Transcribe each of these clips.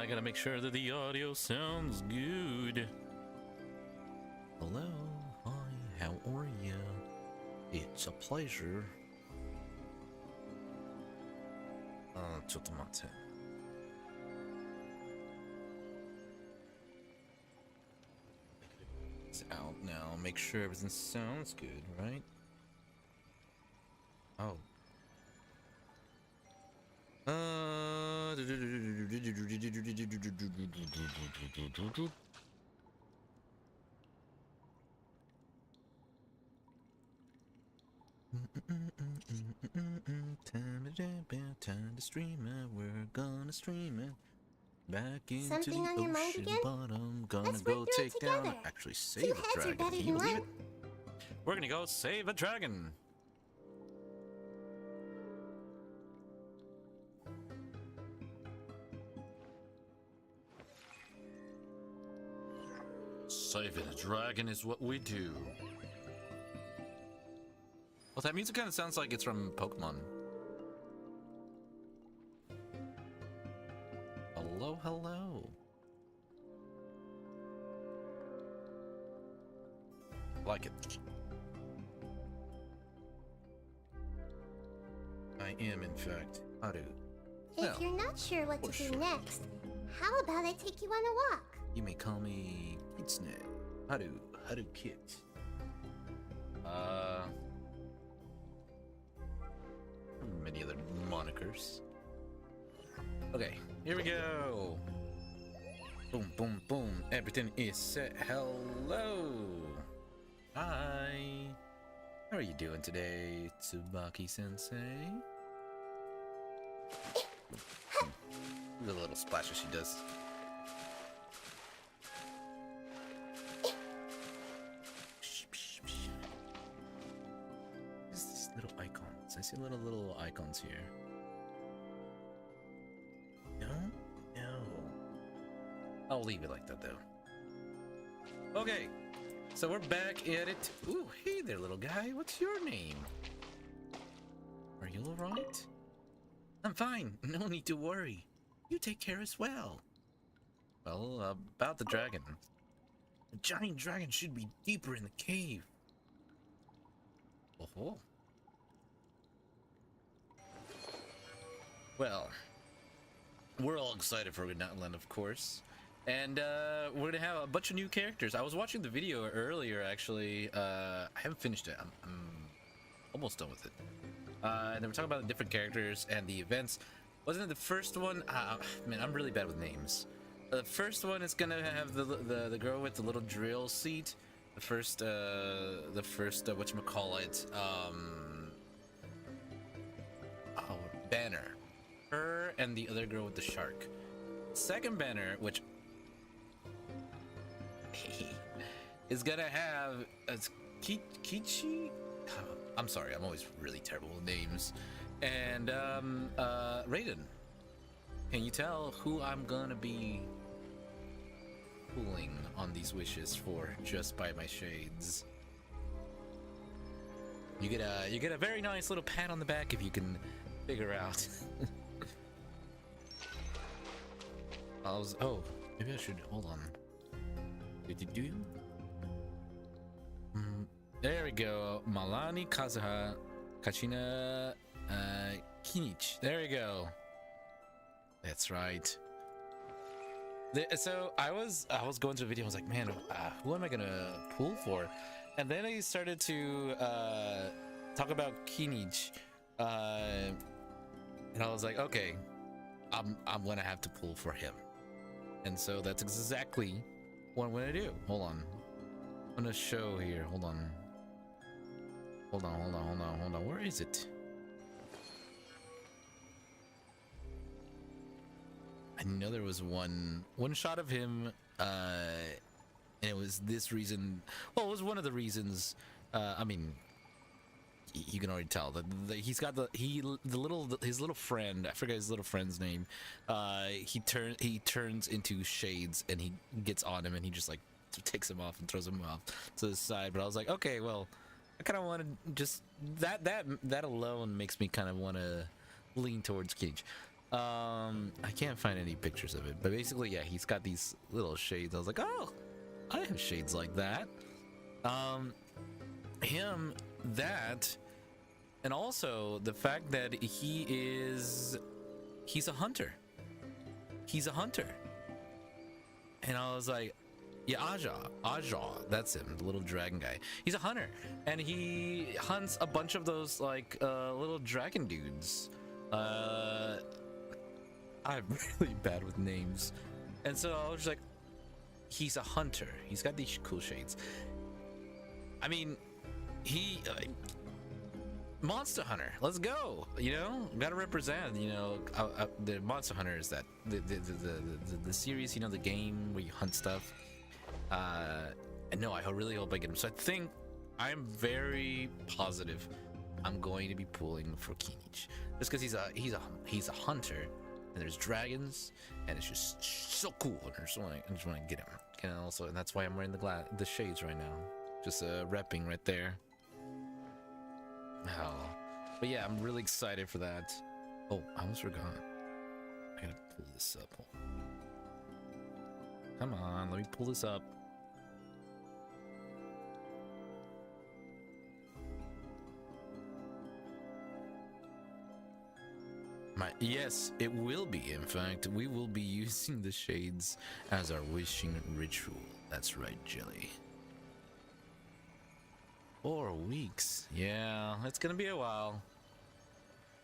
gotta make sure that the audio sounds good. Hello, hi, how are you? It's a pleasure. ちょっと待って。It's out now. Make sure everything sounds good, right? Oh. Time to stream it. We're gonna stream it. Back into Something the on your mind ocean again? bottom. Gonna Let's go work through it take down. together. Actually, Two save a heads are dragon. better Can you than believe one. it? We're gonna go save a dragon. Saving a dragon is what we do. Well, that music kind of sounds like it's from Pokemon. Hello, hello. Like it. I am, in fact, Haru. If you're not sure what to do next, how about I take you on a walk? You may call me Kitsune. Haru Kit. Many other monikers. Okay, here we go. Boom, boom, boom. Everything is set. Hello. Hi. How are you doing today, Tsubaki-sensei? The little splashes she does. What's these little icons? I see little icons here. No? No. I'll leave it like that though. Okay. So we're back at it. Ooh, hey there, little guy. What's your name? Are you alright? I'm fine. No need to worry. You take care as well. Well, about the dragon. The giant dragon should be deeper in the cave. Oh. Well, we're all excited for Midnightland, of course. And we're gonna have a bunch of new characters. I was watching the video earlier, actually. I haven't finished it. I'm almost done with it. And they were talking about the different characters and the events. Wasn't it the first one? Man, I'm really bad with names. The first one is gonna have the girl with the little drill seat. The first whatchamacallit, banner. Her and the other girl with the shark. Second banner, which is gonna have Kichi. I'm sorry, I'm always really terrible with names. And Raiden. Can you tell who I'm gonna be pulling on these wishes for just by my shades? You get a very nice little pat on the back if you can figure out. Oh, maybe I should hold on. There we go. Malani Kazuha Kachina Kinich. There we go. That's right. So I was going to the video. I was like, man, who am I gonna pull for? And then I started to talk about Kinich, and I was like, okay, I'm gonna have to pull for him. And so that's exactly what I'm gonna do. Hold on. I'm gonna show here. Hold on. Where is it? I know there was one shot of him, and it was this reason. Well, it was one of the reasons. I mean, you can already tell that he's got his little friend. I forget his little friend's name. He turns into shades, and he gets on him, and he just like takes him off and throws him off to the side. But I was like, okay, well, I kind of want to just that alone makes me kind of want to lean towards Cage. I can't find any pictures of it, but basically, yeah, he's got these little shades. I was like, oh, I have shades like that. Him, that, and also the fact that he's a hunter. He's a hunter. And I was like, yeah, Aja, that's him, the little dragon guy. He's a hunter, and he hunts a bunch of those like little dragon dudes. I'm really bad with names, and so I was just like, he's a hunter. He's got these cool shades. I mean, he Monster Hunter. Let's go. You know, gotta represent. You know, the Monster Hunter is that the series. You know, the game where you hunt stuff. And no, I really hope I get him. So I think I'm very positive I'm going to be pulling for Kinich, just because he's a hunter, and there's dragons, and it's just so cool. And I just want to get him. And also, and that's why I'm wearing the shades right now, just repping right there. Oh, but yeah, I'm really excited for that. Oh, I almost forgot. I gotta pull this up. Come on, let me pull this up. Yes, it will be. In fact, we will be using the shades as our wishing ritual. That's right, Jelly. 4 weeks. Yeah, it's gonna be a while.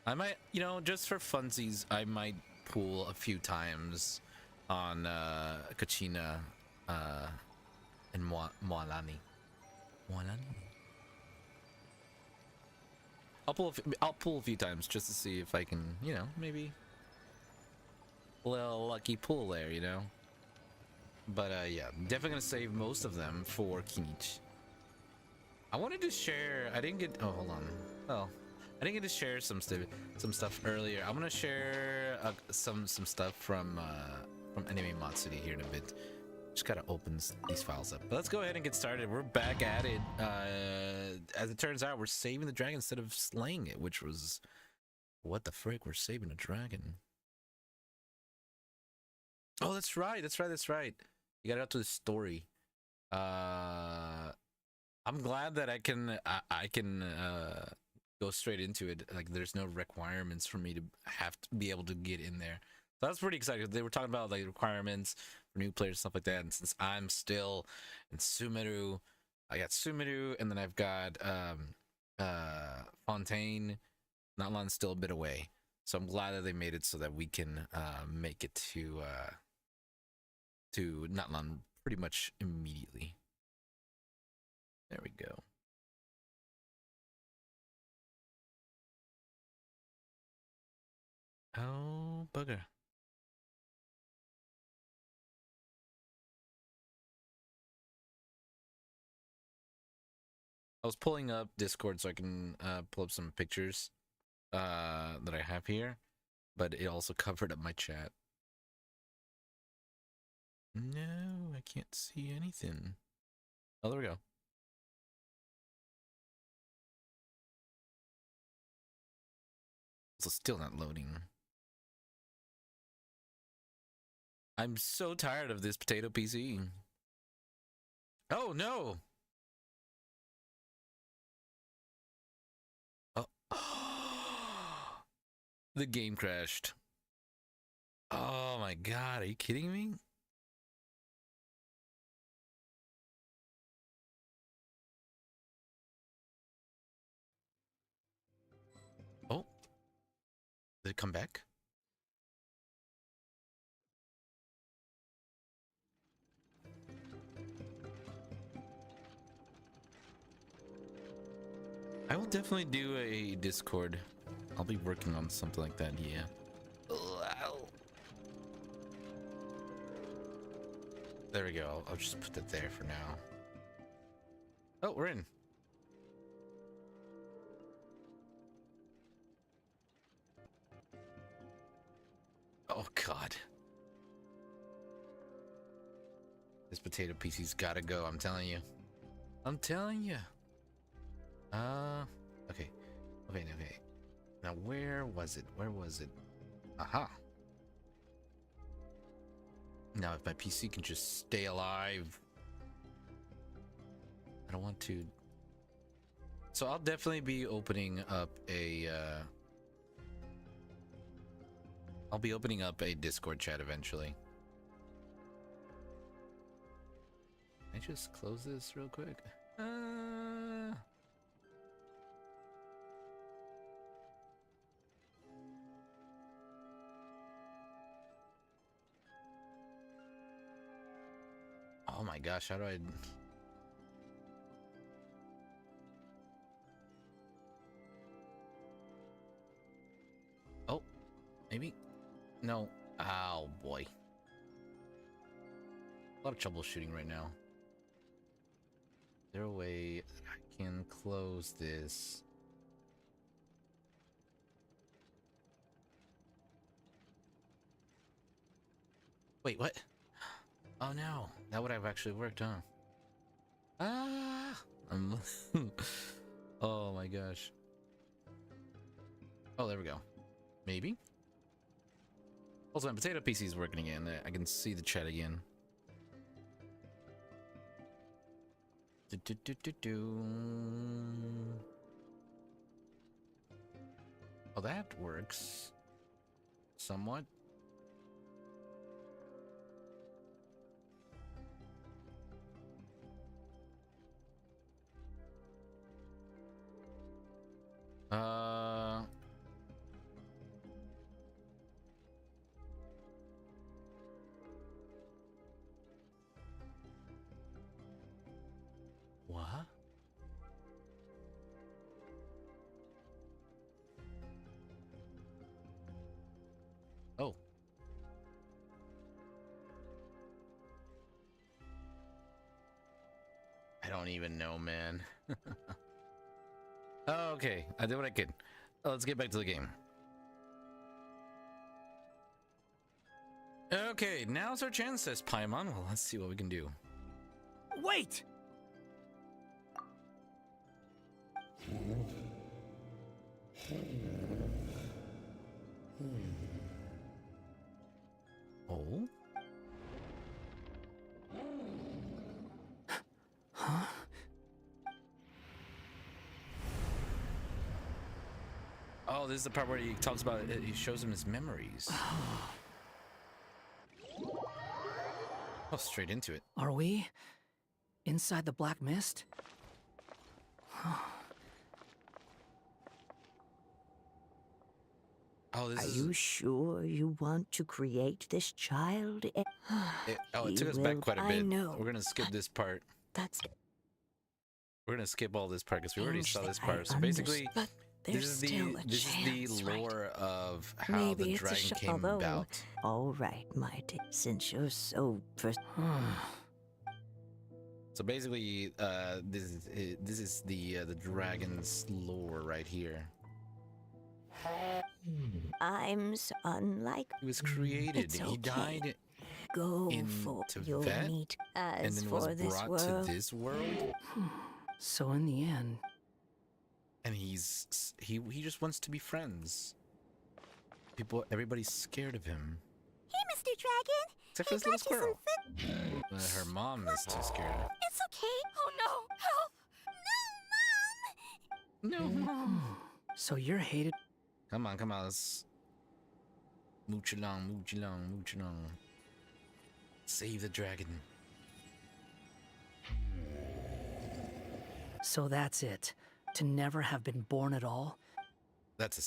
I might, you know, just for funsies, I might pull a few times on Kachina and Moalani. I'll pull a few times just to see if I can, you know, maybe a little lucky pull there, you know. But yeah, definitely gonna save most of them for Kinich. I wanted to share. I didn't get. Oh, hold on. Oh, I didn't get to share some stuff earlier. I'm gonna share some stuff from Anime Matsuri here in a bit. Just gotta open these files up. But let's go ahead and get started. We're back at it. As it turns out, we're saving the dragon instead of slaying it, which was, what the frick? We're saving a dragon. Oh, that's right. That's right. You got to go to the story. I'm glad that I can go straight into it. Like, there's no requirements for me to have to be able to get in there. So that's pretty exciting. They were talking about like requirements for new players, stuff like that. And since I'm still in Sumeru, I got Sumeru, and then I've got Fontaine. Natlan's still a bit away, so I'm glad that they made it so that we can make it to Natlan pretty much immediately. There we go. Oh, bugger. I was pulling up Discord so I can pull up some pictures that I have here, but it also covered up my chat. No, I can't see anything. Oh, there we go. So still not loading. I'm so tired of this potato PC. Oh no! Oh. The game crashed. Oh my god, are you kidding me? Oh. Did it come back? I will definitely do a Discord. I'll be working on something like that, yeah. Ow. There we go. I'll just put that there for now. Oh, we're in. Oh, God. This potato PC's gotta go, I'm telling you. I'm telling you. Okay. Okay. Now, where was it? Where was it? Aha. Now, if my PC can just stay alive. I don't want to. So I'll definitely be opening up a I'll be opening up a Discord chat eventually. Can I just close this real quick? Oh my gosh, how do I... Oh, maybe? No. Oh boy. A lot of troubleshooting right now. Is there a way I can close this? Wait, what? Oh no, that would have actually worked, huh? Ah! Oh my gosh. Oh, there we go. Maybe? Also, my potato PC is working again. I can see the chat again. Oh, that works. Somewhat. What? Oh. I don't even know, man. Oh, okay, I did what I could. Let's get back to the game. Okay, now's our chance, says Paimon. Well, let's see what we can do. Wait! Oh? Huh? Oh, this is the part where he talks about it. He shows him his memories. Oh, straight into it. Are we inside the black mist? Oh, this Are is... you sure you want to create this child? it took us back quite a I bit. know, We're gonna skip this part. That's We're gonna skip all this part because we already things saw that this I part. So basically, but this there's is still the a this is chance, the right? lore of how Maybe the it's a dragon came although, about. all right, my dear, since you're so So basically, this is the dragon's lore right here. I'm so unlike. He was created. It's He okay. died Go in for your Tibet, meat. and As then was for this brought world, to this world. So in the end, And he just wants to be friends. Everybody's scared of him. Hey, Mr. Dragon. Except for I this little brought you squirrel. some Her mom is too scared. It's okay. Oh no! Help! No, Mom! No. so you're hated. Come on, let's mooch along. Save the dragon. So that's it. To never have been born at all. That's a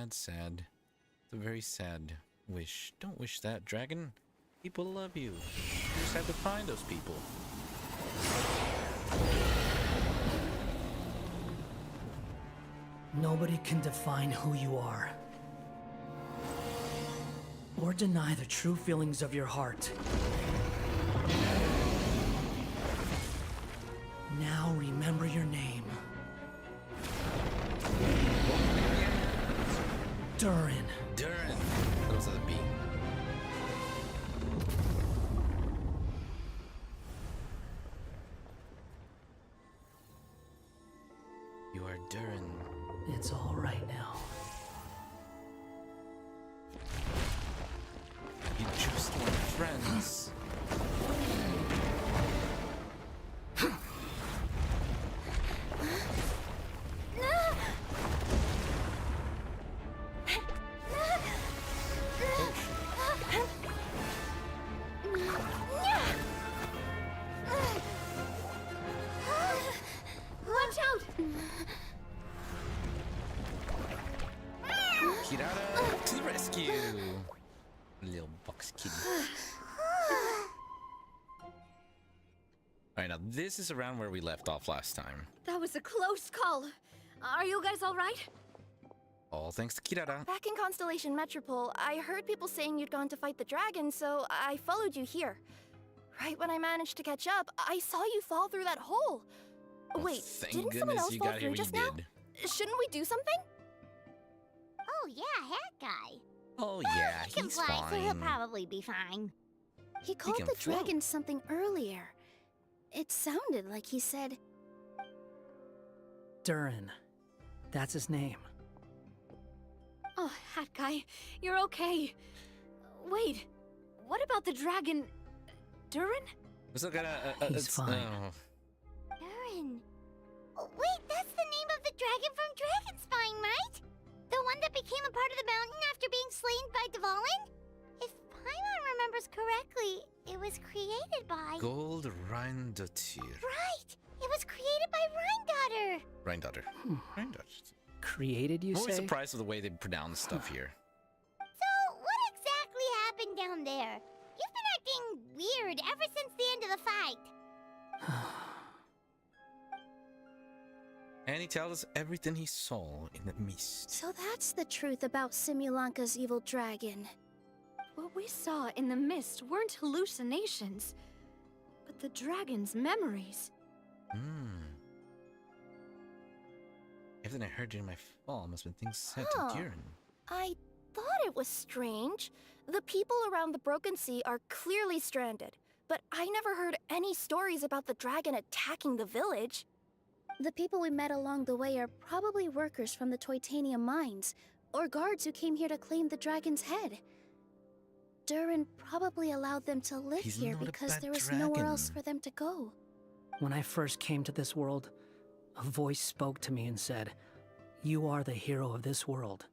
it's a very sad wish. Don't wish that, dragon. People love you. You just have to find those people. Nobody can define who you are. Or deny the true feelings of your heart. Now remember your name. Durin. Durin. That was a B. You are Durin. It's all right now. Kirara to the rescue! Little box kitty. Alright, now this is around where we left off last time. That was a close call. Are you guys all right? All thanks to Kirara. Back in Constellation Metropole, I heard people saying you'd gone to fight the dragon, so I followed you here. Right when I managed to catch up, I saw you fall through that hole. Well, Wait, thank didn't someone goodness else you fall got here through when just you now? did. Shouldn't we do something? Oh yeah, hat guy. Oh yeah, He can he's fly, so he'll fine. probably be fine. He called can the float. dragon something earlier. It sounded like he said, Durin. That's his name. "Oh, hat guy, you're okay." Wait, what about the dragon? Durin? We're still gonna. He's fine. Oh. Durin. Oh, wait, that's the name of the dragon from Dragonspine, right? The one that became a part of the mountain after being slain by Dvalin? If Paimon remembers correctly, it was created by... Gold Reindotir. Right! It was created by Rheindotter! Reindotter. Reindotter. Created, you I'm always say? surprised with the way they pronounce stuff here. So, what exactly happened down there? You've been acting weird ever since the end of the fight. And he tells us everything he saw in the mist. So that's the truth about Simulanka's evil dragon. What we saw in the mist weren't hallucinations, but the dragon's memories. Everything I heard during my fall must have been things said Huh. to Durin. I thought it was strange. The people around the Broken Sea are clearly stranded, but I never heard any stories about the dragon attacking the village. The people we met along the way are probably workers from the Toitanium mines, or guards who came here to claim the dragon's head. Durin probably allowed them to live He's here not a because bad there was nowhere else dragon. for them to go. When I first came to this world, a voice spoke to me and said, "You are the hero of this world.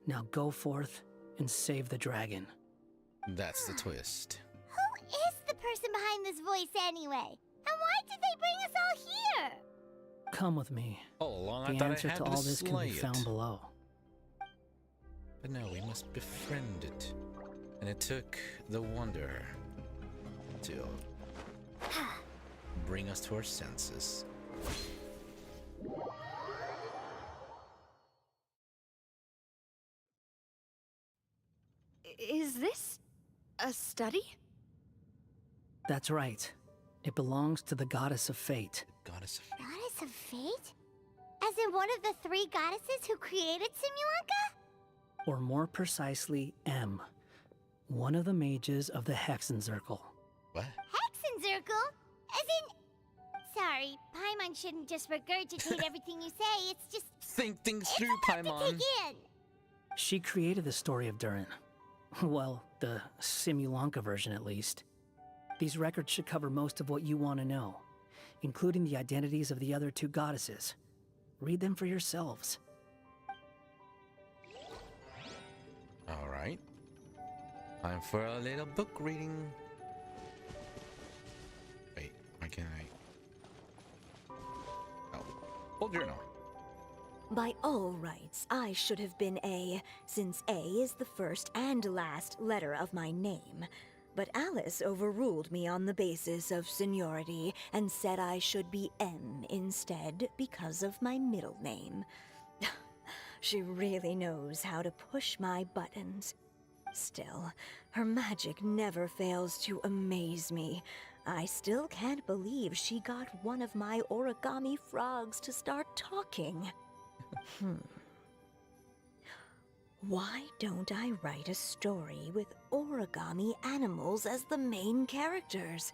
Now go forth and save the dragon." That's the twist. Who is the person behind this voice anyway? And why did they bring us all here? Come with me. All along, I The thought I answer had to to all this can slay be it. found below. But no, we must befriend it. And it took the Wanderer to bring us to our senses. Is this a study? That's right. It belongs to the goddess of fate. Goddess of Goddess of Fate? As in one of the three goddesses who created Simulanka? Or more precisely, M. One of the mages of the Hexenzirkel. what? Hexenzirkel? As in... Sorry, Paimon shouldn't just regurgitate everything you say, it's just... Think things It's through, a lot to Paimon. take in. She created the story of Durin. Well, the Simulanka version at least. These records should cover most of what you want to know, including the identities of the other two goddesses. Read them for yourselves. All right. Time for a little book reading. Wait, why can't I? Oh, old journal. By all rights, I should have been A, since A is the first and last letter of my name. But Alice overruled me on the basis of seniority and said I should be M instead because of my middle name. She really knows how to push my buttons. Still, her magic never fails to amaze me. I still can't believe she got one of my origami frogs to start talking. Why don't I write a story with origami animals as the main characters?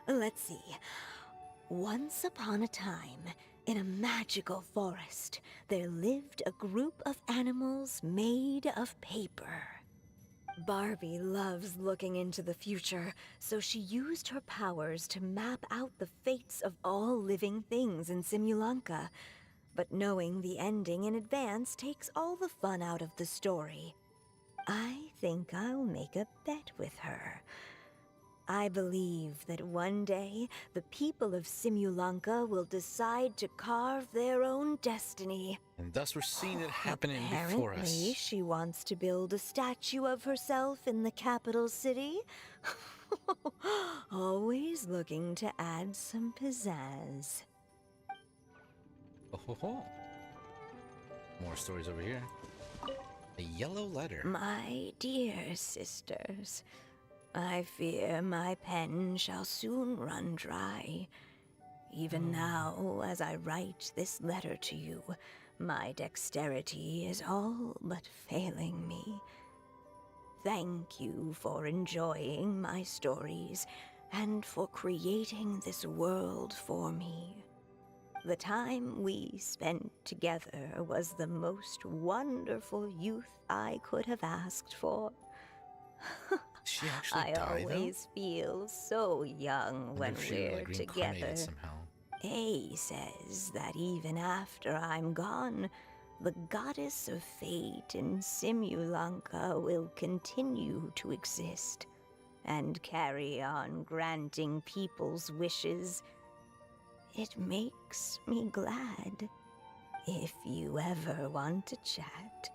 Let's see. Once upon a time, in a magical forest, there lived a group of animals made of paper. Barbie loves looking into the future, so she used her powers to map out the fates of all living things in Simulanka. But knowing the ending in advance takes all the fun out of the story. I think I'll make a bet with her. I believe that one day the people of Simulanka will decide to carve their own destiny. And thus we're seeing it happening before Apparently, us. she wants to build a statue of herself in the capital city. Always looking to add some pizzazz. Oh, ho, ho. More stories over here. A yellow letter. My dear sisters, I fear my pen shall soon run dry. Even now, as I write this letter to you, my dexterity is all but failing me. Thank you for enjoying my stories and for creating this world for me. The time we spent together was the most wonderful youth I could have asked for. She actually I died, always feel so young though? when If she, we're like, together. reincarnated somehow. A says that even after I'm gone, the goddess of fate in Simulanka will continue to exist and carry on granting people's wishes. It makes me glad. If you ever want to chat,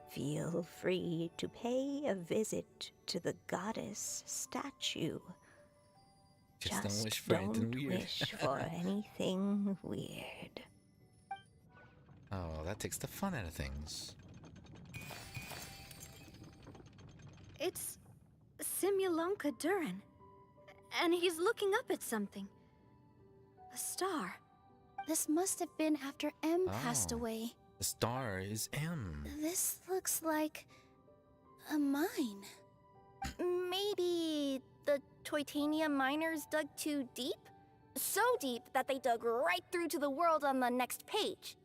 feel free to pay a visit to the goddess statue. Just don't wish for anything weird. Wish for anything weird. Oh, that takes the fun out of things. It's Simulanka Durin. And he's looking up at something. A star. This must have been after M passed Oh. away. The star is M. This looks like a mine. Maybe the Toitania miners dug too deep? So deep that they dug right through to the world on the next page.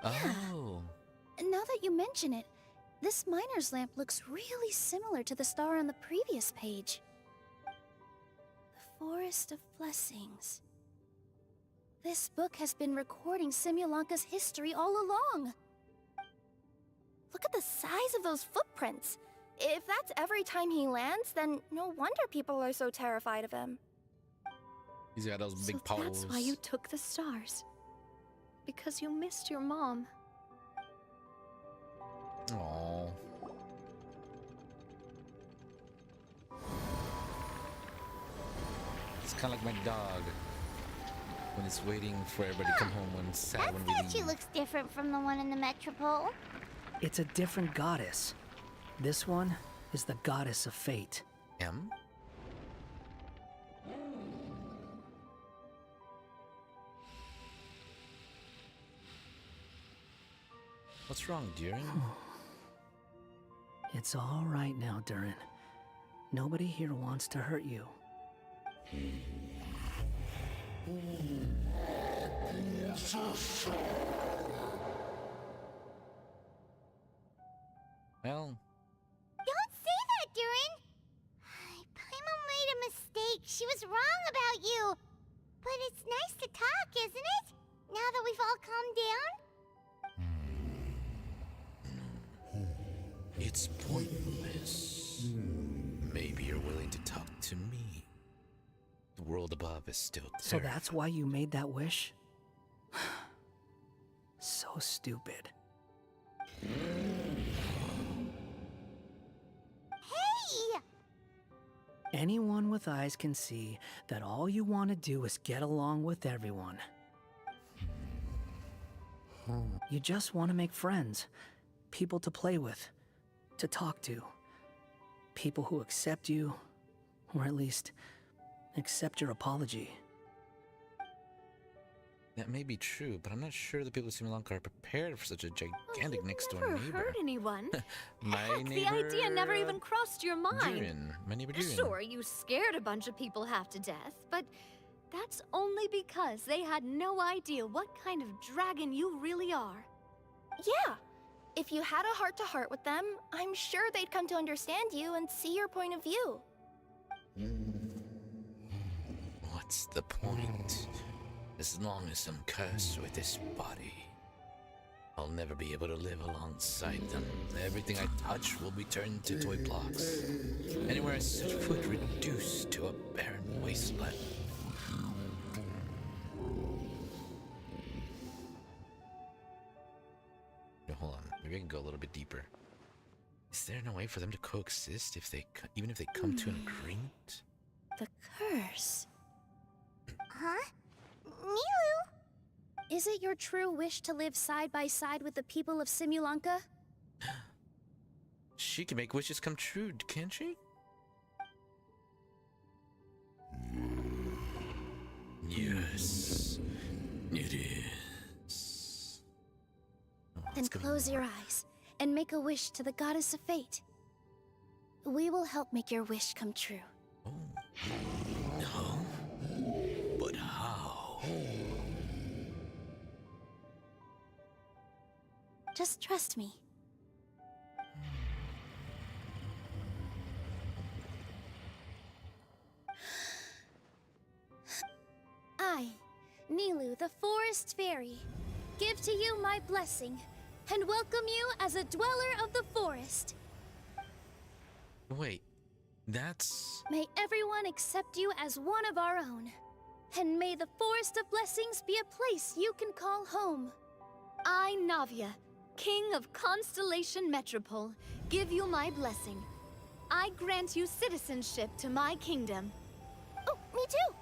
Oh. And now that you mention it, this miner's lamp looks really similar to the star on the previous page. The Forest of Blessings. This book has been recording Simulanka's history all along. Look at the size of those footprints. If that's every time he lands, then no wonder people are so terrified of him. He's got those big So paws. that's why you took the stars. Because you missed your mom. Aww. It's kind of like my dog. When it's waiting for everybody to come home when it's sad That when we statue leave. looks different from the one in the Metropole. It's a different goddess. This one is the goddess of fate. M? What's wrong, Durin? It's all right now, Durin. Nobody here wants to hurt you. Well, Don't say that, Durin! Paimon made a mistake. She was wrong about you. But it's nice to talk, isn't it? Now that we've all calmed down? it's pointless. Maybe you're willing to talk to me. The world above is still So there. that's why you made that wish? So stupid. Hey! Anyone with eyes can see that all you want to do is get along with everyone. You just want to make friends, people to play with, to talk to, people who accept you, or at least accept your apology. That may be true, but I'm not sure the people of Simulanka are prepared for such a gigantic You've next-door never neighbor. hurt anyone. My Heck, neighbor... the idea never even crossed your mind. Durin. My neighbor Durin. Sure, you scared a bunch of people half to death, but that's only because they had no idea what kind of dragon you really are. Yeah. If you had a heart-to-heart with them, I'm sure they'd come to understand you and see your point of view. What's the point? As long as I'm cursed with this body. I'll never be able to live alongside them. Everything I touch will be turned to toy blocks. Anywhere I set foot reduced to a barren wasteland. No, hold on. Maybe I can go a little bit deeper. Is there no way for them to coexist even if they come to an agreement? The curse. Huh? Nilu? Is it your true wish to live side by side with the people of Simulanka? She can make wishes come true, can't she? Yes, it is. Oh, Then close your eyes and make a wish to the goddess of fate. We will help make your wish come true. Oh. No. But how? Just trust me. I, Nilu, the Forest Fairy, give to you my blessing and welcome you as a dweller of the forest. Wait, that's... May everyone accept you as one of our own. And may the Forest of Blessings be a place you can call home. I, Navia, King of Constellation Metropole, give you my blessing. I grant you citizenship to my kingdom. Oh, me too!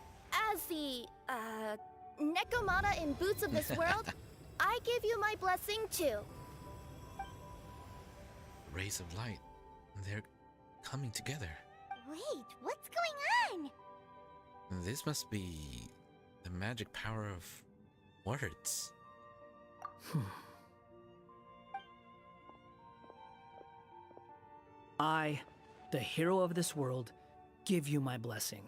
As the, Nekomata in boots of this world, I give you my blessing too. Rays of light. They're coming together. Wait, what's going on? This must be the magic power of words. I, the hero of this world, give you my blessing.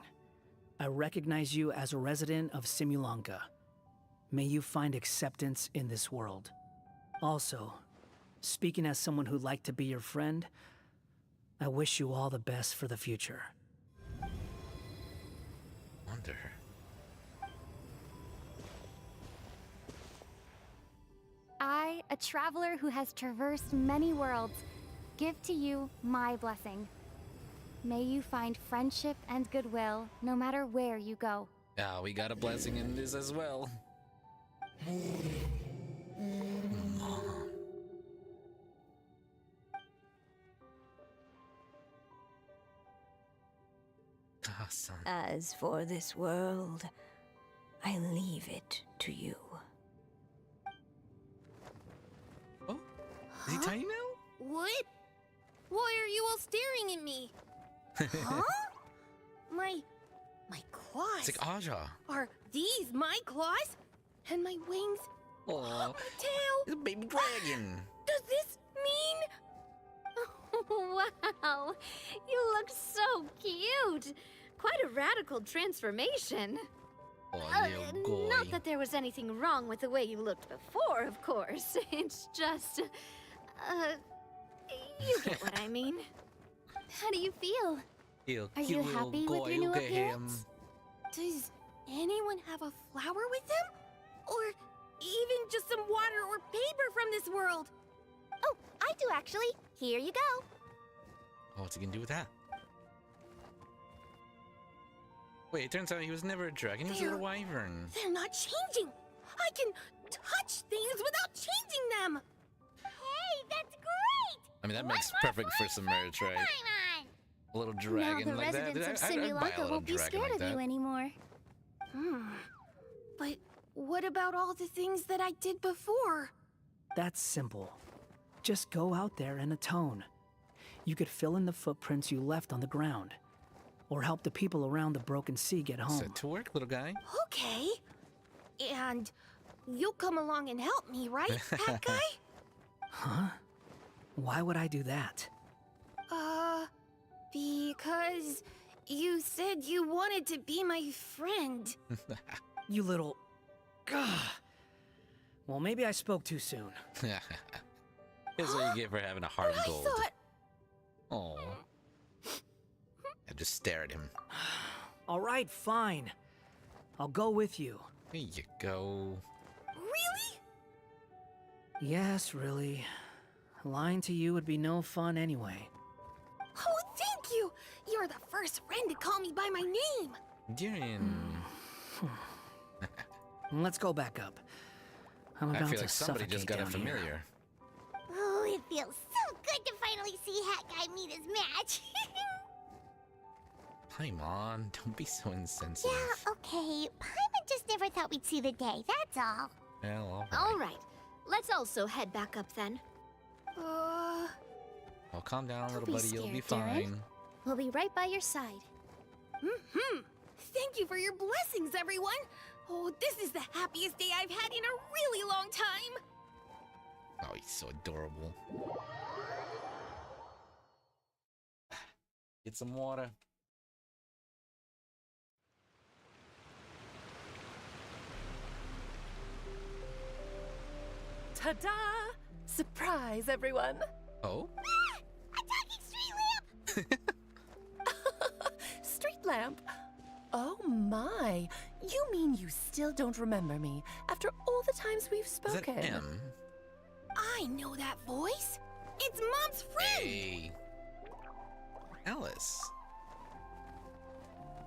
I recognize you as a resident of Simulanka. May you find acceptance in this world. Also, speaking as someone who'd like to be your friend, I wish you all the best for the future. Wonder. I, a traveler who has traversed many worlds, give to you my blessing. May you find friendship and goodwill no matter where you go. Ah, we got a blessing in this as well. Mom. Kasan. As for this world, I leave it to you. Oh, is he tiny now? What? Why are you all staring at me? Huh? My claws. It's like Aja. Are these my claws? And my wings? Oh, Tail? it's a baby dragon. Does this mean? Wow, you look so cute. Quite a radical transformation. Oh, little goy. Not that there was anything wrong with the way you looked before, of course. It's just, you get what I mean. How do you feel? Ew, Are cute you little happy with goy, your new look at him. appearance? Does anyone have a flower with them? Or even just some water or paper from this world? Oh, I do actually. Here you go. Oh, what's he gonna do with that? Wait, it turns out he was never a dragon, he was a little wyvern. They're not changing. I can touch things without changing them. Hey, that's great! I mean, that What makes more perfect for flags some for merch, right? Paimon? A little dragon Now the like that. residents of I'd buy a Simulanka little won't be dragon scared like of you that. anymore. But what about all the things that I did before? That's simple. Just go out there and atone. You could fill in the footprints you left on the ground, or help the people around the Broken Sea get home. Set to work, little guy. Okay. And you'll come along and help me, right, Hat Guy? Huh? Why would I do that? Because you said you wanted to be my friend. You little... Gah. Well, maybe I spoke too soon. Here's what you get for having a heart But of gold. I thought... Oh. I just stare at him. All right, fine. I'll go with you. Here you go. Really? Yes, really. Lying to you would be no fun anyway. Oh, thank you! You're the first friend to call me by my name! Durian. Let's go back up. I'm I about feel to like somebody just got a suffocate down here. familiar. Oh, it feels so good to finally see Hat Guy meet his match. Paimon, don't be so insensitive. Yeah, okay. Paimon just never thought we'd see the day, that's all. Well, All right, let's also head back up then. Well, calm down, Don't little be buddy. You'll be scared, Darren. fine. We'll be right by your side. Thank you for your blessings, everyone! Oh, this is the happiest day I've had in a really long time! Oh, he's so adorable. Get some water. Ta-da! Surprise, everyone! Oh? A talking street lamp! Street lamp? Oh my! You mean you still don't remember me after all the times we've Is spoken? that M? I know that voice! It's Mom's friend! Hey. Alice.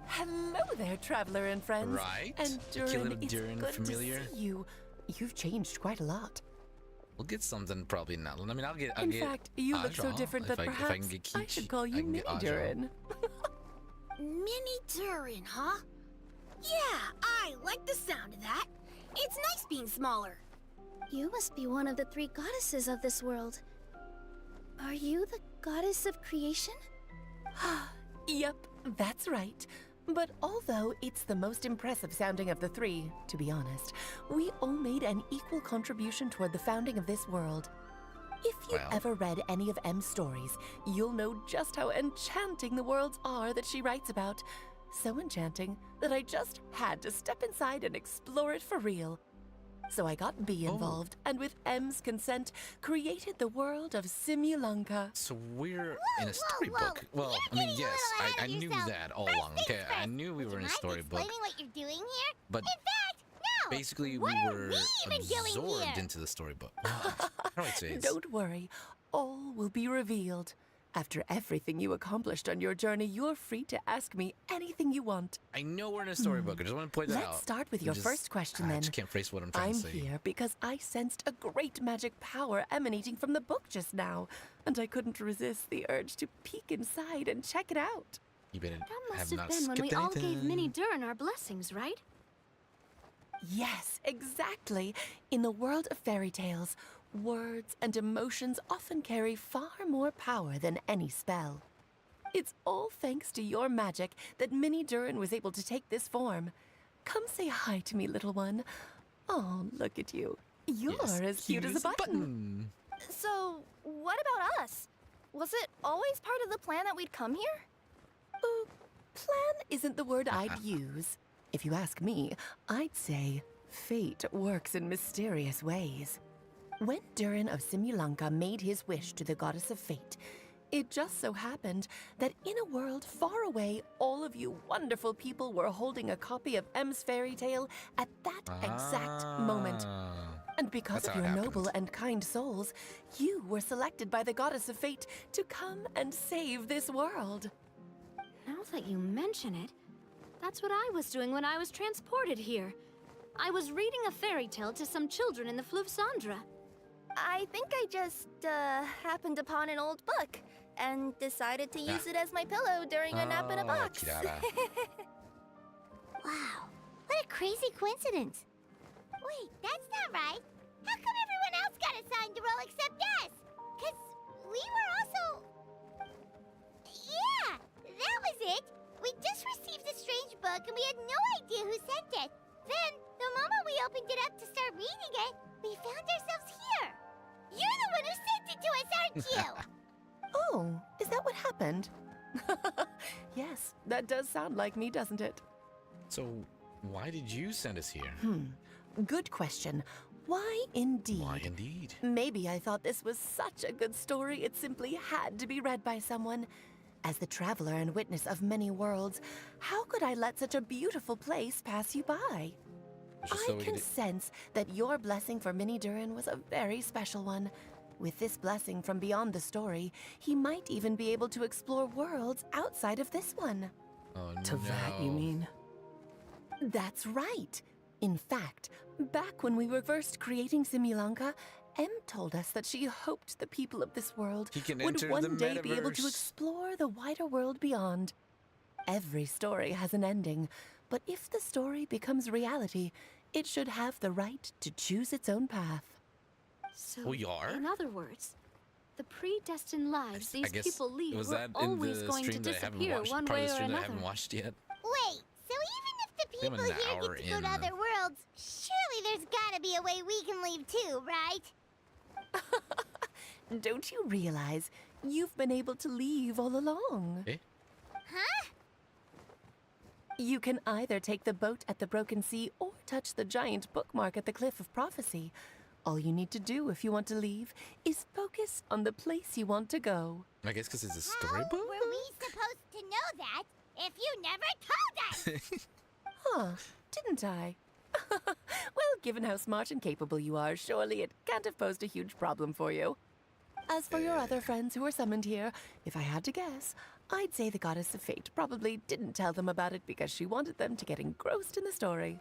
Hello there, traveler and friends. Right? And The cute Durin, little it's Durin good familiar. to see you. You've changed quite a lot. We'll get something probably not. I mean, I'll get. In fact, you look so Aja, different if that I can perhaps get I Keech, should call you I can Mini get Aja. Durin. Mini Durin, huh? Yeah, I like the sound of that. It's nice being smaller. You must be one of the 3 goddesses of this world. Are you the goddess of creation? Yep, that's right. But although it's the most impressive sounding of the 3, to be honest, we all made an equal contribution toward the founding of this world. If you've Well. ever read any of M's stories, you'll know just how enchanting the worlds are that she writes about. So enchanting that I just had to step inside and explore it for real. So I got B Oh. involved, and with M's consent, created the world of Simulanka. So we're in a whoa, storybook. whoa. Well, You're I mean, getting a yes, little ahead I of knew yourself. that all First along. things Okay, I first. knew we Would were in you a mind storybook. explaining what you're doing here? But In fact, no. basically, what we are were we even doing absorbed here? into the storybook. How do I say it? Don't worry, all will be revealed. After everything you accomplished on your journey, you're free to ask me anything you want. I know we're in a storybook. I just want to point that out. Let's start with I your just- first question I then. just can't phrase what I'm trying I'm to say. here because I sensed a great magic power emanating from the book just now, and I couldn't resist the urge to peek inside and check it out. You better That have must not have been when we skipped all gave anything. Mini Durin our blessings, right? Yes, exactly. In the world of fairy tales, words and emotions often carry far more power than any spell. It's all thanks to your magic that Mini Durin was able to take this form. Come say hi to me, little one. Oh, look at you. You're Yes, as cute as a button. So, what about us? Was it always part of the plan that we'd come here? Plan isn't the word I'd use. If you ask me, I'd say fate works in mysterious ways. When Durin of Simulanka made his wish to the goddess of fate, it just so happened that in a world far away, all of you wonderful people were holding a copy of M's fairy tale at that exact moment. Ah. And because That's of how your it noble happened. and kind souls, you were selected by the goddess of fate to come and save this world. Now that you mention it, that's what I was doing when I was transported here. I was reading a fairy tale to some children in the Fleuve Cendre. I think I just, happened upon an old book and decided to use it as my pillow during a nap in a Oh, box. Kirara. Wow, what a crazy coincidence. Wait, that's not right. How come everyone else got assigned the role except us? Because we were also... Yeah, that was it. We just received a strange book and we had no idea who sent it. Then, the moment we opened it up to start reading it, we found ourselves here. You're the one who sent it to us, aren't you? Oh, is that what happened? Yes, that does sound like me, doesn't it? So, why did you send us here? Good question. Why indeed? Why indeed? Maybe I thought this was such a good story it simply had to be read by someone. As the traveler and witness of many worlds, how could I let such a beautiful place pass you by? Just so I we can could- sense that your blessing for Mini Durin was a very special one. With this blessing from beyond the story, he might even be able to explore worlds outside of this one. Oh, To that, you no. mean? That's right. In fact, back when we were first creating Simulanka, Em told us that she hoped the people of this world He can would enter one the day be able to metaverse. explore the wider world beyond. Every story has an ending, but if the story becomes reality, it should have the right to choose its own path. So, We are? in other words, the predestined lives I these guess, people lead was were that in always the going to stream that I haven't disappear watched? one Part way of the or stream that I another. haven't watched yet. Wait, so even if the I'm people an here hour get to go to in. other worlds, surely there's gotta be a way we can leave too, right? Don't you realize you've been able to leave all along? Eh? Huh? You can either take the boat at the Broken Sea or touch the giant bookmark at the Cliff of Prophecy. All you need to do if you want to leave is focus on the place you want to go. I guess because it's a How storybook? were we supposed to know that if you never told us? Huh, didn't I? Well, given how smart and capable you are, surely it can't have posed a huge problem for you. As for your other friends who were summoned here, if I had to guess, I'd say the Goddess of Fate probably didn't tell them about it because she wanted them to get engrossed in the story.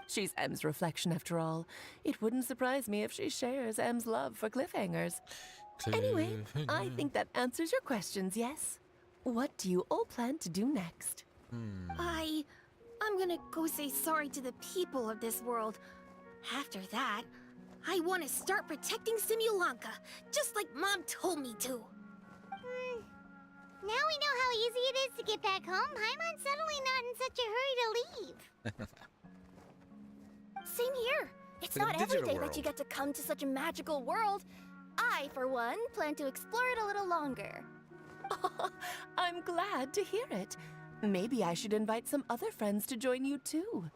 She's Em's reflection, after all. It wouldn't surprise me if she shares Em's love for cliffhangers. Anyway, I think that answers your questions, yes? What do you all plan to do next? I'm gonna go say sorry to the people of this world. After that, I want to start protecting Simulanka, just like Mom told me to. Now we know how easy it is to get back home. Paimon's suddenly not in such a hurry to leave. Same here. It's Like a not every digital day that you world. get to come to such a magical world. I, for one, plan to explore it a little longer. I'm glad to hear it. Maybe I should invite some other friends to join you too.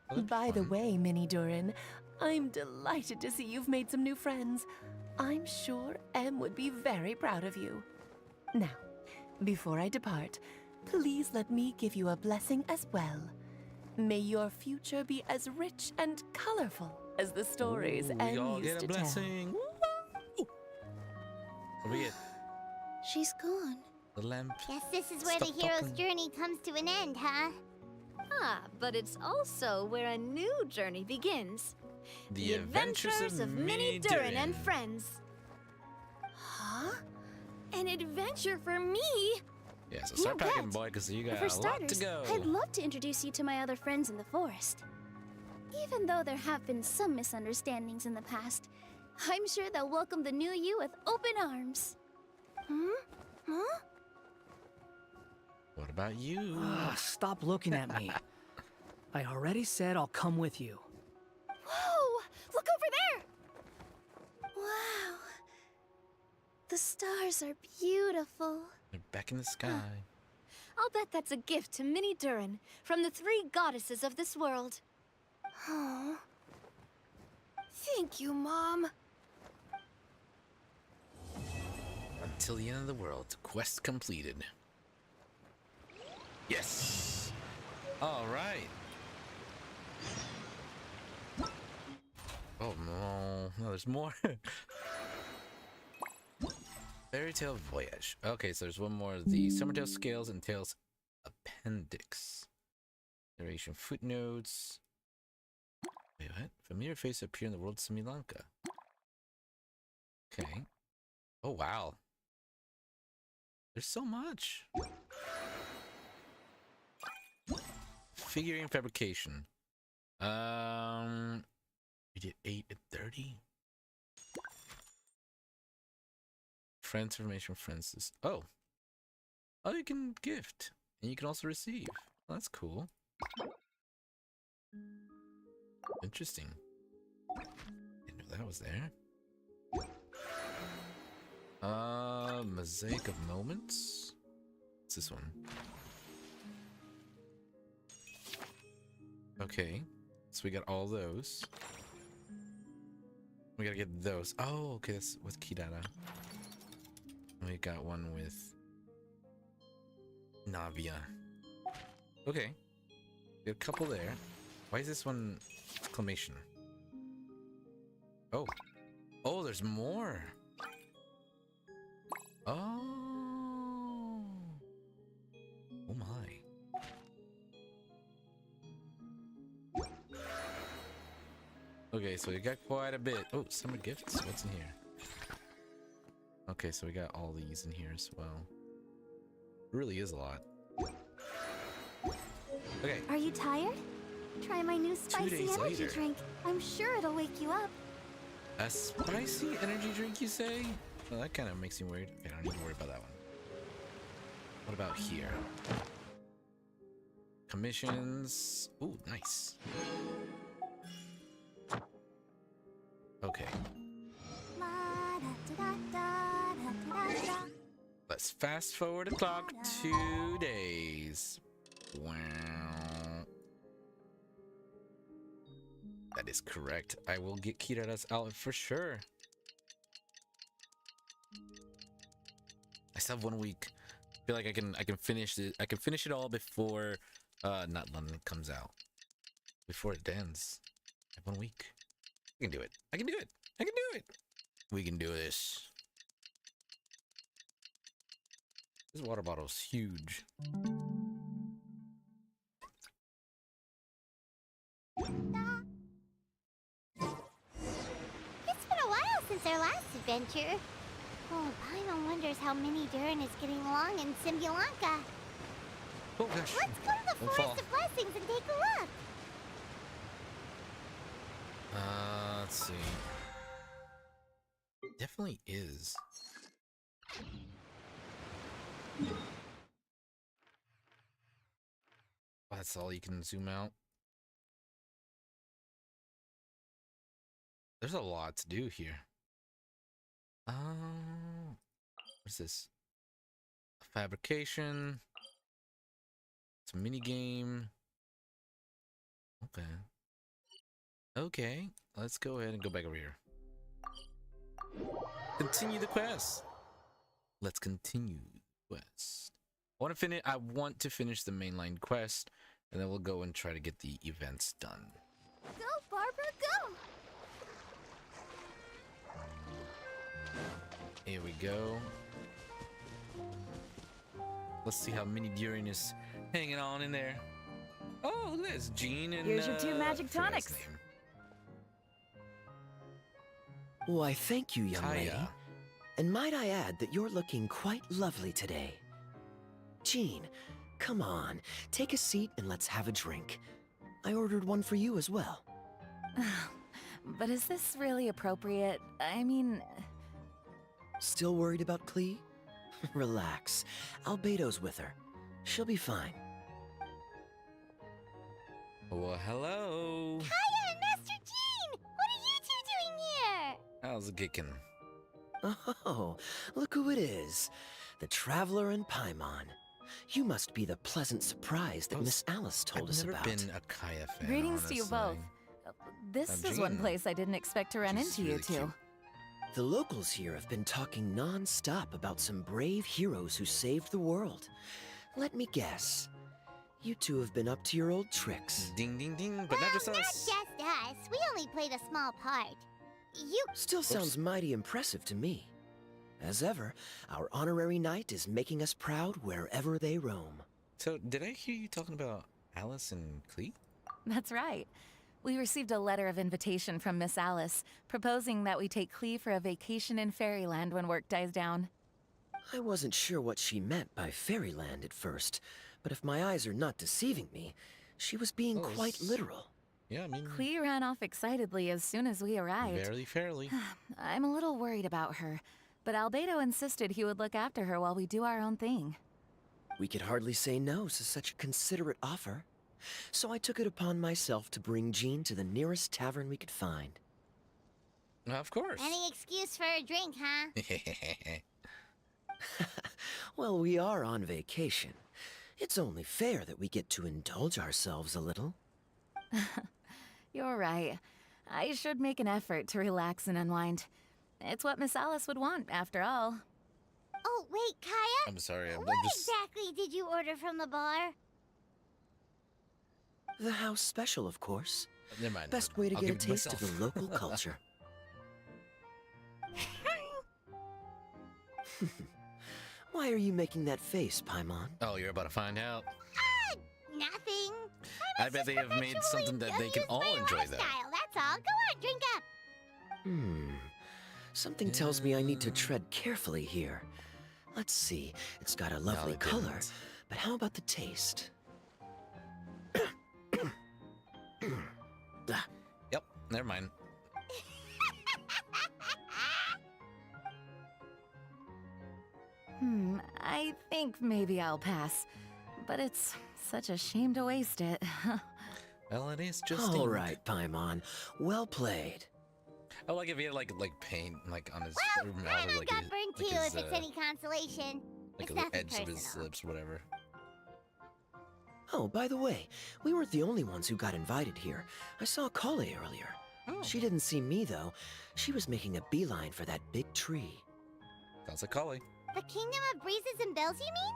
That'd be By the fun. way, Mini Durin, I'm delighted to see you've made some new friends. I'm sure Em would be very proud of you. Now, before I depart, please let me give you a blessing as well. May your future be as rich and colorful as the stories Ooh, we Em all used get to a tell. blessing. Woo! What do we get? She's gone. The lamp. Guess this is where the Stop hero's talking. journey comes to an end, huh? Ah, but it's also where a new journey begins. The Adventures of Minnie Durin and Friends. Huh? An adventure for me? Yeah, so start You packing, bet. boy, because you got For a lot to starters, go. I'd love to introduce you to my other friends in the forest. Even though there have been some misunderstandings in the past, I'm sure they'll welcome the new you with open arms. Huh? What about you? Stop looking at me. I already said I'll come with you. Whoa! Look over there! Wow. The stars are beautiful. They're back in the sky. I'll bet that's a gift to Minnie Durin from the three goddesses of this world. Oh. Thank you, Mom. Until the end of the world. Quest completed. Yes. All right. Oh no, no, there's more. Fairy Tale Voyage. Okay, so there's one more. The Summertale Scales and Tales Appendix. Narration footnotes. Wait, what? Familiar face appear in the world of Simulanka. Okay. Oh wow. There's so much. Figurine fabrication. We did 8 at 30. Friends information, friends. Oh, you can gift, and you can also receive. Well, that's cool. Interesting. Didn't know that was there. Mosaic of Moments. What's this one? Okay, so we got all those. We gotta get those. Oh, okay, that's with Kirara. And we got one with Navia. Okay, got a couple there. Why is this one Exclamation. Oh. Oh, there's more. Oh. Oh my. Okay, so we got quite a bit. Oh, summer gifts. What's in here? Okay, so we got all these in here as well. Really is a lot. Okay. Are you tired? Try my new spicy days energy later. drink. I'm sure it'll wake you up. A spicy energy drink, you say? Well, that kind of makes me worried. Okay, I don't need to worry about that one. What about here? Commissions. Ooh, nice. Okay. Let's fast forward the clock 2 days. Wow. That is correct. I will get Kirara's outfit for sure. I still have 1 week. I feel like I can finish it. I can finish it all before not London comes out. Before it ends. I have 1 week. I can do it. I can do it. I can do it. We can do this. This water bottle is huge. It's been a while since our last adventure. Oh, Paimon wonders how Mini Durin is getting along in Simbulanka. Oh gosh. Let's go to the Don't Forest fall. of Blessings and take a look. Let's see. Definitely is. That's all you can zoom out. There's a lot to do here. What's this? Fabrication. It's a mini game. Okay. Okay, let's go ahead and go back over here. Continue the quest. Let's continue the quest. I want to finish the mainline quest, and then we'll go and try to get the events done. Go, Barbara, go! Here we go. Let's see how Mini Durin is hanging on in there. Oh, look at this, Jean and Here's your 2 magic I forgot his tonics. name. Why, thank you, young lady. Kaya. And might I add that you're looking quite lovely today. Jean, come on, take a seat and let's have a drink. I ordered one for you as well. But is this really appropriate? I mean, Still worried about Klee? Relax. Albedo's with her. She'll be fine. Well, hello. Kaya and Master Jean! What are you two doing here? How's it kicking? Oh, look who it is. The Traveler and Paimon. You must be the pleasant surprise that Miss Alice told us about. I've never been a Kaya fan. greetings to you honestly. both. This is one Jean. place I didn't expect to run She's into you really two. cute. The locals here have been talking non-stop about some brave heroes who saved the world. Let me guess. You two have been up to your old tricks. Ding, ding, ding, but not just Not us. just us. We only played a small part. You... Still sounds mighty impressive to me. As ever, our honorary knight is making us proud wherever they roam. So, did I hear you talking about Alice and Klee? That's right. We received a letter of invitation from Miss Alice, proposing that we take Klee for a vacation in Fairyland when work dies down. I wasn't sure what she meant by fairyland at first, but if my eyes are not deceiving me, she was being Oh, quite literal. Yeah, I mean, Klee ran off excitedly as soon as we arrived. fairly. I'm a little worried about her, but Albedo insisted he would look after her while we do our own thing. We could hardly say no to such a considerate offer, so I took it upon myself to bring Jean to the nearest tavern we could find. Of course. Any excuse for a drink, huh? Well, we are on vacation. It's only fair that we get to indulge ourselves a little. You're right. I should make an effort to relax and unwind. It's what Miss Alice would want, after all. Oh, wait, Kaya? I'm sorry, I'm What just... exactly did you order from the bar? The house special, of course. Never mind. Best way to I'll get a give it taste of myself. the local culture. Why are you making that face, Paimon? Oh, you're about to find out. Nothing. I bet they have made something that they can all enjoy, though. Lifestyle, that's all. Go on, drink up. Something tells me I need to tread carefully here. Let's see. It's got a lovely it color, didn't. but how about the taste? Ah, Yep, never mind. I think maybe I'll pass. But it's such a shame to waste it. Well, it is just all ink. right, Paimon. Well played. Oh, like if he had like paint like on his Well, mouth I or like got his, burned like too, his, if it's any consolation. like It's the nothing edge of his personal. lips or whatever. Oh, by the way, we weren't the only ones who got invited here. I saw Kale earlier. Oh. She didn't see me, though. She was making a beeline for that big tree. Sounds like Kali. The Kingdom of Breezes and Bells, you mean?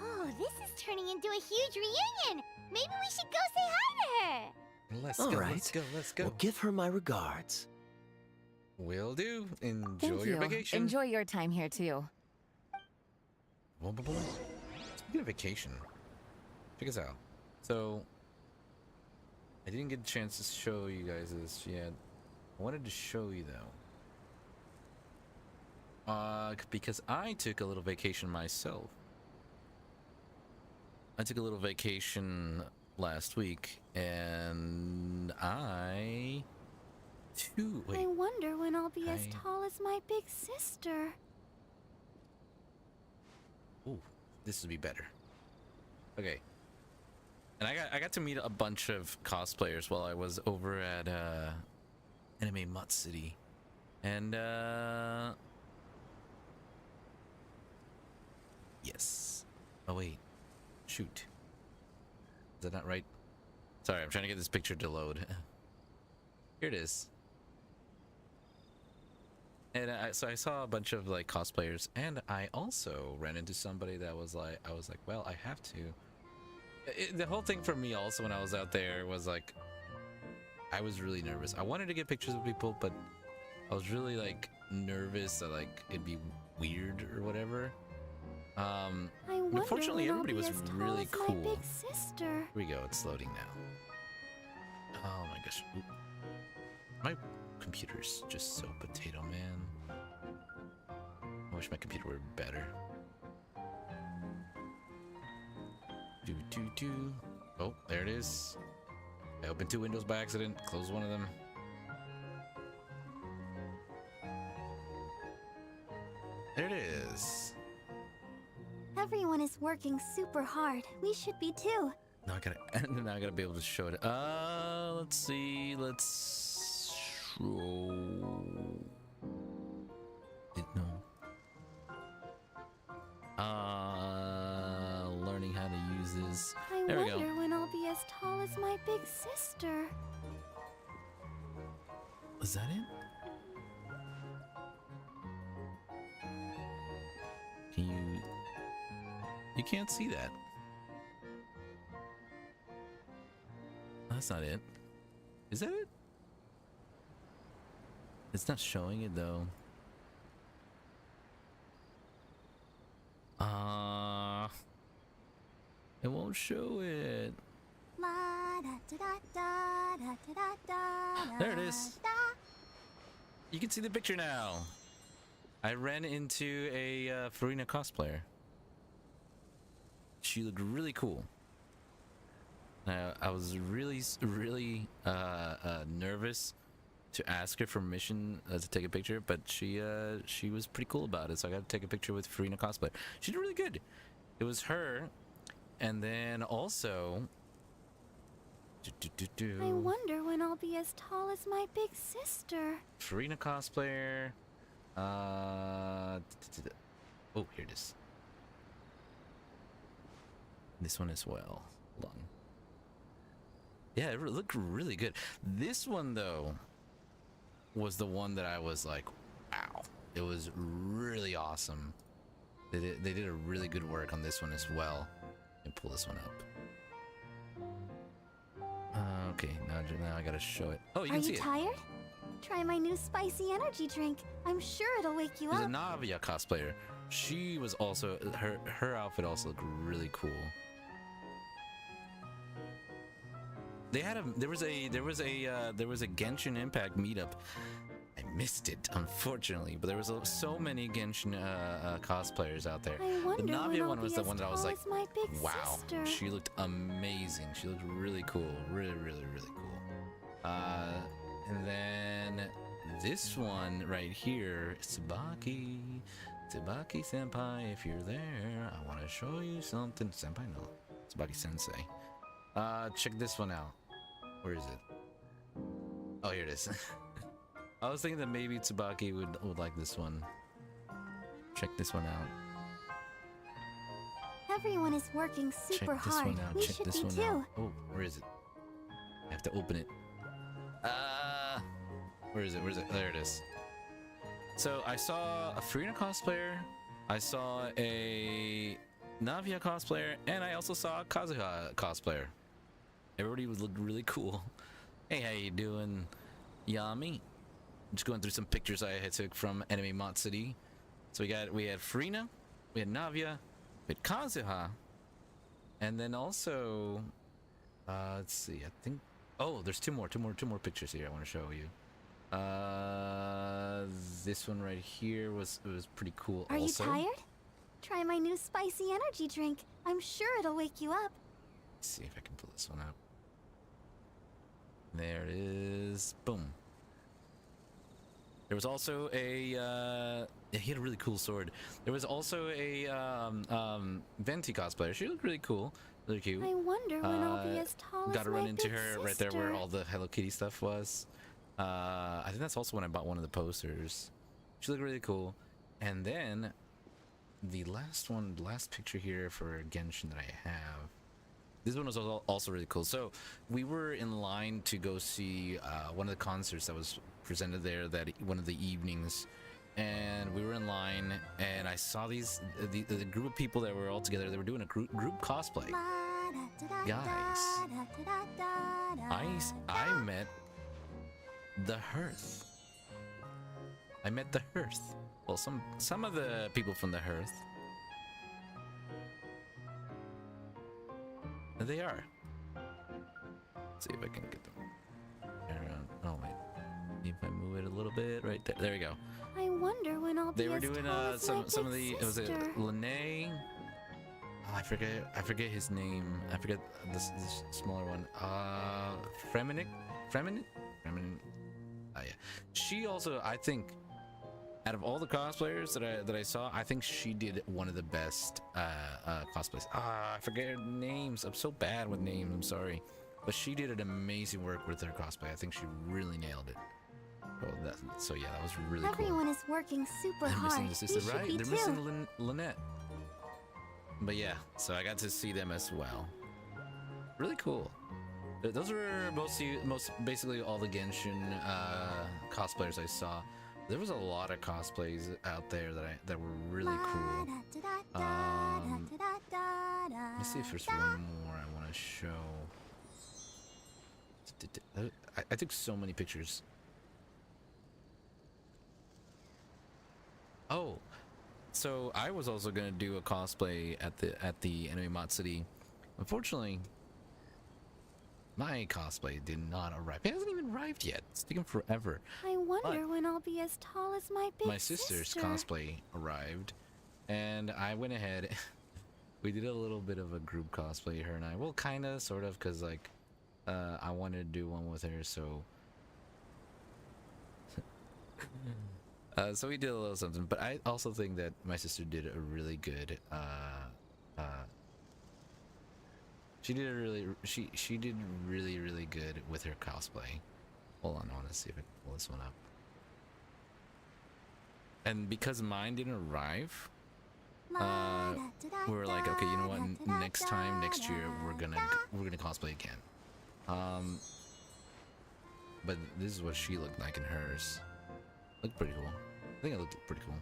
Oh, this is turning into a huge reunion. Maybe we should go say hi to her. Let's All go, right. let's go, let's go. Well, give her my regards. Will do. Enjoy Thank your you. vacation. Enjoy your time here too. Boom, boom, boom. Speaking of vacation, check us out. So, I didn't get a chance to show you guys this yet. I wanted to show you though. Because I took a little vacation myself. I took a little vacation last week, and I too. Wait, I wonder when I'll be as I- tall as my big sister. ooh, this would be better. Okay. And I got to meet a bunch of cosplayers while I was over at Anime Mutt City. And yes. Oh wait. Shoot. Is that not right? Sorry, I'm trying to get this picture to load. Here it is. And so I saw a bunch of like cosplayers, and I also ran into somebody that was like, I was like, well, I have to. The whole thing for me also when I was out there was like, I was really nervous. I wanted to get pictures of people, but I was really like nervous that like it'd be weird or whatever. I wonder Unfortunately, when I'll everybody be was as tall really as cool. my big sister. Here we go. It's loading now. Oh my gosh. Oop. My computer's just so potato, man. I wish my computer were better. Do. Oh, there it is. I opened two windows by accident. Closed one of them. There it is. Everyone is working super hard. We should be too. Now I gotta be able to show it. Let's see. Let's show it. No. Learning how to use this. I There we wonder go. when I'll be as tall as my big sister. Was that it? Can you? You can't see that. That's not it. Is that it? It's not showing it though. It won't show it. There it is. You can see the picture now. I ran into a Farina cosplayer. She looked really cool. I was really nervous to ask her permission to take a picture, but she was pretty cool about it. So I got to take a picture with Farina cosplay. She did really good. It was her, and then also. I wonder when I'll be as tall as my big sister. Farina cosplayer. Oh, here it is. This one as well. Hold on. Yeah, it looked really good. This one though was the one that I was like, wow. It was really awesome. They did a really good work on this one as well. And pull this one up. Okay, now I gotta show it. Oh, you Are can see you it. tired? Try my new spicy energy drink. I'm sure it'll wake you There's a up. Navia cosplayer. She was also her outfit also looked really cool. They had there was a Genshin Impact meetup. I missed it, unfortunately, but there was so many Genshin cosplayers out there. I The wonder Navia when I'll one was be the as one that I was tall like, as my big wow, sister. she looked amazing. She looked really cool, really cool. And then this one right here, Tsubaki Senpai, if you're there, I want to show you something. Senpai, no, Tsubaki Sensei. Check this one out. Where is it? Oh, here it is. I was thinking that maybe Tsubaki would like this one. Check this one out. Everyone is working super Check this hard. one out. We Check should this be one too. out. Oh, where is it? I have to open it. Where is it? Where is it? There it is. So I saw a Furina cosplayer, I saw a Navia cosplayer, and I also saw a Kazuha cosplayer. Everybody looked really cool. Hey, how you doing, Yami? Just going through some pictures I took from Anime Mod City. So we had Furina, we had Navia, we had Kazuha, and then also let's see, I think, oh, there's two more pictures here I want to show you. This one right here was pretty cool. Are also. you tired? Try my new spicy energy drink. I'm sure it'll wake you up. Let's see if I can pull this one out. There it is. Boom. There was also a he had a really cool sword. There was also a Venti cosplayer. She looked really cool, really cute. I wonder when I'll be as tall Got as to my run into big her right there where sister. all the Hello Kitty stuff was. I think that's also when I bought one of the posters. She looked really cool. And then the last picture here for Genshin that I have. This one was also really cool. So we were in line to go see one of the concerts that was presented there that one of the evenings, and we were in line, and I saw the group of people that were all together. They were doing a group cosplay. Guys, I met the Hearth. I met the Hearth. Well, some of the people from the Hearth. There they are. Let's see if I can get them. Around. Oh wait. If I move it a little bit, right there. There we go. I wonder when I'll They be were as doing tall as my some of big the. It was a sister. Lene. Oh, I forget his name. I forget this smaller one. Freminic. Oh yeah. She also, I think, out of all the cosplayers that I saw, I think she did one of the best cosplays. I forget her names. I'm so bad with names. I'm sorry, but she did an amazing work with her cosplay. I think she really nailed it. So yeah, that was really cool. Everyone is working super They're hard. missing the sister, We should right? be They're too. missing Lynette. But yeah, so I got to see them as well. Really cool. Those were basically all the Genshin cosplayers I saw. There was a lot of cosplays out there that were really cool. Let me see if there's one more I want to show. I took so many pictures. Oh, so I was also gonna do a cosplay at the Anime Mod City. Unfortunately, my cosplay did not arrive. It hasn't even arrived yet. It's taking forever. I wonder when I'll be as tall as my big My sister's sister. cosplay arrived, and I went ahead. We did a little bit of a group cosplay, her and I. Well, kinda, sort of, cause like, I wanted to do one with her, so. So we did a little something, but I also think that my sister did a really good. She did really good with her cosplay. Hold on, I want to see if I can pull this one up. And because mine didn't arrive, we were like, okay, you know what? Next year, we're gonna cosplay again. But this is what she looked like in hers. Looked pretty cool. I think it looked pretty cool.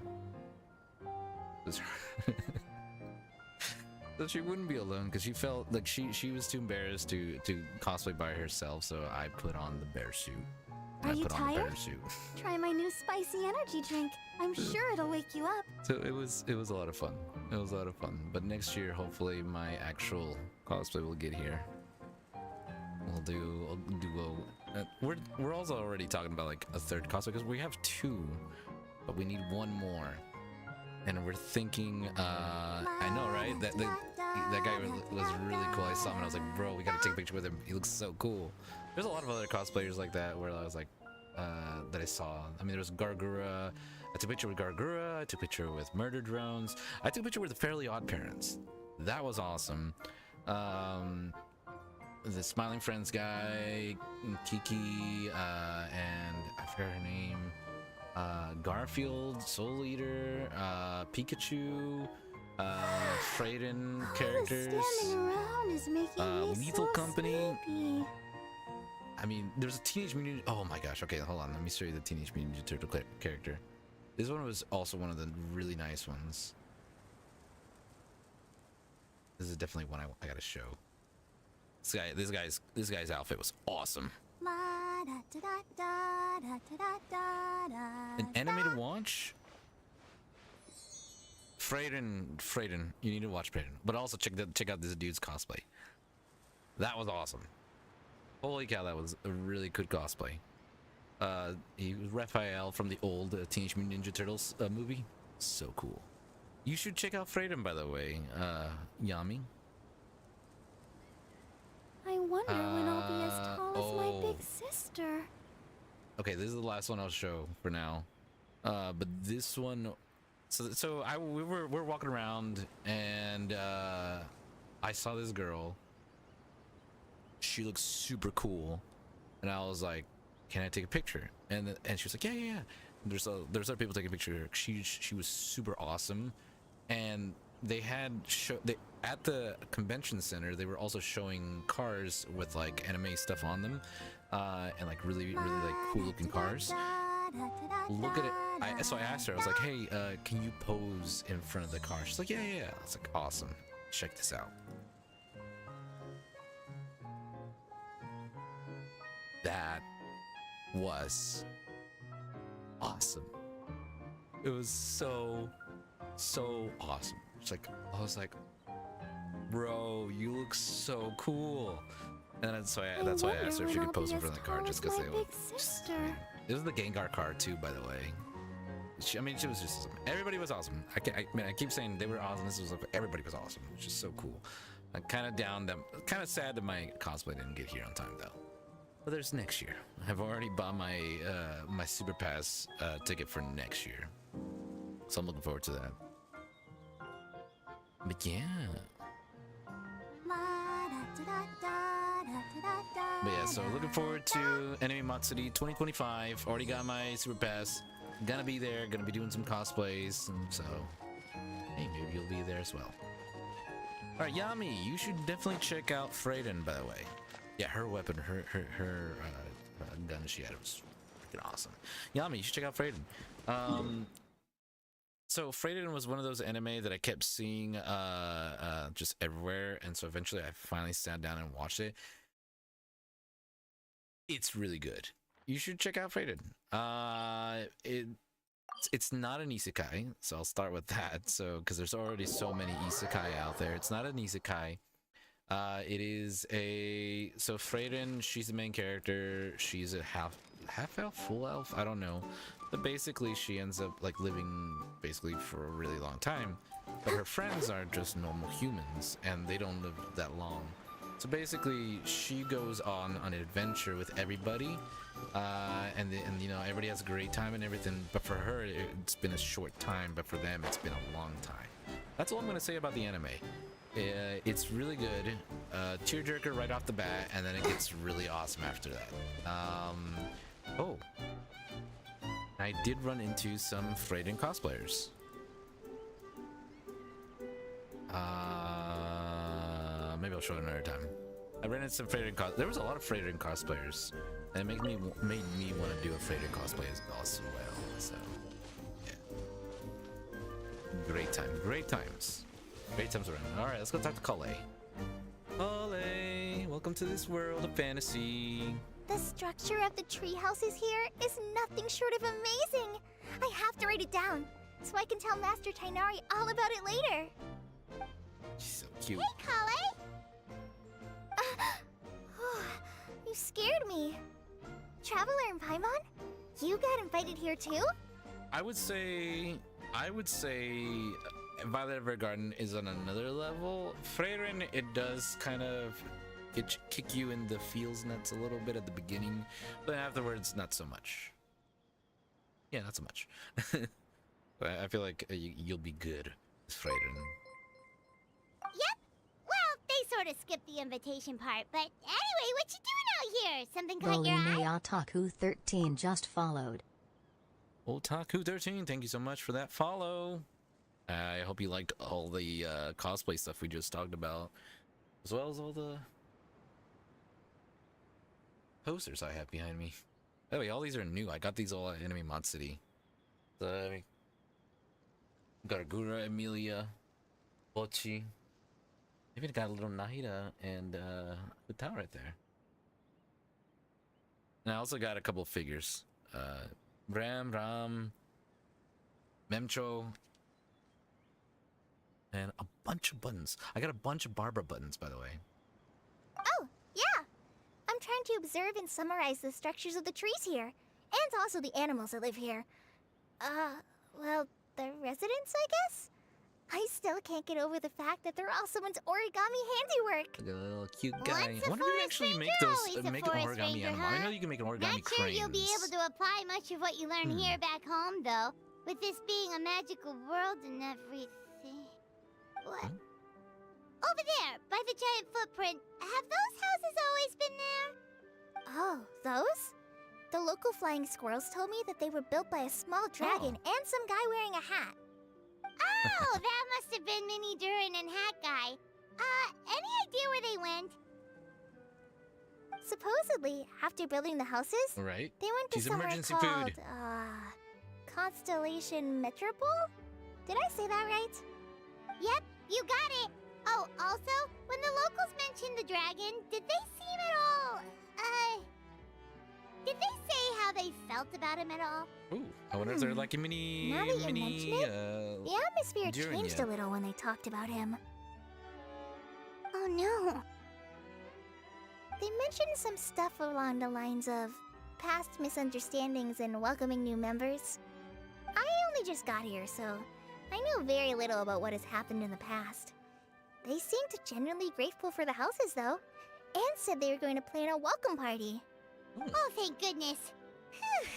So she wouldn't be alone because she felt like she was too embarrassed to cosplay by herself. So I put on the bear suit. Are you put on the tired? bear suit. Try my new spicy energy drink. I'm sure it'll wake you up. So it was a lot of fun. It was a lot of fun. But next year, hopefully, my actual cosplay will get here. I'll do we're also already talking about like a third cosplay because we have 2, but we need 1 more. And we're thinking, I know, right? That guy was really cool. I saw him and I was like, bro, we gotta take a picture with him. He looks so cool. There's a lot of other cosplayers like that where I was like, that I saw. I mean, there was Gargura. I took a picture with Gargura. I took a picture with Murder Drones. I took a picture with the Fairly Odd Parents. That was awesome. The Smiling Friends guy, Kiki, and I forgot her name. Garfield, Soul Eater, Pikachu, Freyden characters, Standing around is making me Lethal so Company. sleepy. I mean, there's a Teenage Mutant. Oh my gosh. Okay, hold on. Let me show you the Teenage Mutant Ninja Turtle character. This one was also one of the really nice ones. This is definitely one I gotta show. This guy's outfit was awesome. An animated watch? Freyden, you need to watch Freyden. But also check out this dude's cosplay. That was awesome. Holy cow, that was a really good cosplay. He was Raphael from the old Teenage Mutant Ninja Turtles movie. So cool. You should check out Freyden, by the way, Yami. I wonder when I'll be as tall as my big oh. sister. Okay, this is the last one I'll show for now. But this one, we're walking around and I saw this girl. She looks super cool, and I was like, "Can I take a picture?" And she was like, "Yeah." There's other people taking a picture. She was super awesome, and they had at the convention center. They were also showing cars with like anime stuff on them, and like really like cool looking cars. Look at it. So I asked her. I was like, "Hey, can you pose in front of the car?" She's like, "Yeah." I was like, "Awesome. Check this out." That was awesome. It was so awesome. I was like, bro, you look so cool. And that's why I asked her if she could pose in front of the car, just because they would. It was the Gengar car too, by the way. She was just awesome. Everybody was awesome. I keep saying they were awesome. Everybody was awesome. It's just so cool. I'm kind of sad that my cosplay didn't get here on time though. But there's next year. I've already bought my my Super Pass ticket for next year, so I'm looking forward to that. But yeah. But yeah, so looking forward to Anime Matsuri 2025. Already got my Super Pass. Gonna be there. Gonna be doing some cosplays. And so, hey, maybe you'll be there as well. All right, Yami, you should definitely check out Freyden, by the way. Yeah, her weapon, her gun she had was freaking awesome. Yami, you should check out Freyden. So Freyden was one of those anime that I kept seeing just everywhere, and so eventually I finally sat down and watched it. It's really good. You should check out Freyden. It's not an isekai, so I'll start with that. So because there's already so many isekai out there, it's not an isekai. It is so Freyden, she's the main character. She's a half elf, full elf, I don't know, but basically she ends up like living basically for a really long time, but her friends are just normal humans and they don't live that long. So basically she goes on an adventure with everybody, and you know, everybody has a great time and everything, but for her it's been a short time, but for them it's been a long time. That's all I'm gonna say about the anime. It's really good, tearjerker right off the bat, and then it gets really awesome after that. Oh, I did run into some Freyden cosplayers. Maybe I'll show it another time. I ran into some Freyden there was a lot of Freyden cosplayers, and it made me want to do a Freyden cosplay as well. So, yeah, great times. Great times around. All right, let's go talk to Kale. Kale, welcome to this world of fantasy. The structure of the tree houses here is nothing short of amazing. I have to write it down so I can tell Master Tainari all about it later. She's so cute. Hey, Kale! You scared me. Traveler and Paimon, you got invited here too? I would say Violet Evergarden is on another level. Freyren, it does kind of kick you in the feels nuts a little bit at the beginning, but afterwards, not so much. Yeah, not so much. But I feel like you'll be good with Freyren. Yep. Well, they sort of skipped the invitation part, but anyway, what you doing out here? Something caught your eye? Otaku 13 just followed. Otaku 13, thank you so much for that follow. I hope you liked all the cosplay stuff we just talked about, as well as all the posters I have behind me. By the way, all these are new. I got these all at Enemy Mod City. So, Gargura, Emilia, Bochi. Even got a little Nahida and Utao right there. And I also got a couple of figures. Ram, Ram, Memcho, and a bunch of buttons. I got a bunch of Barbara buttons, by the way. Oh, yeah. I'm trying to observe and summarize the structures of the trees here, and also the animals that live here. Well, the residents, I guess? I still can't get over the fact that they're all someone's origami handiwork. Look at a little cute guy. I wonder if you can actually make an origami animal. I know you can make an origami Not sure cranes. you'll be able to apply much of what you learn here back home, though. With this being a magical world and everything. What? Over there, by the giant footprint. Have those houses always been there? Oh, those? The local flying squirrels told me that they were built by a small dragon and some guy wearing a hat. Oh, that must have been Mini Durin and Hat Guy. Any idea where they went? Supposedly, after building the houses, Right. they went to She's somewhere emergency called, food. Constellation Metropole? Did I say that right? Yep, you got it. Oh, also, when the locals mentioned the dragon, did they seem at all, did they say how they felt about him at all? Ooh, I wonder if they're like a mini, Now that you mention it, the atmosphere Durin, changed yeah. a little when they talked about him. Oh no. They mentioned some stuff along the lines of past misunderstandings and welcoming new members. I only just got here, so I know very little about what has happened in the past. They seemed genuinely grateful for the houses, though, and said they were going to plan a welcome party. Oh, thank goodness. Whew.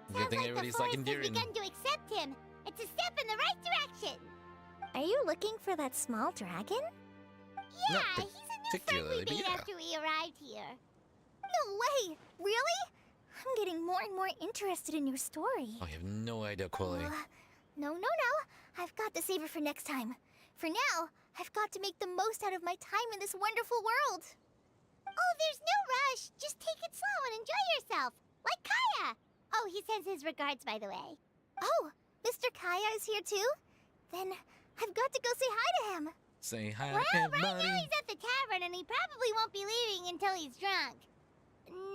Good Sounds thing like everybody's the forest liking has Durin. begun to accept him. It's a step in the right direction. Are you looking for that small dragon? Yeah, Not he's a new particularly, friendly but bait yeah. after we arrived here. No way! Really? I'm getting more and more interested in your story. Oh, you have no idea, Kole. No. I've got to save it for next time. For now, I've got to make the most out of my time in this wonderful world. Oh, there's no rush. Just take it slow and enjoy yourself. Like Kaya. Oh, he sends his regards, by the way. Oh, Mr. Kaya is here too? Then I've got to go say hi to him. Say hi, Well, everybody. right now he's at the tavern and he probably won't be leaving until he's drunk.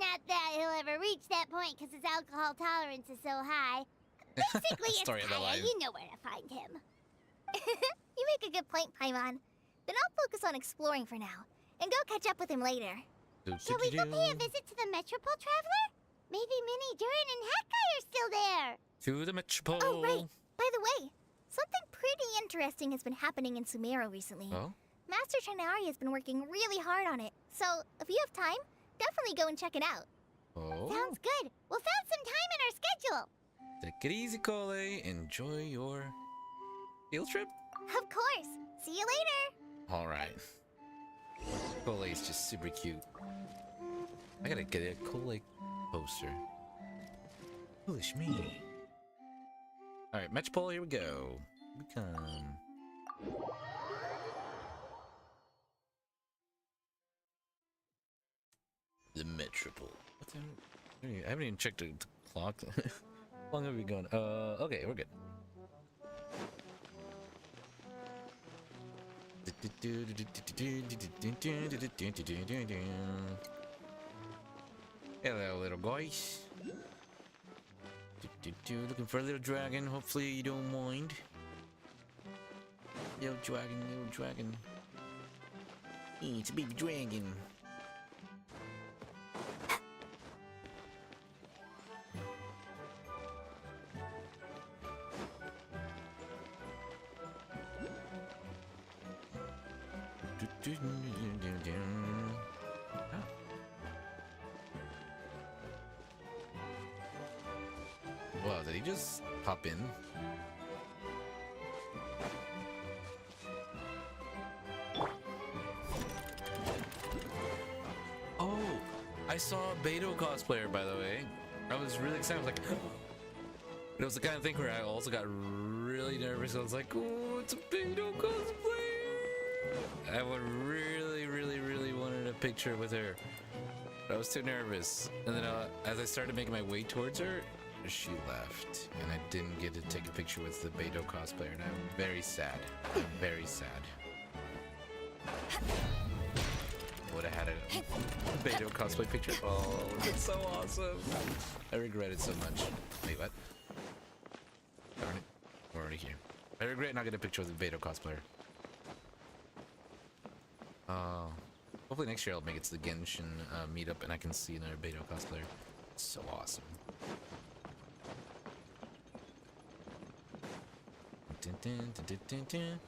Not that he'll ever reach that point because his alcohol tolerance is so high. Basically, it's Story of my Kaya. life. You know where to find him. You make a good point, Paimon. Then I'll focus on exploring for now and go catch up with him later. Shall we go pay a visit to the Metropole, Traveler? Maybe Mini, Durin, and Hat Guy are still there. To the Metropole. Oh, right. By the way, something pretty interesting has been happening in Sumeru recently. Oh? Master Tainari has been working really hard on it. So, if you have time, definitely go and check it out. Oh. Sounds good. We'll find some time in our schedule. Take it easy, Kole. Enjoy your field trip. Of course. See you later. All right. Kole is just super cute. I gotta get a Kole poster. Foolish me. All right, Metropole, here we go. We come. The Metropole. What time? I haven't even checked the clock. How long have we gone? Okay, we're good. Hello, little guys. Looking for a little dragon. Hopefully you don't mind. Little dragon, little dragon. It's a baby dragon. Wow, did he just pop in? Oh, I saw a Beto cosplayer, by the way. I was really excited. I was like, it was the kind of thing where I also got really nervous. I was like, oh, it's a Beto cosplayer. I would really wanted a picture with her. But I was too nervous. And then as I started making my way towards her, she left. And I didn't get to take a picture with the Beto cosplayer. And I'm very sad. I'm very sad. Would have had a Beto cosplay picture. Oh, it's so awesome. I regret it so much. Wait, what? Darn it. We're already here. I regret not getting a picture with the Beto cosplayer. Hopefully next year I'll make it to the Genshin meetup and I can see another Beto cosplayer. It's so awesome. Dun, dun, dun, dun, dun, dun.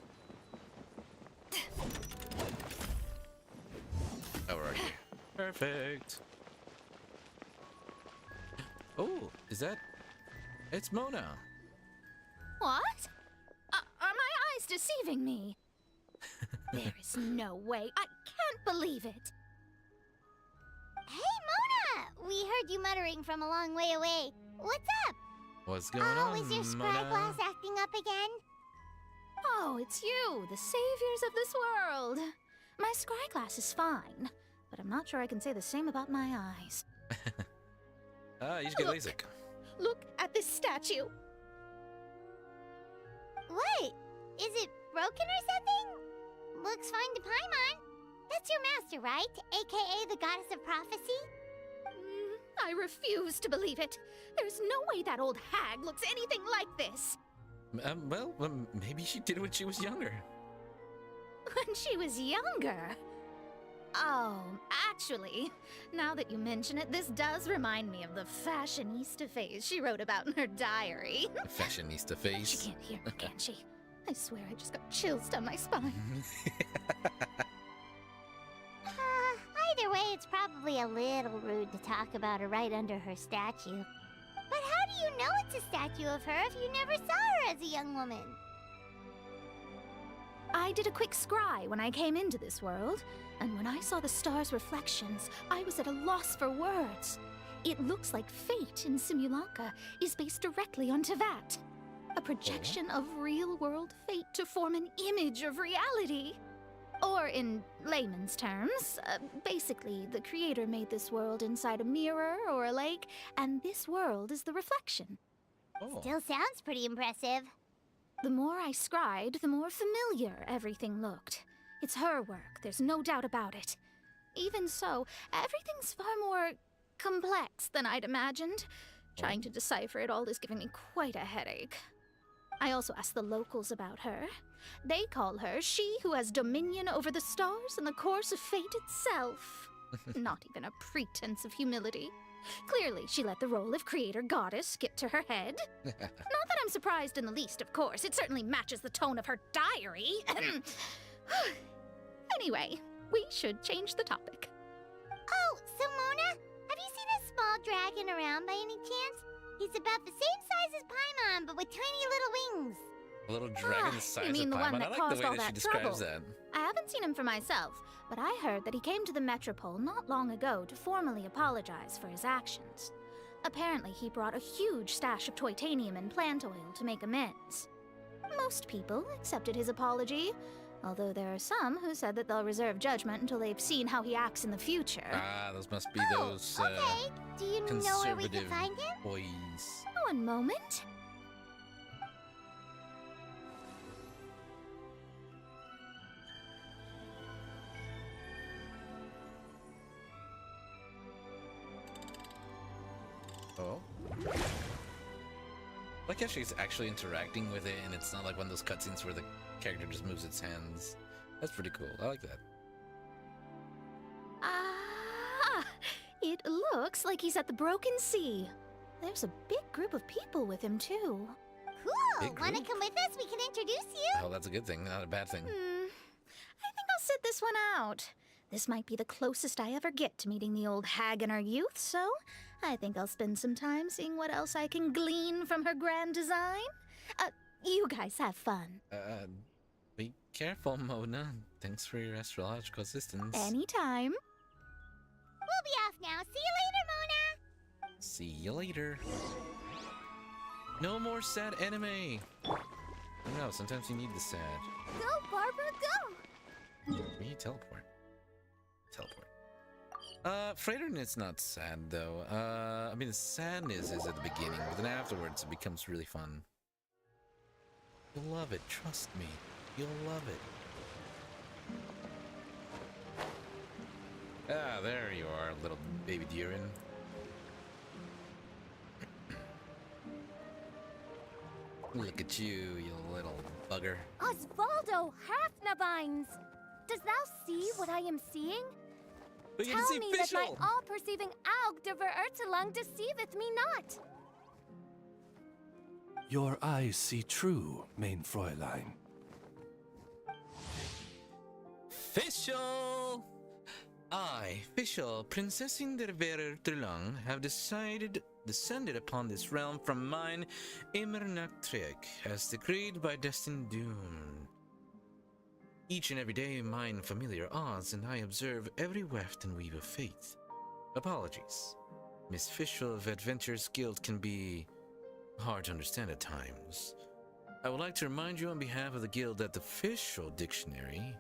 Oh, we're right here. Perfect. Oh, is that? It's Mona. What? Are my eyes deceiving me? There is no way. I can't believe it. Hey, Mona! We heard you muttering from a long way away. What's up? What's going on, is your Mona? scryglass acting up again? Oh, it's you, the saviors of this world. My scryglass is fine, but I'm not sure I can say the same about my eyes. You should get LASIK. Look at this statue. What? Is it broken or something? Looks fine to Paimon. That's your master, right? AKA the goddess of prophecy? I refuse to believe it. There's no way that old hag looks anything like this. Well, maybe she did it when she was younger. When she was younger? Oh, actually, now that you mention it, this does remind me of the fashionista phase she wrote about in her diary. Fashionista face. She can't hear me, can she? I swear I just got chills down my spine. Either way, it's probably a little rude to talk about her right under her statue. But how do you know it's a statue of her if you never saw her as a young woman? I did a quick scry when I came into this world, and when I saw the stars' reflections, I was at a loss for words. It looks like fate in Simulanka is based directly on Tevat. A projection of real-world fate to form an image of reality. Or in layman's terms, basically the creator made this world inside a mirror or a lake, and this world is the reflection. Still sounds pretty impressive. The more I scried, the more familiar everything looked. It's her work, there's no doubt about it. Even so, everything's far more complex than I'd imagined. Trying to decipher it all is giving me quite a headache. I also asked the locals about her. They call her she who has dominion over the stars and the course of fate itself. Not even a pretense of humility. Clearly, she let the role of creator goddess skip to her head. Not that I'm surprised in the least, of course. It certainly matches the tone of her diary. Anyway, we should change the topic. Oh, so Mona, have you seen a small dragon around by any chance? He's about the same size as Paimon, but with tiny little wings. A little dragon the size you mean of the one Paimon. that I like caused the way all that she that trouble? describes that. I haven't seen him for myself, but I heard that he came to the Metropole not long ago to formally apologize for his actions. Apparently, he brought a huge stash of Toitanium and plant oil to make amends. Most people accepted his apology, although there are some who said that they'll reserve judgment until they've seen how he acts in the future. Ah, those must be those Okay, do you know where we can conservative find him? boys. One moment. Like how she's actually interacting with it, and it's not like one of those cutscenes where the character just moves its hands. That's pretty cool. I like that. Ah, it looks like he's at the Broken Sea. There's a big group of people with him, too. Cool! Big Wanna group? come with us? We can introduce you. Oh, that's a good thing, not a bad thing. I think I'll sit this one out. This might be the closest I ever get to meeting the old hag in our youth, so I think I'll spend some time seeing what else I can glean from her grand design. You guys have fun. Be careful, Mona. Thanks for your astrological assistance. Anytime. We'll be off now. See you later, Mona. See you later. No more sad anime. No, sometimes you need the sad. Go, Barbara, go! We teleport. Freydin is not sad though. I mean, the sadness is at the beginning, but then afterwards it becomes really fun. You'll love it, trust me. You'll love it. Ah, there you are, little baby Durin. Look at you, you little bugger. Osvaldo Hafnavines! Does thou see what I am seeing? But you Tell can see me that my Fischl! all-perceiving Aug de Verurtelung deceiveth me not. Your eyes see true, main Fräulein. Fischl! I, Fischl, Princessin der Verurtelung, have descended upon this realm from mine Immernachtreich, as decreed by destined doom. Each and every day mine familiar odds, and I observe every weft and weave of fate. Apologies. Miss Fischl of Adventurers Guild can be hard to understand at times. I would like to remind you on behalf of the guild that the Fischl dictionary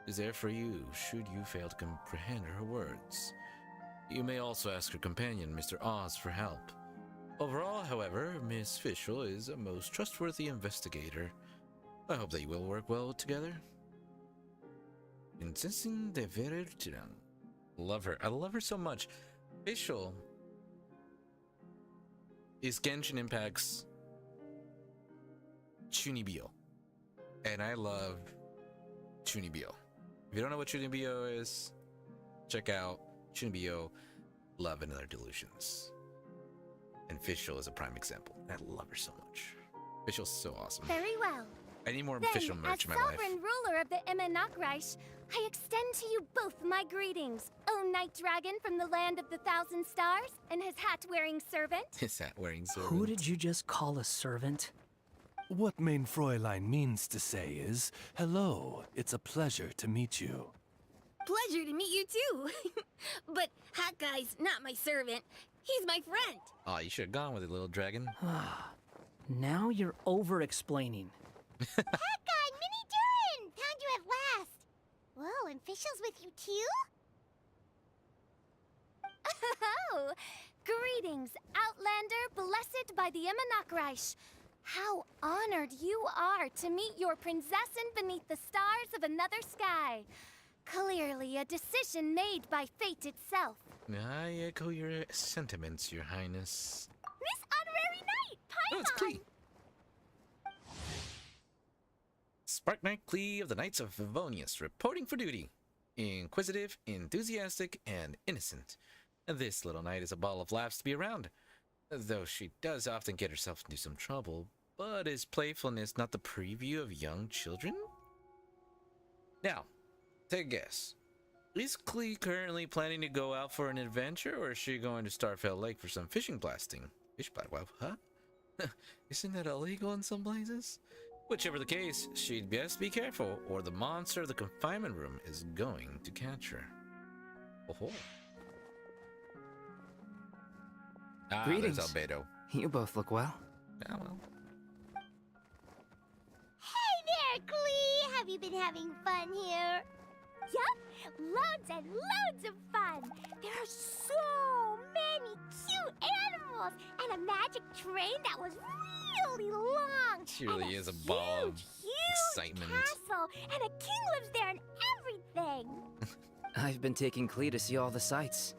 is there for you should you fail to comprehend her words. You may also ask her companion, Mr. Oz, for help. Overall, however, Miss Fischl is a most trustworthy investigator. I hope that you will work well together. Princessin de Verurtelung. Love her. I love her so much. Fischl is Genshin Impact's Chunibyo. And I love Chunibyo. If you don't know what Chunibyo is, check out Chunibyo, Love and Other Delusions. And Fischl is a prime example. I love her so much. Fischl's so awesome. Very well. I need more Then, Fischl merch as in my life. sovereign ruler of the Immernachtreich, I extend to you both my greetings, O Night Dragon from the land of the Thousand Stars, and his hat-wearing servant. His hat-wearing servant. Who did you just call a servant? What main Fräulein means to say is, hello, it's a pleasure to meet you. Pleasure to meet you, too. But Hat Guy's not my servant. He's my friend. Oh, you should have gone with it, little dragon. Now you're over-explaining. Hat guy, Mini Durin! Found you at last. Whoa, and Fischl's with you too? Oh, greetings, Outlander blessed by the Immernachtreich. How honored you are to meet your princessin beneath the stars of another sky. Clearly a decision made by fate itself. I echo your sentiments, Your Highness. This honorary knight, Oh, it's Paimon! Klee. Spark Knight Klee of the Knights of Favonius, reporting for duty. Inquisitive, enthusiastic, and innocent. This little knight is a ball of laughs to be around, though she does often get herself into some trouble. But is playfulness not the preview of young children? Now, take a guess. Is Klee currently planning to go out for an adventure, or is she going to Starfell Lake for some fishing blasting? Fish blast, well, huh? Isn't that illegal in some places? Whichever the case, she'd best be careful, or the monster of the confinement room is going to catch her. Oh-ho. Ah, Greetings. there's Albedo. You both look well. Ah, well. Hey there, Klee! Have you been having fun here? Yup, loads and loads of fun. There are so many cute animals and a magic train that was really long. She really and is a ball of huge excitement. castle, and a king lives there and everything. I've been taking Klee to see all the sights.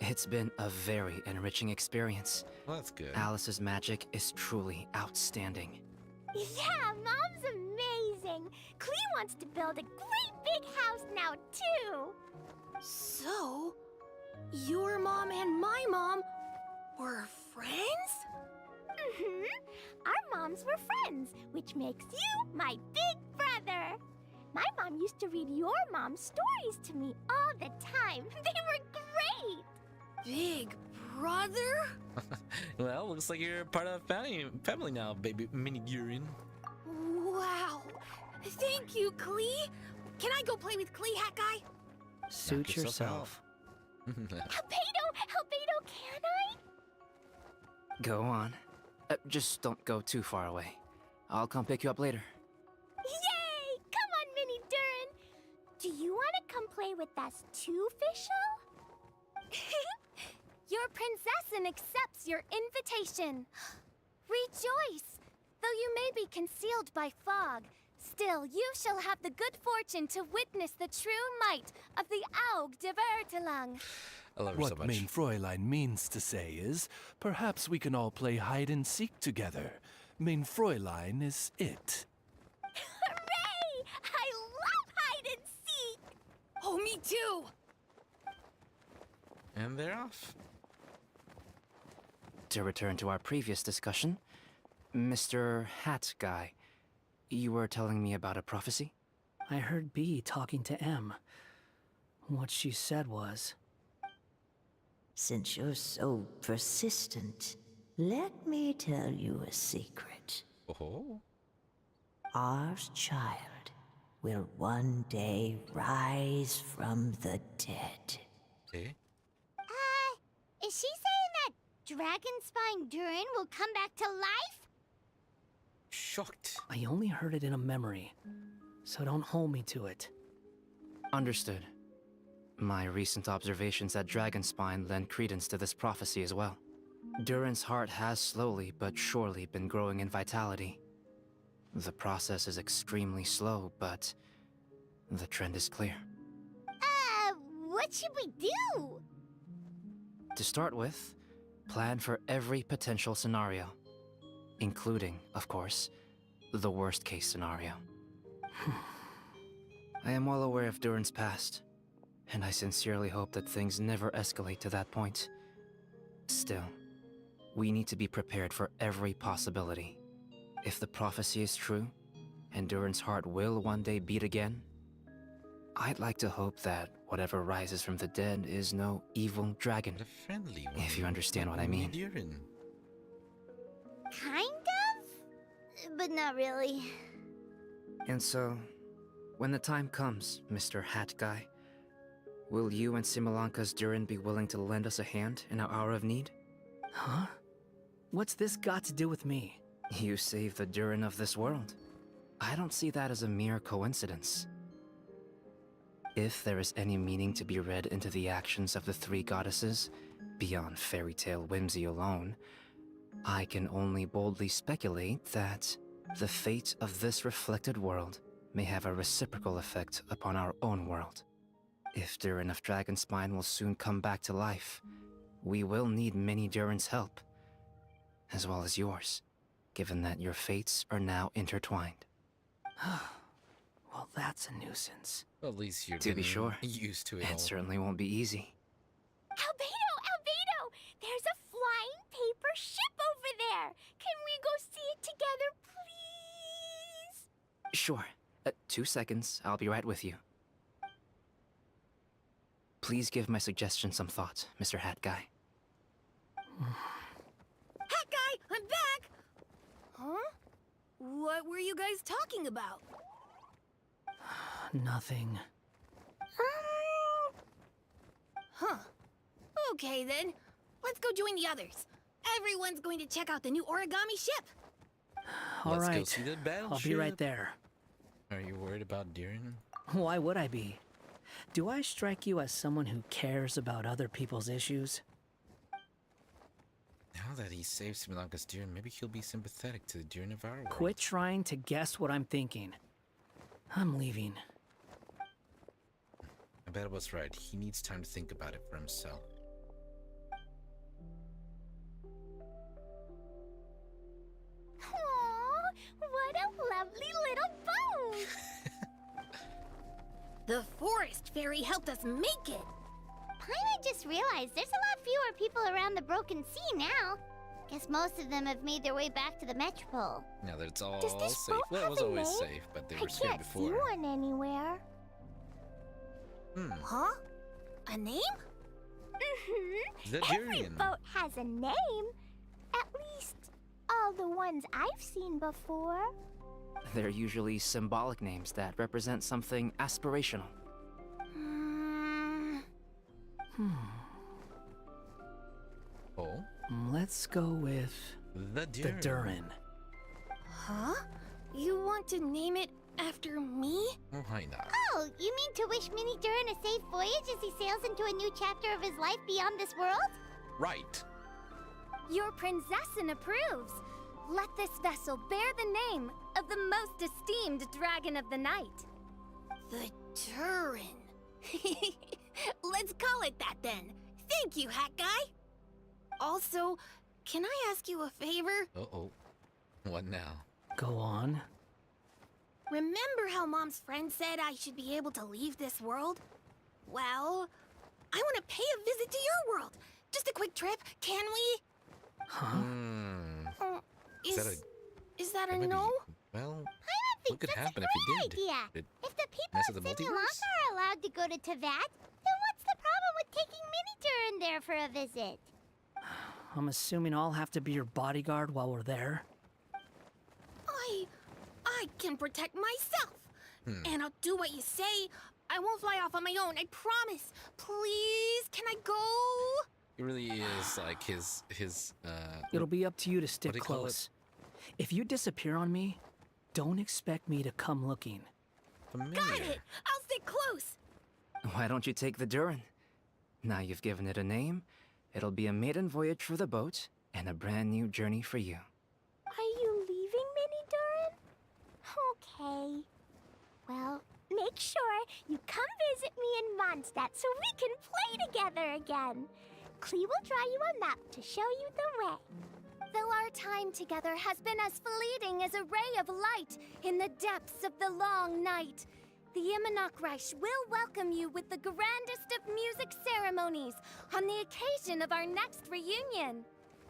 It's been a very enriching experience. Well, that's good. Alice's magic is truly outstanding. Yeah, Mom's amazing. Clea wants to build a great big house now, too. So, your mom and my mom were friends? Mm-hmm. Our moms were friends, which makes you my big brother. My mom used to read your mom's stories to me all the time. They were great. Big brother? Well, looks like you're part of family now, baby mini Durin. Wow. Thank you, Clea. Can I go play with Clea, Hat Guy? Suit Knock yourself yourself. Albedo, can I? Go on. Just don't go too far away. I'll come pick you up later. Yay! Come on, Mini Durin. Do you want to come play with us too, Fischl? Your princessin accepts your invitation. Rejoice! Though you may be concealed by fog, still you shall have the good fortune to witness the true might of the Aug de Vertelang. I love her so What much. main Fräulein means to say is, perhaps we can all play hide and seek together. Main Fräulein is it. Hooray! I love hide and seek! Oh, me too! And they're off. To return to our previous discussion, Mr. Hat Guy, you were telling me about a prophecy? I heard B talking to M. What she said was, Since you're so persistent, let me tell you a secret. Oh. Our child will one day rise from the dead. See? Is she saying that Dragon Spine Durin will come back to life? Shocked. I only heard it in a memory, so don't hold me to it. Understood. My recent observations at Dragonspine lend credence to this prophecy as well. Durin's heart has slowly but surely been growing in vitality. The process is extremely slow, but the trend is clear. What should we do? To start with, plan for every potential scenario, including, of course, the worst-case scenario. I am well aware of Durin's past, and I sincerely hope that things never escalate to that point. Still, we need to be prepared for every possibility. If the prophecy is true, and Durin's heart will one day beat again, I'd like to hope that whatever rises from the dead is no evil dragon. The friendly one. If you understand what I mean. Durin. Kind of? But not really. And so, when the time comes, Mr. Hat Guy, will you and Simulanka's Durin be willing to lend us a hand in our hour of need? Huh? What's this got to do with me? You saved the Durin of this world. I don't see that as a mere coincidence. If there is any meaning to be read into the actions of the three goddesses, beyond fairy tale whimsy alone, I can only boldly speculate that the fate of this reflected world may have a reciprocal effect upon our own world. If Durin of Dragonspine will soon come back to life, we will need many Durin's help, as well as yours, given that your fates are now intertwined. Well, that's a nuisance. Well, at least you're To be getting sure, used to it. it all. certainly won't be easy. Albedo! There's a flying paper ship over there! Can we go see it together, please? Sure. 2 seconds, I'll be right with you. Please give my suggestion some thought, Mr. Hat Guy. Hat Guy, I'm back! Huh? What were you guys talking about? Nothing. Huh. Okay then. Let's go join the others. Everyone's going to check out the new origami ship. All Let's go right. see the I'll be right battleship. there. Are you worried about Durin? Why would I be? Do I strike you as someone who cares about other people's issues? Now that he saved Simulanka's Durin, maybe he'll be sympathetic to the Durin of our world. Quit trying to guess what I'm thinking. I'm leaving. I bet I was right. He needs time to think about it for himself. The forest fairy helped us make it. Paimon just realized there's a lot fewer people around the Broken Sea now. Guess most of them have made their way back to the Metropole. Now that it's all Does this safe. boat Well, it have was a always name? safe, but they I were scared can't see before. one anywhere. Huh? A name? Mm-hmm. Every Ladurian. boat has a name. At least, all the ones I've seen before. They're usually symbolic names that represent something aspirational. Oh? Let's go with The the Durin. Huh? You want to name it after me? Oh, why not? Oh, you mean to wish Mini Durin a safe voyage as he sails into a new chapter of his life beyond this world? Right. Your princessin approves. Let this vessel bear the name of the most esteemed dragon of the night. The Durin. Let's call it that then. Thank you, Hat Guy. Also, can I ask you a favor? Uh-oh. What now? Go on. Remember how Mom's friend said I should be able to leave this world? Well, I want to pay a visit to your world. Just a quick trip, can we? Huh? Is that a that might no? be- well, I what could that's happen a if you great did? idea. It If the people mess of with the Simulonga multiverse? are allowed to go to Teyvat, then what's the problem with taking Mini Durin there for a visit? I'm assuming I'll have to be your bodyguard while we're there. I can protect myself. And I'll do what you say. I won't fly off on my own, I promise. Please, can I go? It really is like his It'll be up to you to stick do you call it? close. If you disappear on me, don't expect me to come looking. familiar. Got it. I'll stick close. Why don't you take the Durin? Now you've given it a name, it'll be a maiden voyage for the boat and a brand new journey for you. Are you leaving, Mini Durin? Okay. Well, make sure you come visit me in Mondstadt so we can play together again. Klee will draw you a map to show you the way. Though our time together has been as fleeting as a ray of light in the depths of the long night, the Imanok Reich will welcome you with the grandest of music ceremonies on the occasion of our next reunion.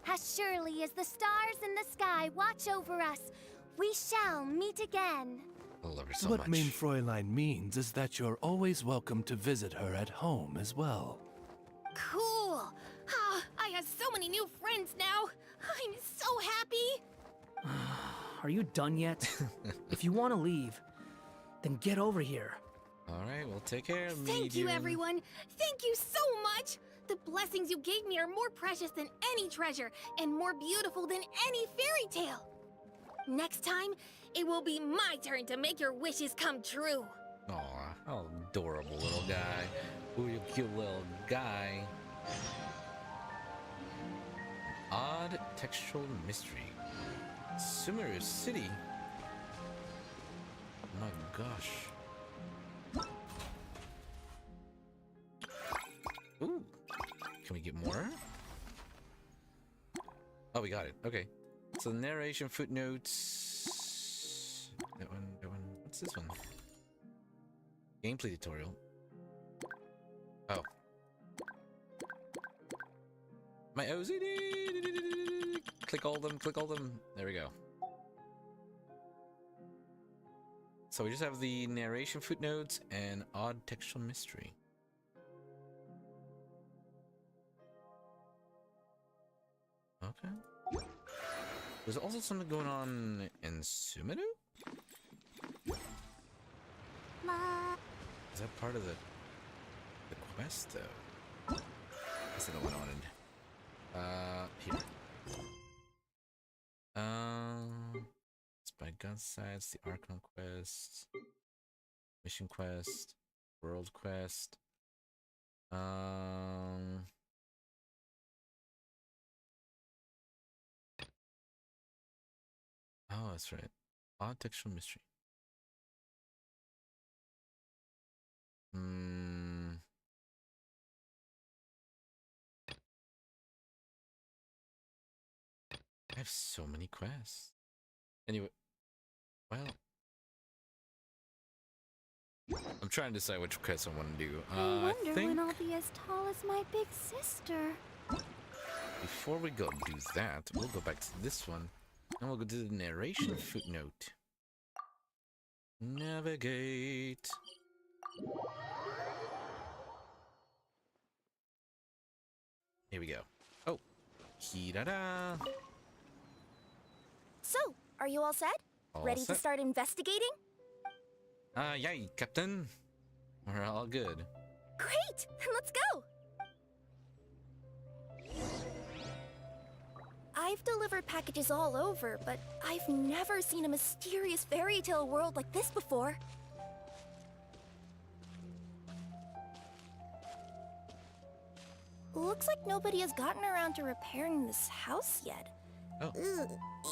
As surely as the stars in the sky watch over us, we shall meet again. I love her so What much. Main Fräulein means is that you're always welcome to visit her at home as well. Cool. I have so many new friends now. I'm so happy. Are you done yet? If you want to leave, then get over here. All right, well, take care of me. Thank you, dear. everyone. Thank you so much. The blessings you gave me are more precious than any treasure and more beautiful than any fairy tale. Next time, it will be my turn to make your wishes come true. Aw, how adorable little guy. Ooh, you cute little guy. Odd textual mystery. Sumeru City. Oh my gosh. Ooh. Can we get more? Oh, we got it. Okay. So the narration footnotes. That one. What's this one? Gameplay tutorial. Oh. My OCD! Click all them, click all them. There we go. So we just have the narration footnotes and odd textual mystery. Okay. There's also something going on in Sumeru? Is that part of the quest though? That's not what I wanted. Here. Spy gun sites, the Archon quest, mission quest, world quest. Oh, that's right. Odd textual mystery. I have so many quests. Anyway, well. I'm trying to decide which quest I want to do. I wonder think when I'll be as tall as my big sister. before we go do that, we'll go back to this one. And we'll go to the narration footnote. Navigate. Here we go. Oh. Ki-da-da. So, are you all set? All Ready to set. start investigating? Yay, Captain. We're all good. Great! Then let's go! I've delivered packages all over, but I've never seen a mysterious fairy tale world like this before. Looks like nobody has gotten around to repairing this house yet. Oh. Ugh,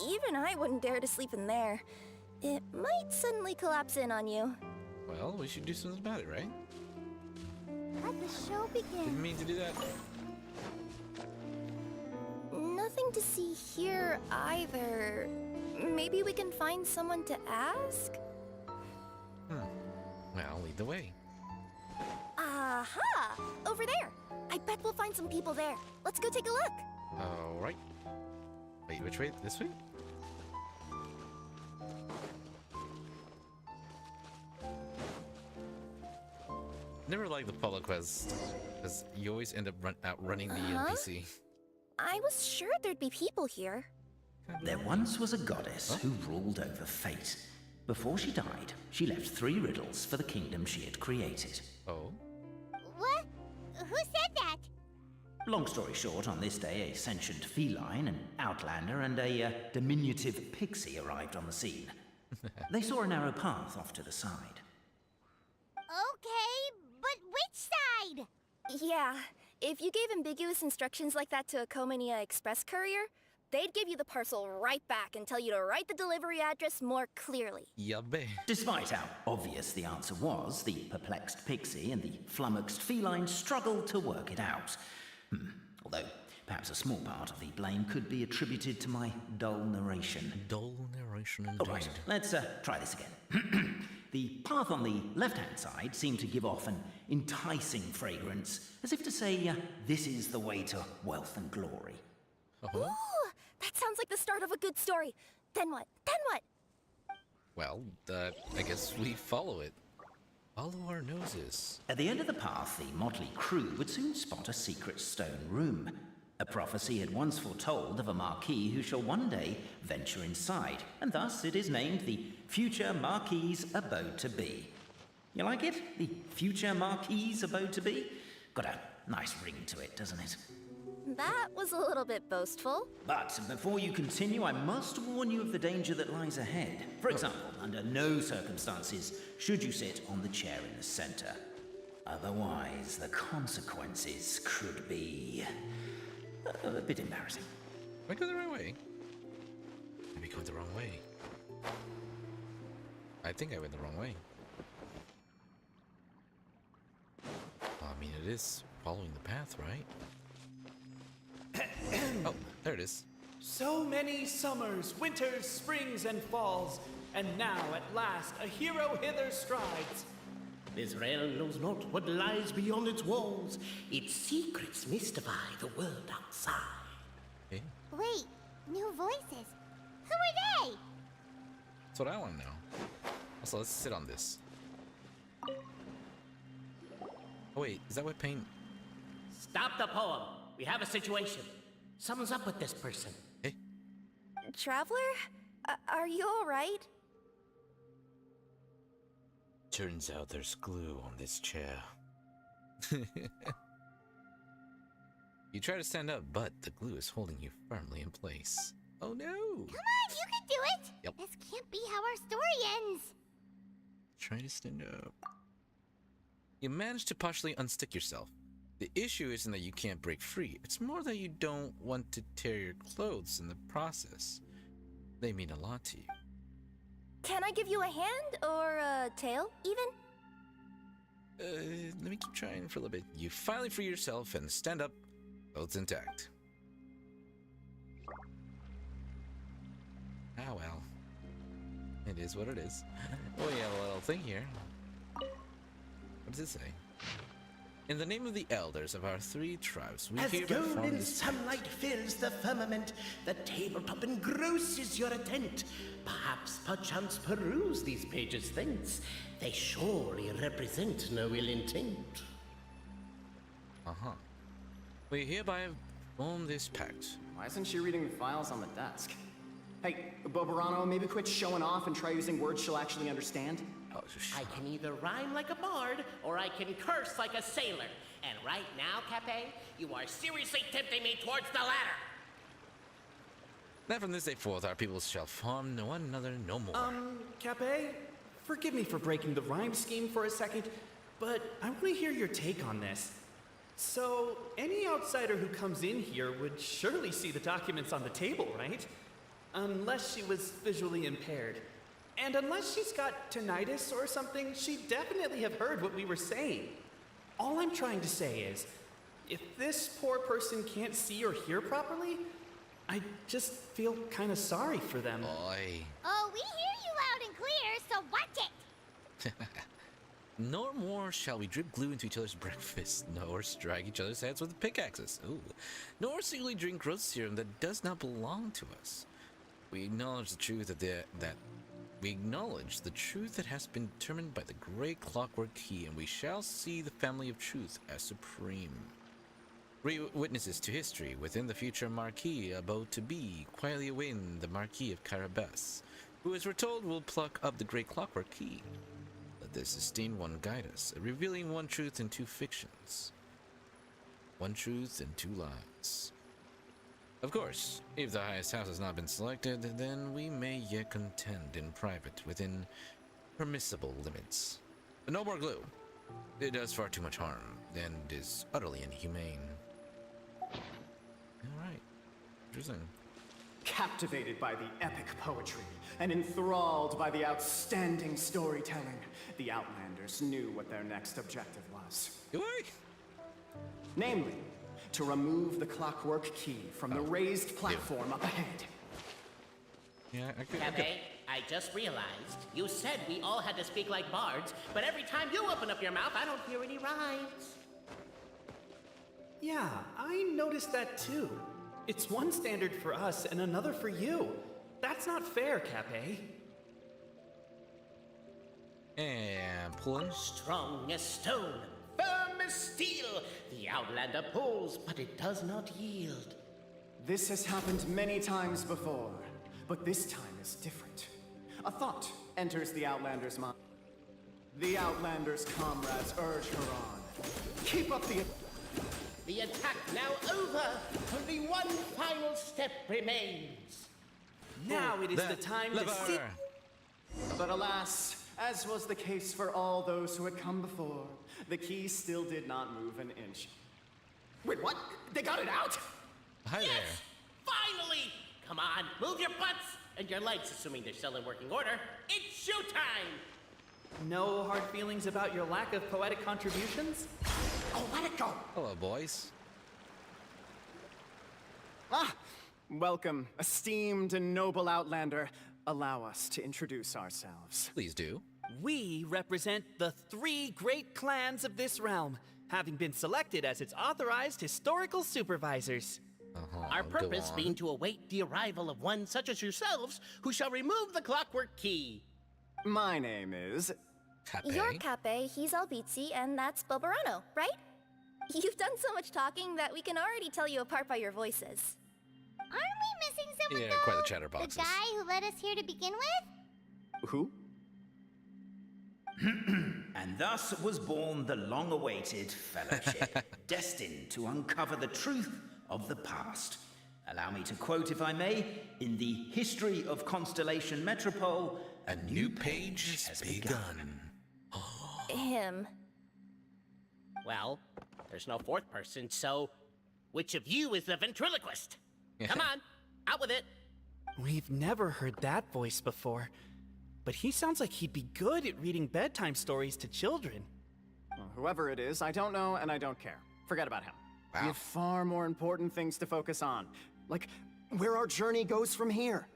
even I wouldn't dare to sleep in there. It might suddenly collapse in on you. Well, we should do something about it, right? Let the show begin. Didn't mean to do that. Nothing to see here either. Maybe we can find someone to ask? Well, lead the way. Aha! Over there! I bet we'll find some people there. Let's go take a look. Alright. Wait, which way? This way? Never liked the Polo quest, because you always end up outrunning the NPC. I was sure there'd be people here. There once was a goddess who ruled over fate. Before she died, she left 3 riddles for the kingdom she had created. Oh? What? Who said that? Long story short, on this day, a sentient feline, an outlander, and a diminutive pixie arrived on the scene. They saw a narrow path off to the side. Okay, but which side? Yeah, if you gave ambiguous instructions like that to a Komania Express courier, they'd give you the parcel right back and tell you to write the delivery address more clearly. Yabbe. Despite how obvious the answer was, the perplexed pixie and the flummoxed feline struggled to work it out. Although, perhaps a small part of the blame could be attributed to my dull narration. Dull narration indeed. All right, let's try this again. The path on the left-hand side seemed to give off an enticing fragrance, as if to say, this is the way to wealth and glory. Ooh, that sounds like the start of a good story. Then what? Then what? Well, I guess we follow it. Follow our noses. At the end of the path, the motley crew would soon spot a secret stone room. A prophecy had once foretold of a Marquis who shall one day venture inside, and thus it is named the Future Marquis's Abode to Be. You like it? The Future Marquis's Abode to Be? Got a nice ring to it, doesn't it? That was a little bit boastful. But before you continue, I must warn you of the danger that lies ahead. For example, under no circumstances should you sit on the chair in the center. Otherwise, the consequences could be a bit embarrassing. Am I going the right way? Maybe going the wrong way. I think I went the wrong way. I mean, it is following the path, right? Oh, there it is. So many summers, winters, springs, and falls, and now at last a hero hither strides. This realm knows not what lies beyond its walls. Its secrets mystify the world outside. Eh? Wait, new voices. Who are they? That's what I want to know. Also, let's sit on this. Oh wait, is that what paint? Stop the poem. We have a situation. Something's up with this person. Hey. Traveler? Are you alright? Turns out there's glue on this chair. You try to stand up, but the glue is holding you firmly in place. Oh no! Come on, you can do it! Yep. This can't be how our story ends. Try to stand up. You manage to partially unstick yourself. The issue isn't that you can't break free, it's more that you don't want to tear your clothes in the process. They mean a lot to you. Can I give you a hand or a tail, even? Let me keep trying for a little bit. You finally free yourself and stand up, clothes intact. Ah well. It is what it is. Oh, we have a little thing here. What does it say? In the name of the elders of our 3 tribes, we As hereby form golden this... sunlight fills the firmament, the tabletop engrosses your attent. Perhaps, perchance, peruse these pages thence. They surely represent no ill intent. Uh-huh. We hereby form this pact. Why isn't she reading the files on the desk? Hey, Bobarano, maybe quit showing off and try using words she'll actually understand? Oh, I can either rhyme like a bard, or I can curse like a sailor. And right now, Cape, you are seriously tempting me towards the latter. Now from this day forth, our peoples shall harm one another no more. Cape, forgive me for breaking the rhyme scheme for a second, but I want to hear your take on this. So, any outsider who comes in here would surely see the documents on the table, right? Unless she was visually impaired. And unless she's got tinnitus or something, she'd definitely have heard what we were saying. All I'm trying to say is, if this poor person can't see or hear properly, I just feel kind of sorry for them. Oi. Oh, we hear you loud and clear, so watch it! No more shall we drip glue into each other's breakfast, nor strike each other's heads with pickaxes. Ooh. Nor secretly drink growth serum that does not belong to us. We acknowledge the truth that has been determined by the great clockwork key, and we shall see the family of truth as supreme. Witnesses to history within the future Marquis about to be quietly awaiting the Marquis of Carabas, who as we're told will pluck up the great clockwork key. Let this esteemed one guide us, revealing one truth and 2 fictions. One truth and 2 lies. Of course, if the highest house has not been selected, then we may yet contend in private within permissible limits. But no more glue. It does far too much harm, and is utterly inhumane. Alright. Interesting. Captivated by the epic poetry and enthralled by the outstanding storytelling, the Outlanders knew what their next objective was. Namely, to remove the clockwork key from the raised platform up ahead. Yeah, Cafe, I just realized you said we all had to speak like bards, but every time you open up your mouth, I don't hear any rhymes. Yeah, I noticed that too. It's one standard for us and another for you. That's not fair, Cape. And pulling. Strong as stone, firm as steel. The Outlander pulls, but it does not yield. This has happened many times before, but this time is different. A thought enters the Outlander's mind. The Outlander's comrades urge her on. Keep up the... The attack now over. Only one final step remains. Now it is the time to see... But alas, as was the case for all those who had come before, the key still did not move an inch. Wait, what? They got it out? Hi yes! there. Finally! Come on, move your butts and your legs, assuming they're still in working order. It's showtime! No hard feelings about your lack of poetic contributions? Oh, let it go! Hello, boys. Ah! Welcome, esteemed and noble Outlander. Allow us to introduce ourselves. Please do. We represent the 3 great clans of this realm, having been selected as its authorized historical supervisors. Our purpose being to await the arrival of one such as yourselves who shall remove the clockwork key. My name is... You're Cape, he's Albizzi, and that's Bobarano, right? You've done so much talking that we can already tell you apart by your voices. Aren't we missing someone, Yeah, quite the chatterboxes. The guy who led us here to begin with? Who? And thus was born the long-awaited fellowship, destined to uncover the truth of the past. Allow me to quote, if I may, in the history of Constellation Metropole, a new page has begun. Him. Well, there's no 4th person, so which of you is the ventriloquist? Come on, out with it. We've never heard that voice before, but he sounds like he'd be good at reading bedtime stories to children. Well, whoever it is, I don't know and I don't care. Forget about him. We have far more important things to focus on, like where our journey goes from here.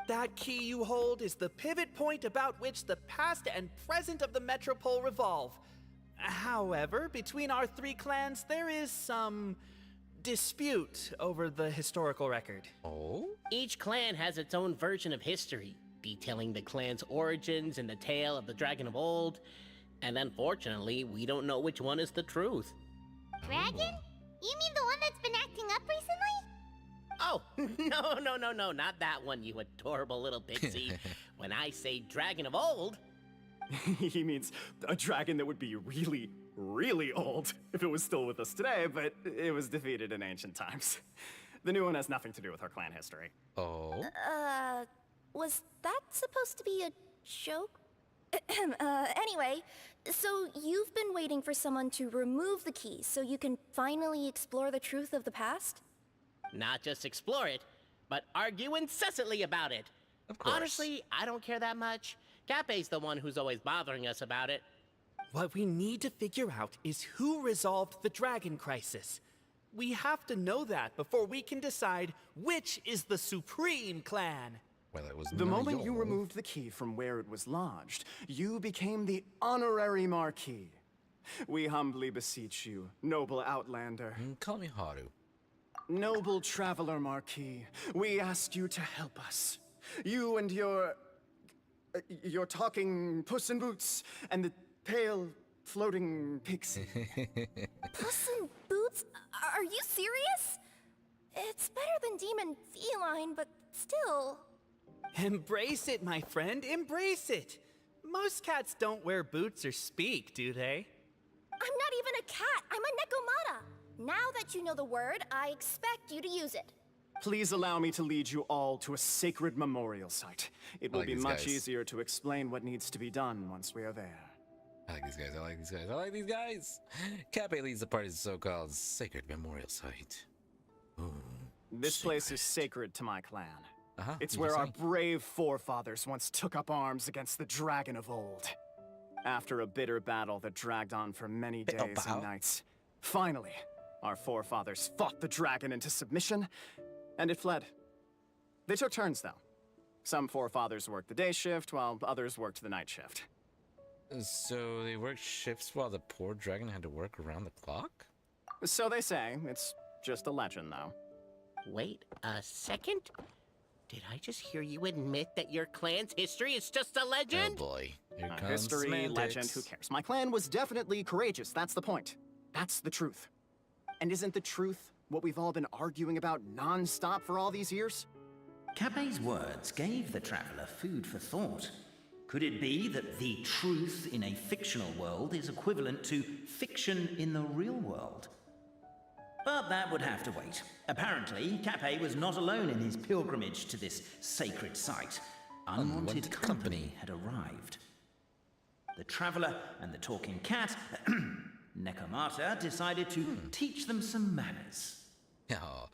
That key you hold is the pivot point about which the past and present of the Metropole revolve. However, between our three clans, there is some dispute over the historical record. Oh? Each clan has its own version of history, detailing the clan's origins and the tale of the dragon of old. And unfortunately, we don't know which one is the truth. Dragon? You mean the one that's been acting up recently? Oh, no, not that one, you adorable little pixie. When I say dragon of old... He means a dragon that would be really, really old if it was still with us today, but it was defeated in ancient times. The new one has nothing to do with our clan history. Oh? Was that supposed to be a joke? Anyway, so you've been waiting for someone to remove the key so you can finally explore the truth of the past? Not just explore it, but argue incessantly about it. Of course. Honestly, I don't care that much. Cape's the one who's always bothering us about it. What we need to figure out is who resolved the dragon crisis. We have to know that before we can decide which is the supreme clan. Well, it was The moment you your- removed the key from where it was lodged, you became the honorary Marquis. We humbly beseech you, noble Outlander. Call me Haru. Noble Traveler Marquis, we ask you to help us. You and your talking Puss in Boots and the pale floating pixie. Puss in Boots? Are you serious? It's better than Demon Feline, but still... Embrace it, my friend, embrace it. Most cats don't wear boots or speak, do they? I'm not even a cat, I'm a Nekomata. Now that you know the word, I expect you to use it. Please allow me to lead you all to a sacred memorial site. It will like be these much guys. easier to explain what needs to be done once we are there. I like these guys, I like these guys, I like these guys! Cape leads the party's so-called sacred memorial site. Ooh, This place is sacred to my clan. It's you where our say. brave forefathers once took up arms against the dragon of old. After a bitter battle that dragged on for many days and nights, finally, our forefathers fought the dragon into submission, and it fled. They took turns, though. Some forefathers worked the day shift, while others worked the night shift. So they worked shifts while the poor dragon had to work around the clock? So they say. It's just a legend, though. Wait a second? Did I just hear you admit that your clan's history is just a legend? Oh boy, here comes History, semantics. legend, who cares? My clan was definitely courageous, that's the point. That's the truth. And isn't the truth what we've all been arguing about non-stop for all these years? Cape's words gave the traveler food for thought. Could it be that the truth in a fictional world is equivalent to fiction in the real world? But that would have to wait. Apparently, Cape was not alone in his pilgrimage to this sacred site. Unwanted company had arrived. The traveler and the talking cat, Nekomata, decided to teach them some manners. Oh,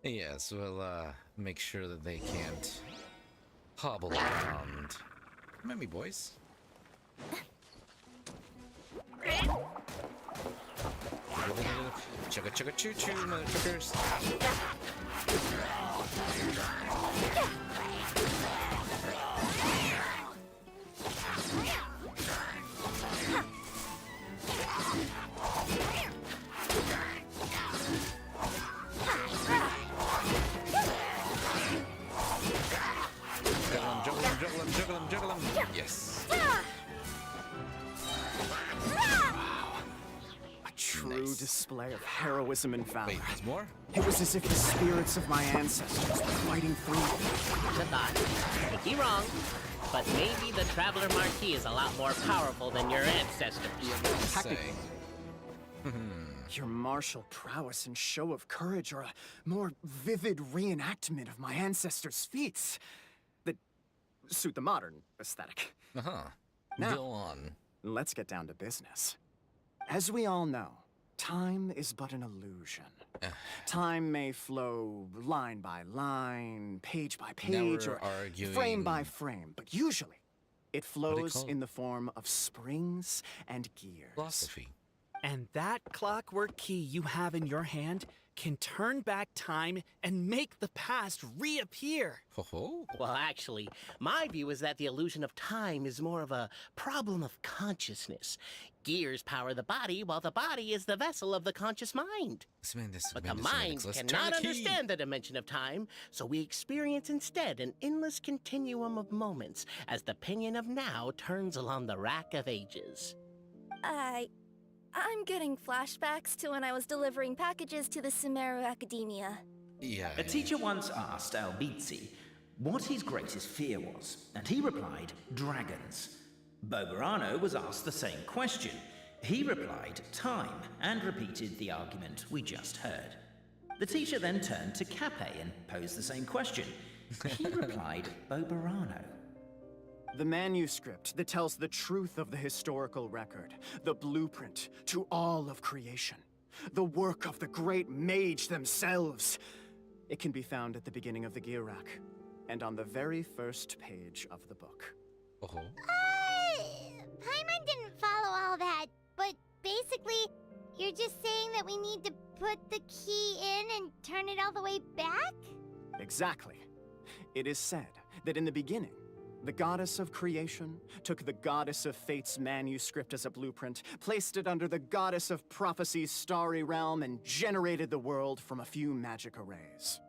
yes, we'll make sure that they can't hobble around. Come at me, boys. Chugga chugga choo choo, motherfuckers. Juggle 'em. Yes. A true display of heroism and valor. Wait, there's more? It was as if the spirits of my ancestors were fighting through. The thought. Could be wrong, but maybe the Traveler Marquis is a lot more powerful than your ancestors. Technically. Your martial prowess and show of courage are a more vivid reenactment of my ancestors' feats that suit the modern aesthetic. Now, Go on. Let's get down to business. As we all know, time is but an illusion. Time may flow line by line, page by page, we're or arguing- frame by frame, but usually it do you flows call it? in the form of springs and gears. Philosophy. And that clockwork key you have in your hand can turn back time and make the past reappear. Ho-ho. Well, actually, my view is that the illusion of time is more of a problem of consciousness. Gears power the body, while the body is the vessel of the conscious mind. But the mind cannot understand the dimension of time, so we experience instead an endless continuum of moments as the pinion of now turns along the rack of ages. I'm getting flashbacks to when I was delivering packages to the Sumeru Academia. Yeah. A teacher once asked Albizzi what his greatest fear was, and he replied, dragons. Boberano was asked the same question. He replied, time, and repeated the argument we just heard. The teacher then turned to Cape and posed the same question. He replied, Boberano. The manuscript that tells the truth of the historical record, the blueprint to all of creation, the work of the great mage themselves. It can be found at the beginning of the gear rack, and on the very first page of the book. Paimon didn't follow all that, but basically, you're just saying that we need to put the key in and turn it all the way back? Exactly. It is said that in the beginning, the goddess of creation took the goddess of fate's manuscript as a blueprint, placed it under the goddess of prophecy's starry realm, and generated the world from a few magic arrays.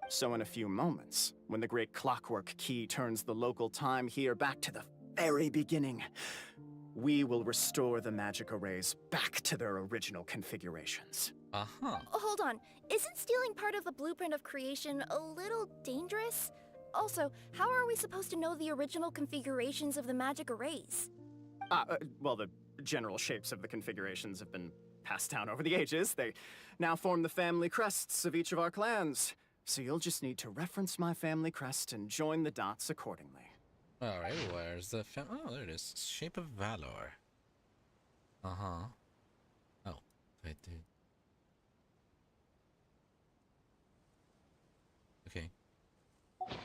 So in a few moments, when the great clockwork key turns the local time here back to the very beginning, we will restore the magic arrays back to their original configurations. Hold on, isn't stealing part of the blueprint of creation a little dangerous? Also, how are we supposed to know the original configurations of the magic arrays? Well, the general shapes of the configurations have been passed down over the ages. They now form the family crests of each of our clans. So you'll just need to reference my family crest and join the dots accordingly. Alright, where's the oh, there it is. Shape of Valor. Oh, I did. Okay.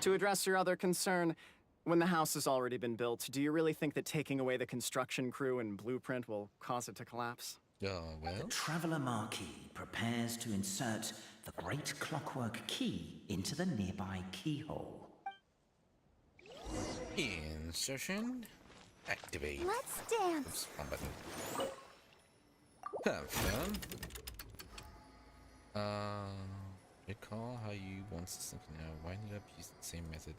To address your other concern, when the house has already been built, do you really think that taking away the construction crew and blueprint will cause it to collapse? Well... The Traveler Marquis prepares to insert the great clockwork key into the nearby keyhole. Insertion. Activate. Let's dance. Oops, wrong button. Confirm. Recall how you once something now. Wind it up using the same method.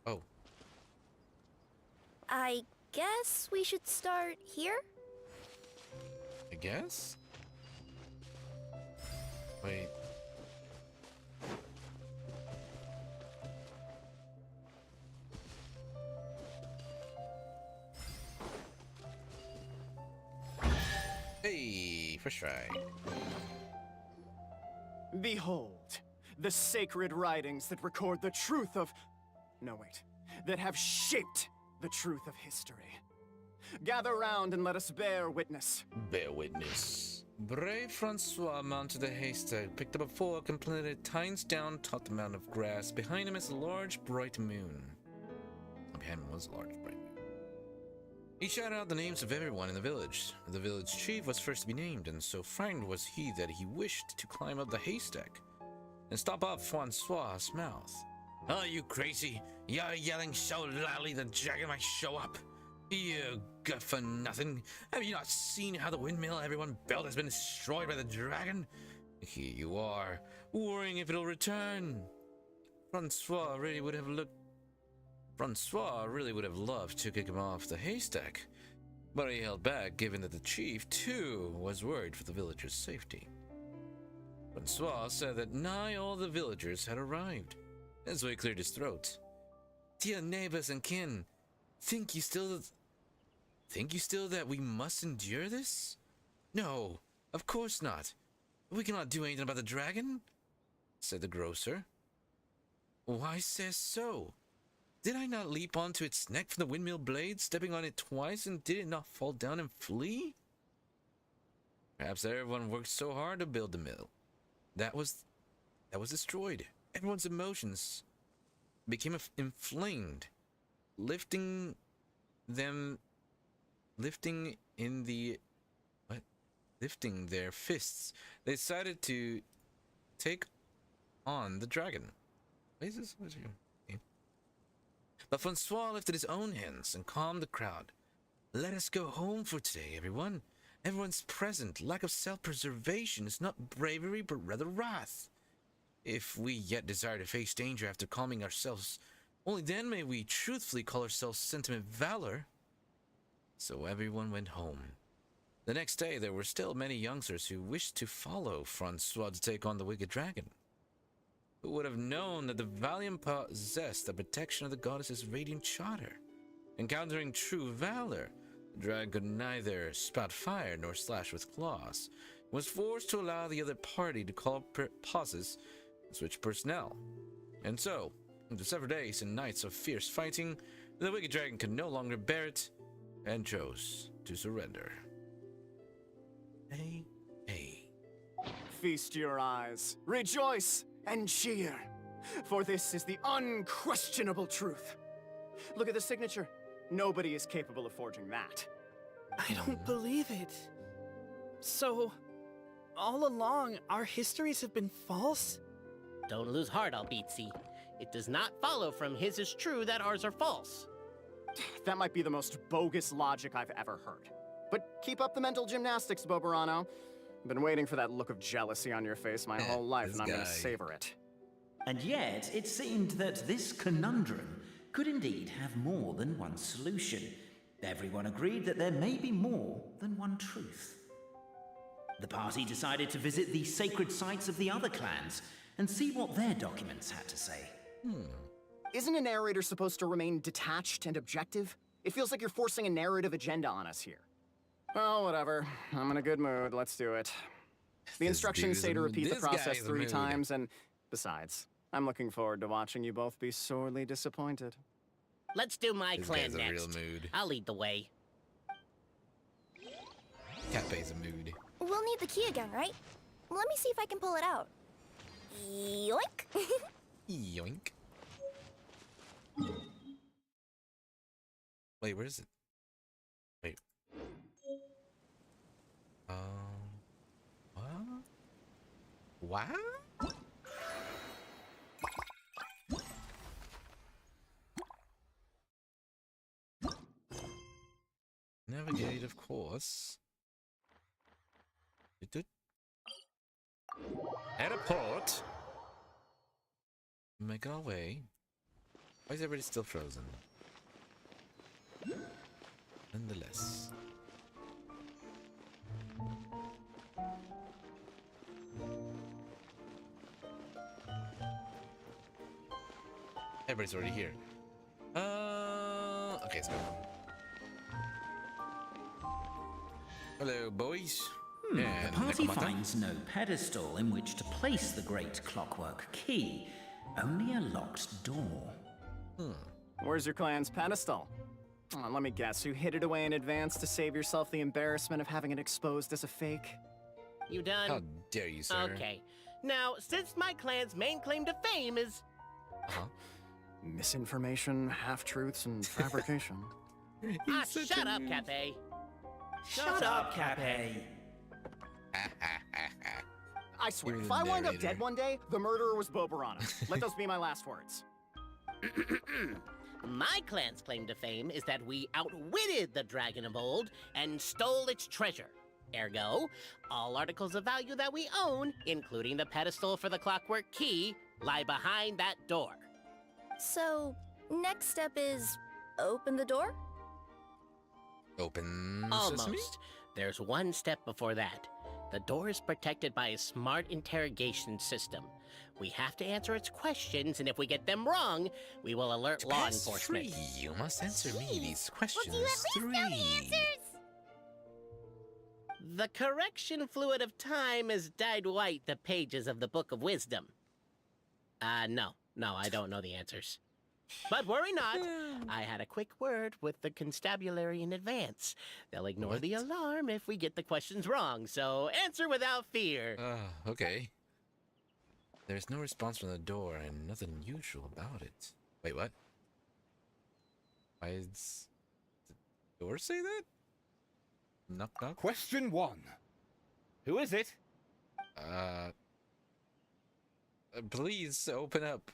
Oh. I guess we should start here? I guess? Wait. Hey, first try. Behold, the sacred writings that record the truth of... No, wait. That have shaped the truth of history. Gather round and let us bear witness. Bear witness. Brave Francois mounted a haystack, picked up a fork, and planted it tines down atop the mound of grass. Behind him is a large, bright moon. Behind him was a large, bright moon. He shouted out the names of everyone in the village. The village chief was first to be named, and so frightened was he that he wished to climb up the haystack and stop up Francois' mouth. Oh, you crazy! You're yelling so loudly the dragon might show up. You good for nothing. Have you not seen how the windmill everyone built has been destroyed by the dragon? Here you are, worrying if it'll return. Francois really would have loved to kick him off the haystack, but he held back given that the chief, too, was worried for the villagers' safety. Francois said that nigh all the villagers had arrived, and so he cleared his throat. Dear neighbors and kin, think you still that we must endure this? No, of course not. We cannot do anything about the dragon, said the grocer. Why say so? Did I not leap onto its neck from the windmill blade, stepping on it twice, and did it not fall down and flee? Perhaps everyone worked so hard to build the mill. That was that was destroyed. Everyone's emotions became inflamed, lifting their fists. They decided to take on the dragon. What is this? Okay. But Francois lifted his own hands and calmed the crowd. Let us go home for today, everyone. Everyone's present. Lack of self-preservation is not bravery, but rather wrath. If we yet desire to face danger after calming ourselves, only then may we truthfully call ourselves sentiment valor. So everyone went home. The next day, there were still many youngsters who wished to follow Francois to take on the wicked dragon. Who would have known that the valiant possessed the protection of the goddess's radiant charter? Encountering true valor, the dragon could neither spout fire nor slash with claws. It was forced to allow the other party to call pauses and switch personnel. And so, after several days and nights of fierce fighting, the wicked dragon could no longer bear it and chose to surrender. Hey. Feast your eyes, rejoice, and cheer, for this is the unquestionable truth. Look at the signature. Nobody is capable of forging that. I don't believe it. So, all along, our histories have been false? Don't lose heart, Albizzi. It does not follow from his is true that ours are false. That might be the most bogus logic I've ever heard. But keep up the mental gymnastics, Boberano. I've been waiting for that look of jealousy on your face my whole life, and I'm gonna savor it. And yet, it seemed that this conundrum could indeed have more than one solution. Everyone agreed that there may be more than one truth. The party decided to visit the sacred sites of the other clans and see what their documents had to say. Isn't a narrator supposed to remain detached and objective? It feels like you're forcing a narrative agenda on us here. Well, whatever. I'm in a good mood. Let's do it. The instructions say to repeat the process 3 times, and besides, I'm looking forward to watching you both be sorely disappointed. Let's do my This clan guy's a next. real mood. I'll lead the way. Cape's a mood. We'll need the key again, right? Let me see if I can pull it out. Yoink! Yoink. Wait, where is it? Wait. What? What? Navigate, of course. At a port. Making our way. Why is everybody still frozen? Nonetheless. Everybody's already here. Okay, let's go. Hello, boys. The party finds no pedestal in which to place the great clockwork key, only a locked door. Where's your clan's pedestal? Let me guess, you hid it away in advance to save yourself the embarrassment of having it exposed as a fake? You done? How dare you, sir? Okay. Now, since my clan's main claim to fame is... Misinformation, half-truths, and fabrication. Shut up, Cafe. Shut up, Cafe. I swear, You're if the I wind up narrator. dead one day, the murderer was Boberano. Let those be my last words. My clan's claim to fame is that we outwitted the dragon of old and stole its treasure. Ergo, all articles of value that we own, including the pedestal for the clockwork key, lie behind that door. So, next step is open the door? Open Almost. sesame? There's one step before that. The door is protected by a smart interrogation system. We have to answer its questions, and if we get them wrong, we will alert law Pass enforcement. 3. You must answer me these questions. Well, do you at least know the answers? The correction fluid of time has dyed white the pages of the Book of Wisdom. No, I don't know the answers. But worry not, I had a quick word with the constabulary in advance. They'll ignore the alarm if we get the questions wrong, so answer without fear. Okay. There's no response from the door and nothing unusual about it. Wait, what? Why is the door say that? Knock knock. Question 1. Who is it? Please open up.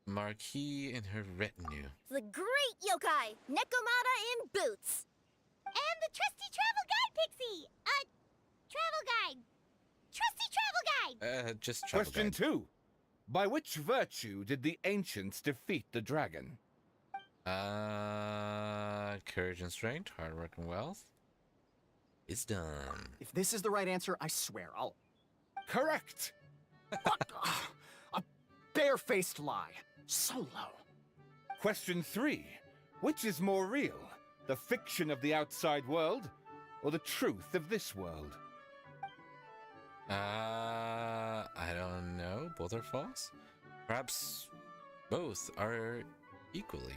Marquis and her retinue. The great yokai, Nekomata in boots. And the trusty travel guide, Pixie! Travel guide! Trusty travel guide! Just travel Question guide. 2. By which virtue did the ancients defeat the dragon? Courage and strength, hard work and wealth. Wisdom. If this is the right answer, I swear I'll... Correct! A barefaced lie. So low. Question 3. Which is more real? The fiction of the outside world, or the truth of this world? I don't know. Both are false? Perhaps both are equally.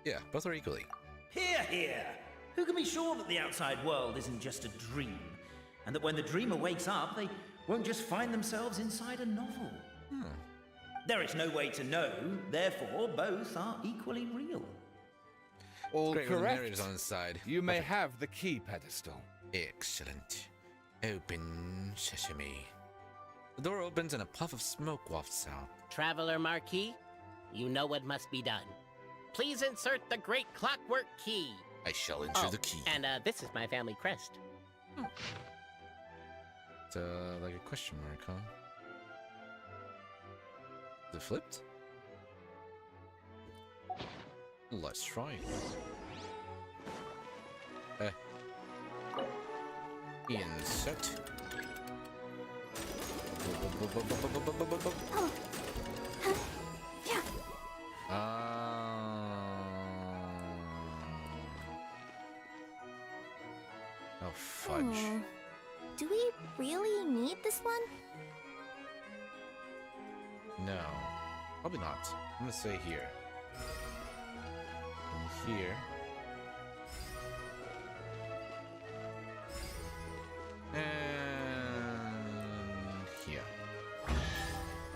Yeah, both are equally. Hear, hear! Who can be sure that the outside world isn't just a dream? And that when the dreamer wakes up, they won't just find themselves inside a novel? There is no way to know, therefore both are equally real. All Great with the correct. narrators on the side. You may have the key pedestal. Excellent. Open sesame. The door opens and a puff of smoke wafts out. Traveler Marquis, you know what must be done. Please insert the great clockwork key. I shall insert the key. And this is my family crest. It's like a question mark, huh? Is it flipped? Let's try it. Insert. Oh, fudge. Do we really need this one? No, probably not. I'm gonna say here. And here. And here.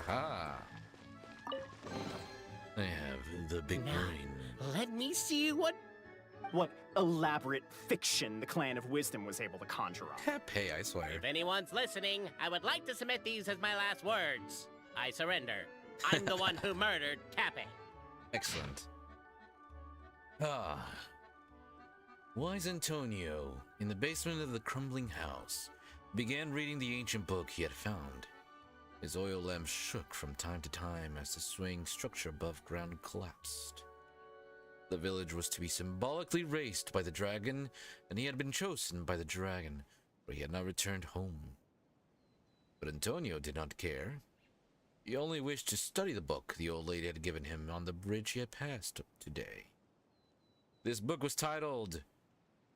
Aha! I have the big Now, brain. let me see what elaborate fiction the Clan of Wisdom was able to conjure up. Pay, I swear. If anyone's listening, I would like to submit these as my last words. I surrender. I'm the one who murdered Tappe. Excellent. Wise Antonio, in the basement of the crumbling house, began reading the ancient book he had found. His oil lamp shook from time to time as the swaying structure above ground collapsed. The village was to be symbolically raised by the dragon, and he had been chosen by the dragon, for he had not returned home. But Antonio did not care. He only wished to study the book the old lady had given him on the bridge he had passed today. This book was titled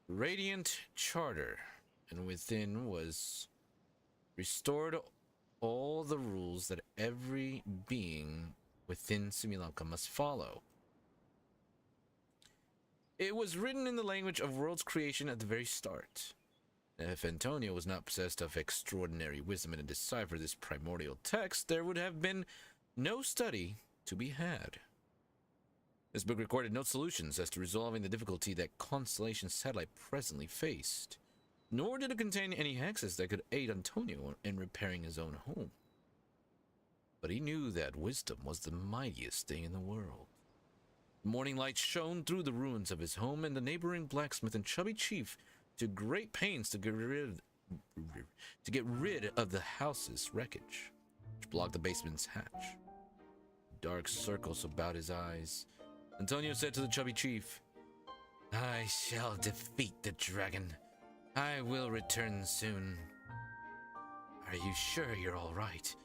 Radiant Charter, and within was restored all the rules that every being within Simulanka must follow. It was written in the language of world's creation at the very start. If Antonio was not possessed of extraordinary wisdom and deciphered this primordial text, there would have been no study to be had. This book recorded no solutions as to resolving the difficulty that Constellation Satellite presently faced, nor did it contain any hexes that could aid Antonio in repairing his own home. But he knew that wisdom was the mightiest thing in the world. Morning light shone through the ruins of his home, and the neighboring blacksmith and chubby chief took great pains to get rid of the house's wreckage, which blocked the basement's hatch. Dark circles about his eyes. Antonio said to the chubby chief, "I shall defeat the dragon. I will return soon. Are you sure you're all right?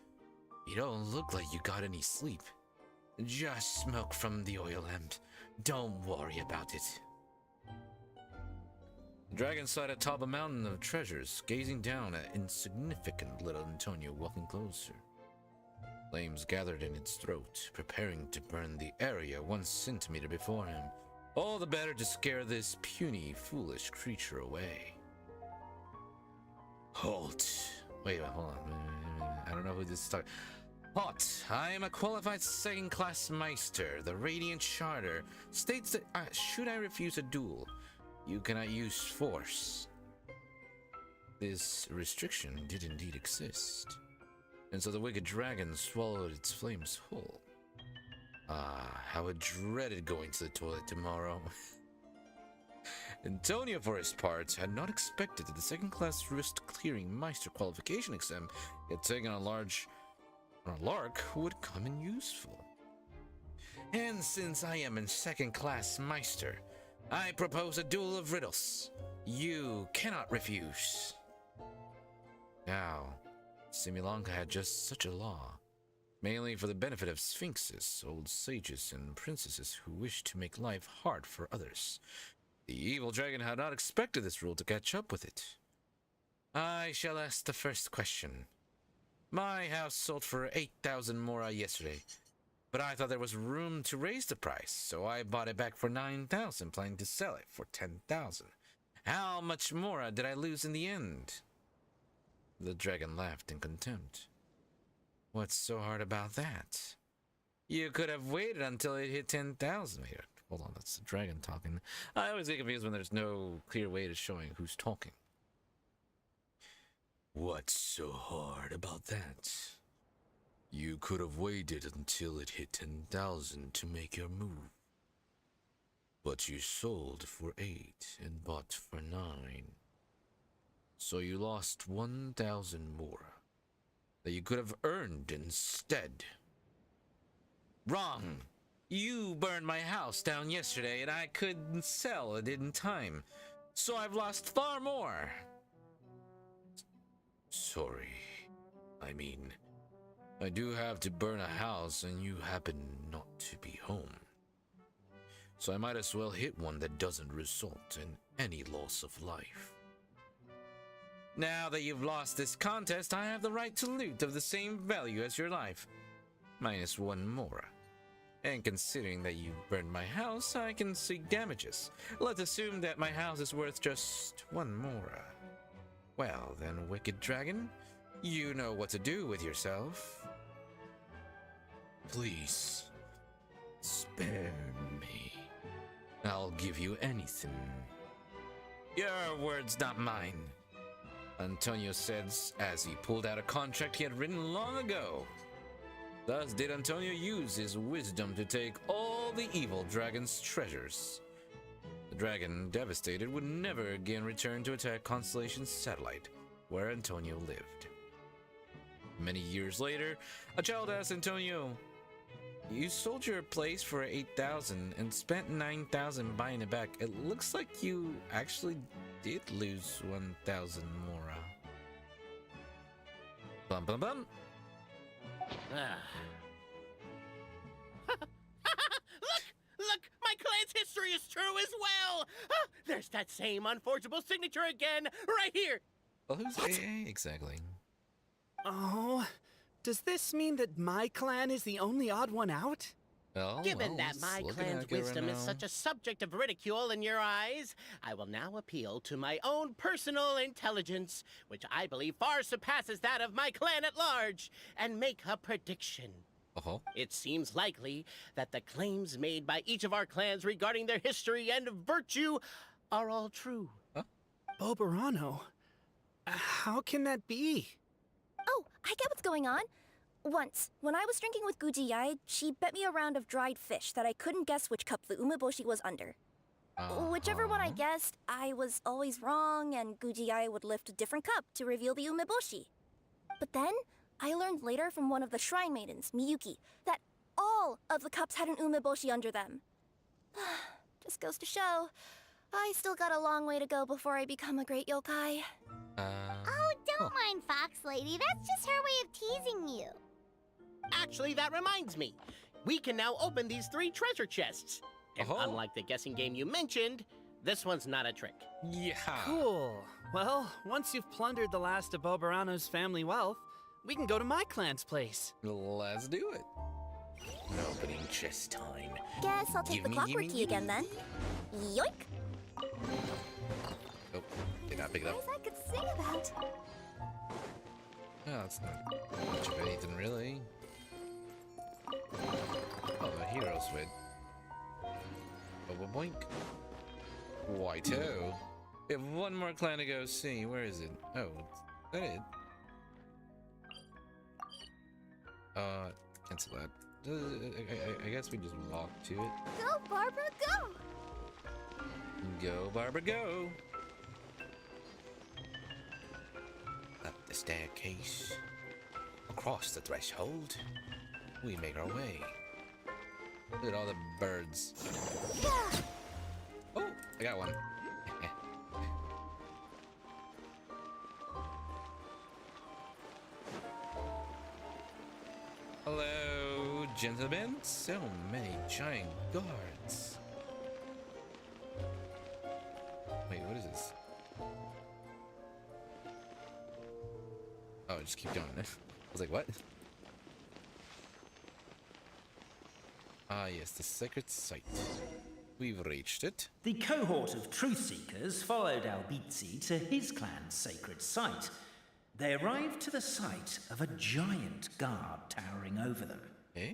You don't look like you got any sleep. Just smoke from the oil lamp. Don't worry about it." The dragon sat atop a mountain of treasures, gazing down at insignificant little Antonio walking closer. Flames gathered in its throat, preparing to burn the area 1 centimeter before him, all the better to scare this puny, foolish creature away. Halt. Wait, hold on. I don't know who this is talking. Hot. I am a qualified second-class Meister. The Radiant Charter states that should I refuse a duel, you cannot use force. This restriction did indeed exist, and so the wicked dragon swallowed its flames whole. Ah, how I dreaded going to the toilet tomorrow. Antonio, for his part, had not expected that the second-class wrist-clearing Meister qualification exam he had taken on a lark would come in useful. And since I am a second-class Meister, I propose a duel of riddles. You cannot refuse. Now, Simulanka had just such a law, mainly for the benefit of sphinxes, old sages, and princesses who wished to make life hard for others. The evil dragon had not expected this rule to catch up with it. I shall ask the first question. My house sold for 8,000 mora yesterday, but I thought there was room to raise the price, so I bought it back for 9,000, planning to sell it for 10,000. How much mora did I lose in the end? The dragon laughed in contempt. What's so hard about that? You could have waited until it hit 10,000. Wait, hold on, that's the dragon talking. I always get confused when there's no clear way to showing who's talking. What's so hard about that? You could have waited until it hit 10,000 to make your move. But you sold for 8 and bought for 9. So you lost 1,000 mora that you could have earned instead. Wrong! You burned my house down yesterday and I couldn't sell it in time. So I've lost far more. Sorry. I mean, I do have to burn a house and you happen not to be home. So I might as well hit one that doesn't result in any loss of life. Now that you've lost this contest, I have the right to loot of the same value as your life, minus 1 mora. And considering that you burned my house, I can seek damages. Let's assume that my house is worth just 1 mora. Well then, wicked dragon, you know what to do with yourself. Please, spare me. I'll give you anything. Your words, not mine. Antonio said as he pulled out a contract he had written long ago. Thus did Antonio use his wisdom to take all the evil dragon's treasures. The dragon, devastated, would never again return to attack Constellation's satellite, where Antonio lived. Many years later, a child asked Antonio, "You sold your place for 8,000 and spent 9,000 buying it back. It looks like you actually did lose 1,000 mora." Bum bum bum. Look! My clan's history is true as well! Ah, there's that same unforgeable signature again, right here! Well, who's AA exactly? Oh, does this mean that my clan is the only odd one out? Well, Given that my clan's wisdom is such a subject of ridicule in your eyes, I will now appeal to my own personal intelligence, which I believe far surpasses that of my clan at large, and make a prediction. It seems likely that the claims made by each of our clans regarding their history and virtue are all true. Bobarano? How can that be? Oh, I get what's going on. Once, when I was drinking with Gujiyai, she bet me a round of dried fish that I couldn't guess which cup the umeboshi was under. Whichever one I guessed, I was always wrong, and Gujiyai would lift a different cup to reveal the umeboshi. But then, I learned later from one of the shrine maidens, Miyuki, that all of the cups had an umeboshi under them. Just goes to show, I still got a long way to go before I become a great yokai. Oh, don't mind Fox Lady. That's just her way of teasing you. Actually, that reminds me. We can now open these 3 treasure chests. And unlike the guessing game you mentioned, this one's not a trick. Yeah. Cool. Well, once you've plundered the last of Bobarano's family wealth, we can go to my clan's place. Let's do it. Opening chest time. Guess I'll take the clockwork key again then. Yoink! Oh, did not pick it up. Guys I could sing about. Oh, that's not much of anything, really. Oh, the hero's wit. Boba boink. White-o. We have one more clan to go see. Where is it? Oh, is that it? Cancel that. I guess we just walk to it. Go, Barbara, go! Go, Barbara, go! Up the staircase. Across the threshold. We make our way. Look at all the birds. Oh, I got one. Hello, gentlemen. So many giant guards. Wait, what is this? Oh, just keep going. I was like, what? Ah, yes, the sacred site. We've reached it. The cohort of truth seekers followed Albizzi to his clan's sacred site. They arrived to the site of a giant guard towering over them. Eh?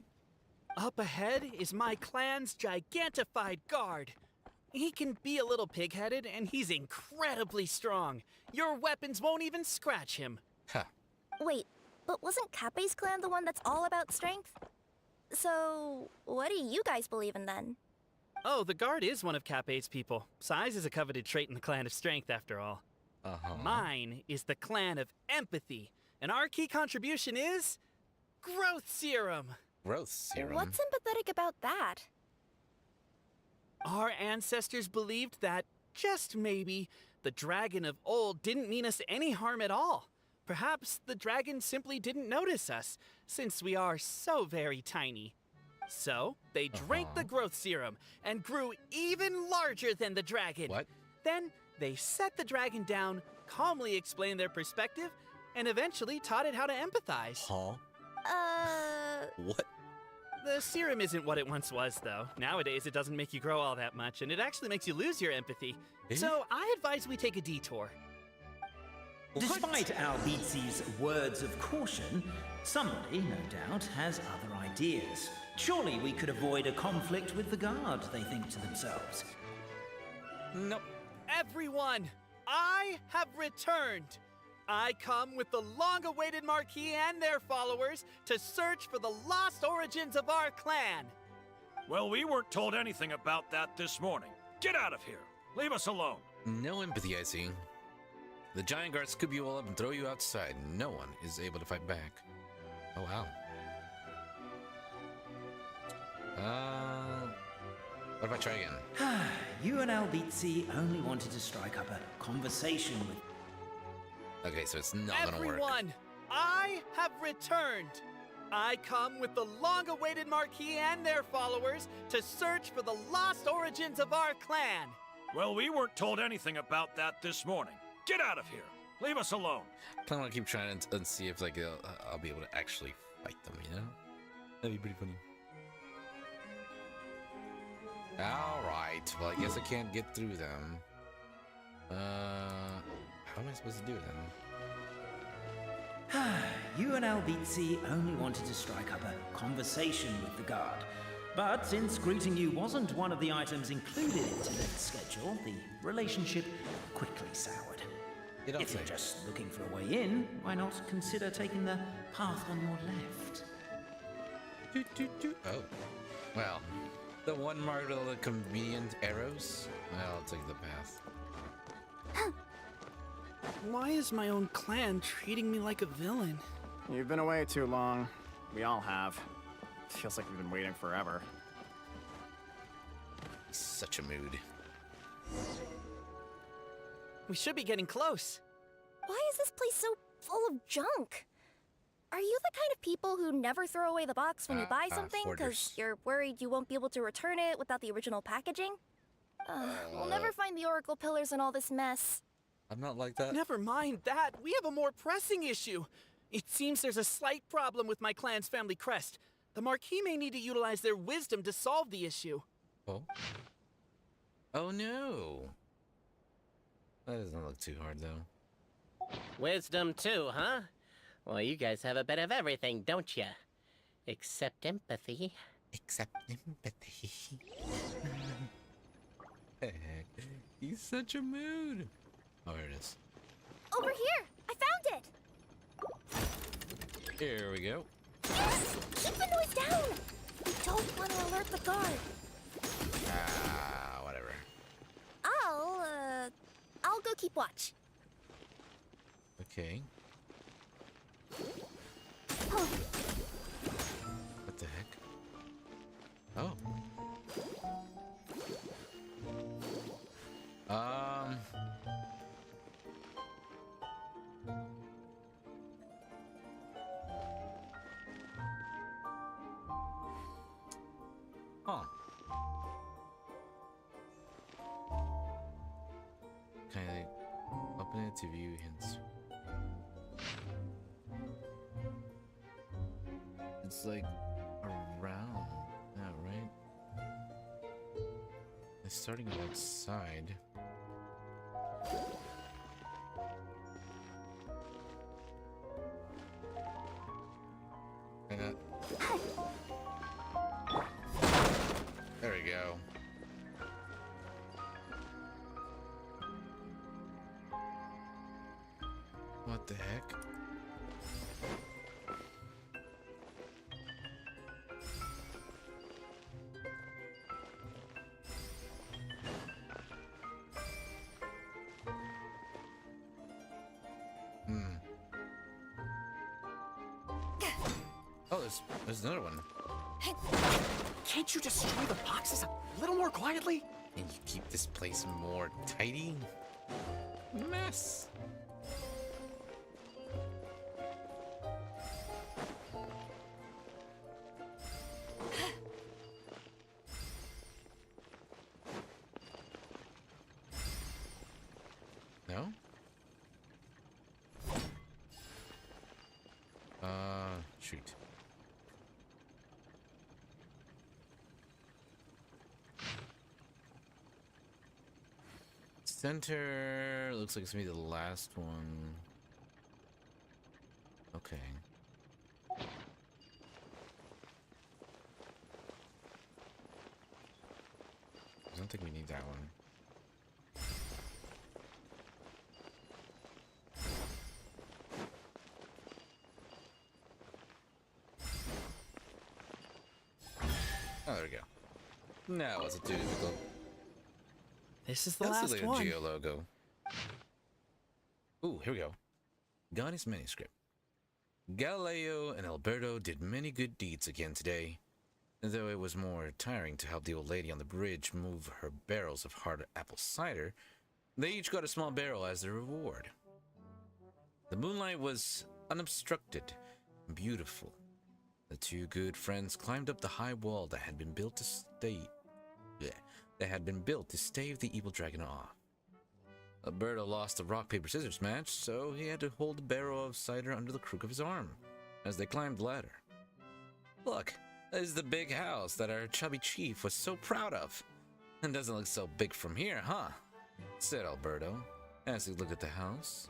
Up ahead is my clan's gigantified guard. He can be a little pig-headed, and he's incredibly strong. Your weapons won't even scratch him. Ha. Wait, but wasn't Kappe's clan the one that's all about strength? So, what do you guys believe in then? Oh, the guard is one of Kappe's people. Size is a coveted trait in the clan of strength, after all. Mine is the clan of empathy, and our key contribution is growth serum. Growth serum? What's empathetic about that? Our ancestors believed that, just maybe, the dragon of old didn't mean us any harm at all. Perhaps the dragon simply didn't notice us, since we are so very tiny. So, they drank the growth serum and grew even larger than the dragon. What? Then, they set the dragon down, calmly explained their perspective, and eventually taught it how to empathize. Huh? What? The serum isn't what it once was, though. Nowadays, it doesn't make you grow all that much, and it actually makes you lose your empathy. Eh? So, I advise we take a detour. Despite Albizzi's words of caution, somebody, no doubt, has other ideas. Surely we could avoid a conflict with the guard, they think to themselves. Nope. Everyone, I have returned. I come with the long-awaited Marquis and their followers to search for the lost origins of our clan. Well, we weren't told anything about that this morning. Get out of here. Leave us alone. No empathy, I see. The giant guards scoop you all up and throw you outside. No one is able to fight back. Oh, wow. What if I try again? You and Albizzi only wanted to strike up a conversation with... Okay, so it's not gonna work. Everyone, I have returned. I come with the long-awaited Marquis and their followers to search for the lost origins of our clan. Well, we weren't told anything about that this morning. Get out of here. Leave us alone. I want to keep trying and see if like I'll be able to actually fight them, you know? That'd be pretty funny. Alright, well I guess I can't get through them. How am I supposed to do it then? You and Albizzi only wanted to strike up a conversation with the guard. But since greeting you wasn't one of the items included in today's schedule, the relationship quickly soured. If you're just looking for a way in, why not consider taking the path on your left? Oh. Well, the one marked with all the convenient arrows? I'll take the path. Why is my own clan treating me like a villain? You've been away too long. We all have. Feels like we've been waiting forever. Such a mood. We should be getting close. Why is this place so full of junk? Are you the kind of people who never throw away the box when you buy something because you're worried you won't be able to return it without the original packaging? We'll never find the Oracle Pillars in all this mess. I'm not like that. Never mind that. We have a more pressing issue. It seems there's a slight problem with my clan's family crest. The Marquis may need to utilize their wisdom to solve the issue. Oh? Oh no! That doesn't look too hard, though. Wisdom too, huh? Well, you guys have a bit of everything, don't you? Except empathy. Except empathy. He's such a mood. Oh, here it is. Over here! I found it! Here we go. Yes! Keep the noise down! We don't want to alert the guard. Ah, whatever. I'll go keep watch. Okay. Oh. What the heck? Oh. Huh. Can I open it to view hints? It's like around that, right? It's starting outside. There we go. What the heck? Oh, there's another one. Can't you destroy the boxes a little more quietly? And you keep this place more tidy? Mess. No? Shoot. Center looks like it's gonna be the last one. Okay. I don't think we need that one. Oh, there we go. That wasn't too difficult. This is the That's last like a one. Geo logo. Ooh, here we go. Ghani's manuscript. Galileo and Alberto did many good deeds again today. And though it was more tiring to help the old lady on the bridge move her barrels of hard apple cider, they each got a small barrel as their reward. The moonlight was unobstructed and beautiful. The two good friends climbed up the high wall that had been built to stave the evil dragon off. Alberto lost the rock, paper, scissors match, so he had to hold the barrel of cider under the crook of his arm as they climbed the ladder. Look, this is the big house that our chubby chief was so proud of. It doesn't look so big from here, huh? Said Alberto, as he looked at the house.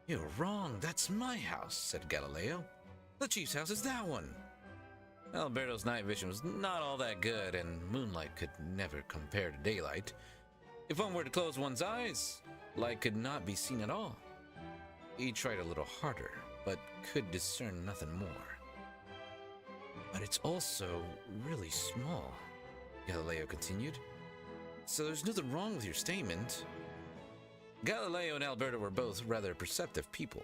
You're wrong, that's my house, said Galileo. The chief's house is that one. Alberto's night vision was not all that good, and moonlight could never compare to daylight. If one were to close one's eyes, light could not be seen at all. He tried a little harder, but could discern nothing more. But it's also really small, Galileo continued. So there's nothing wrong with your statement. Galileo and Alberto were both rather perceptive people.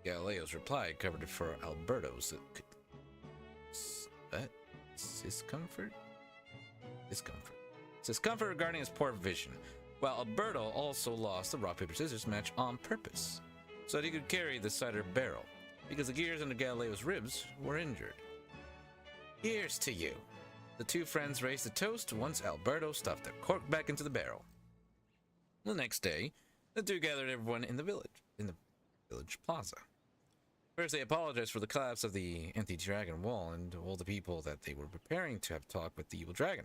Galileo's reply covered for Alberto's discomfort regarding his poor vision, while Alberto also lost the rock, paper, scissors match on purpose, so that he could carry the cider barrel, because the gears under Galileo's ribs were injured. Here's to you. The two friends raised a toast once Alberto stuffed the cork back into the barrel. The next day, the two gathered everyone in the village plaza. First, they apologized for the collapse of the anti-dragon wall and told the people that they were preparing to have a talk with the evil dragon.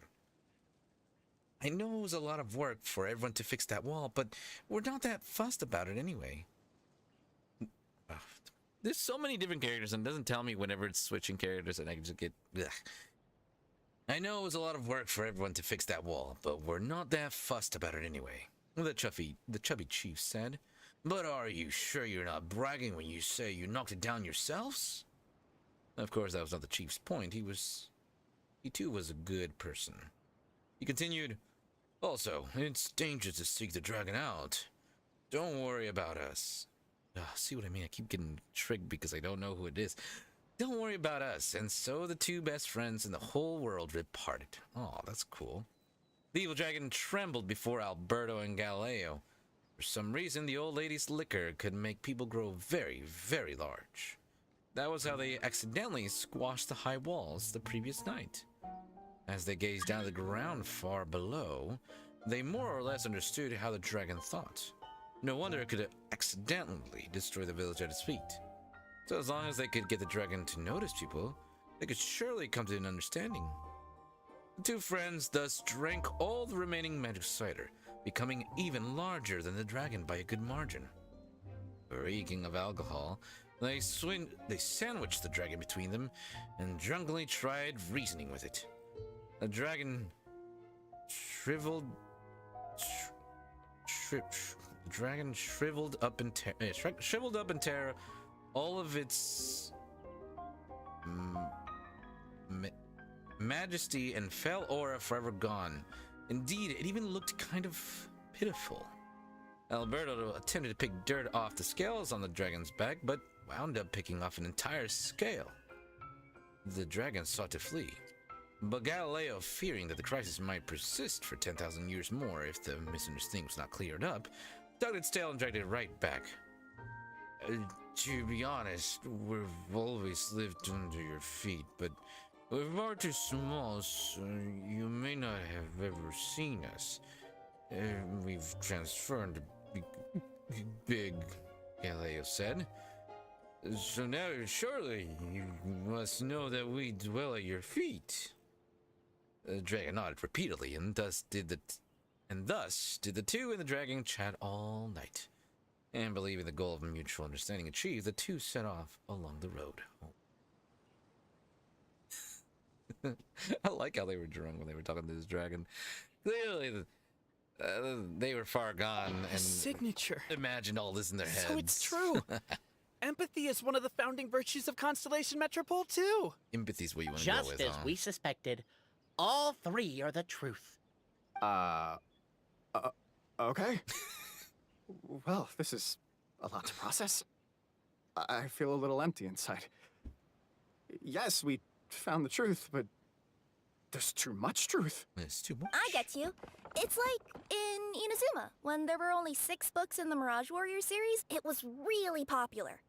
I know it was a lot of work for everyone to fix that wall, but we're not that fussed about it anyway. There's so many different characters, and it doesn't tell me whenever it's switching characters, and I just get... Ugh. I know it was a lot of work for everyone to fix that wall, but we're not that fussed about it anyway, the chubby chief said. But are you sure you're not bragging when you say you knocked it down yourselves? Of course, that was not the chief's point. He too was a good person. He continued, also, it's dangerous to seek the dragon out. Don't worry about us. See what I mean? I keep getting tricked because I don't know who it is. Don't worry about us. And so the two best friends in the whole world departed. Oh, that's cool. The evil dragon trembled before Alberto and Galileo. For some reason, the old lady's liquor could make people grow very, very large. That was how they accidentally squashed the high walls the previous night. As they gazed down at the ground far below, they more or less understood how the dragon thought. No wonder it could accidentally destroy the village at its feet. So as long as they could get the dragon to notice people, they could surely come to an understanding. The two friends thus drank all the remaining magic cider, becoming even larger than the dragon by a good margin. Reeking of alcohol, they sandwiched the dragon between them and drunkenly tried reasoning with it. The dragon shriveled up in terror. All of its majesty and fell aura forever gone. Indeed, it even looked kind of pitiful. Alberto attempted to pick dirt off the scales on the dragon's back, but wound up picking off an entire scale. The dragon sought to flee, but Galileo, fearing that the crisis might persist for 10,000 years more if the misunderstanding was not cleared up, tugged its tail and dragged it right back. To be honest, we've always lived under your feet, but we're far too small, so you may not have ever seen us. We've transformed big, Galileo said. So now, surely, you must know that we dwell at your feet. The dragon nodded repeatedly, and thus did the two and the dragon chat all night. And believing the goal of mutual understanding achieved, the two set off along the road home. I like how they were drunk when they were talking to this dragon. Clearly, they were far gone and signature. Imagined all this in their heads. So it's true. Empathy is one of the founding virtues of Constellation Metropole, too. Empathy is what you want to go with, Just as we suspected, all three are the truth. Okay. Well, this is a lot to process. I feel a little empty inside. Yes, we found the truth, but there's too much truth. There's too much. I get you. It's like in Inazuma, when there were only 6 books in the Mirage Warrior series, it was really popular.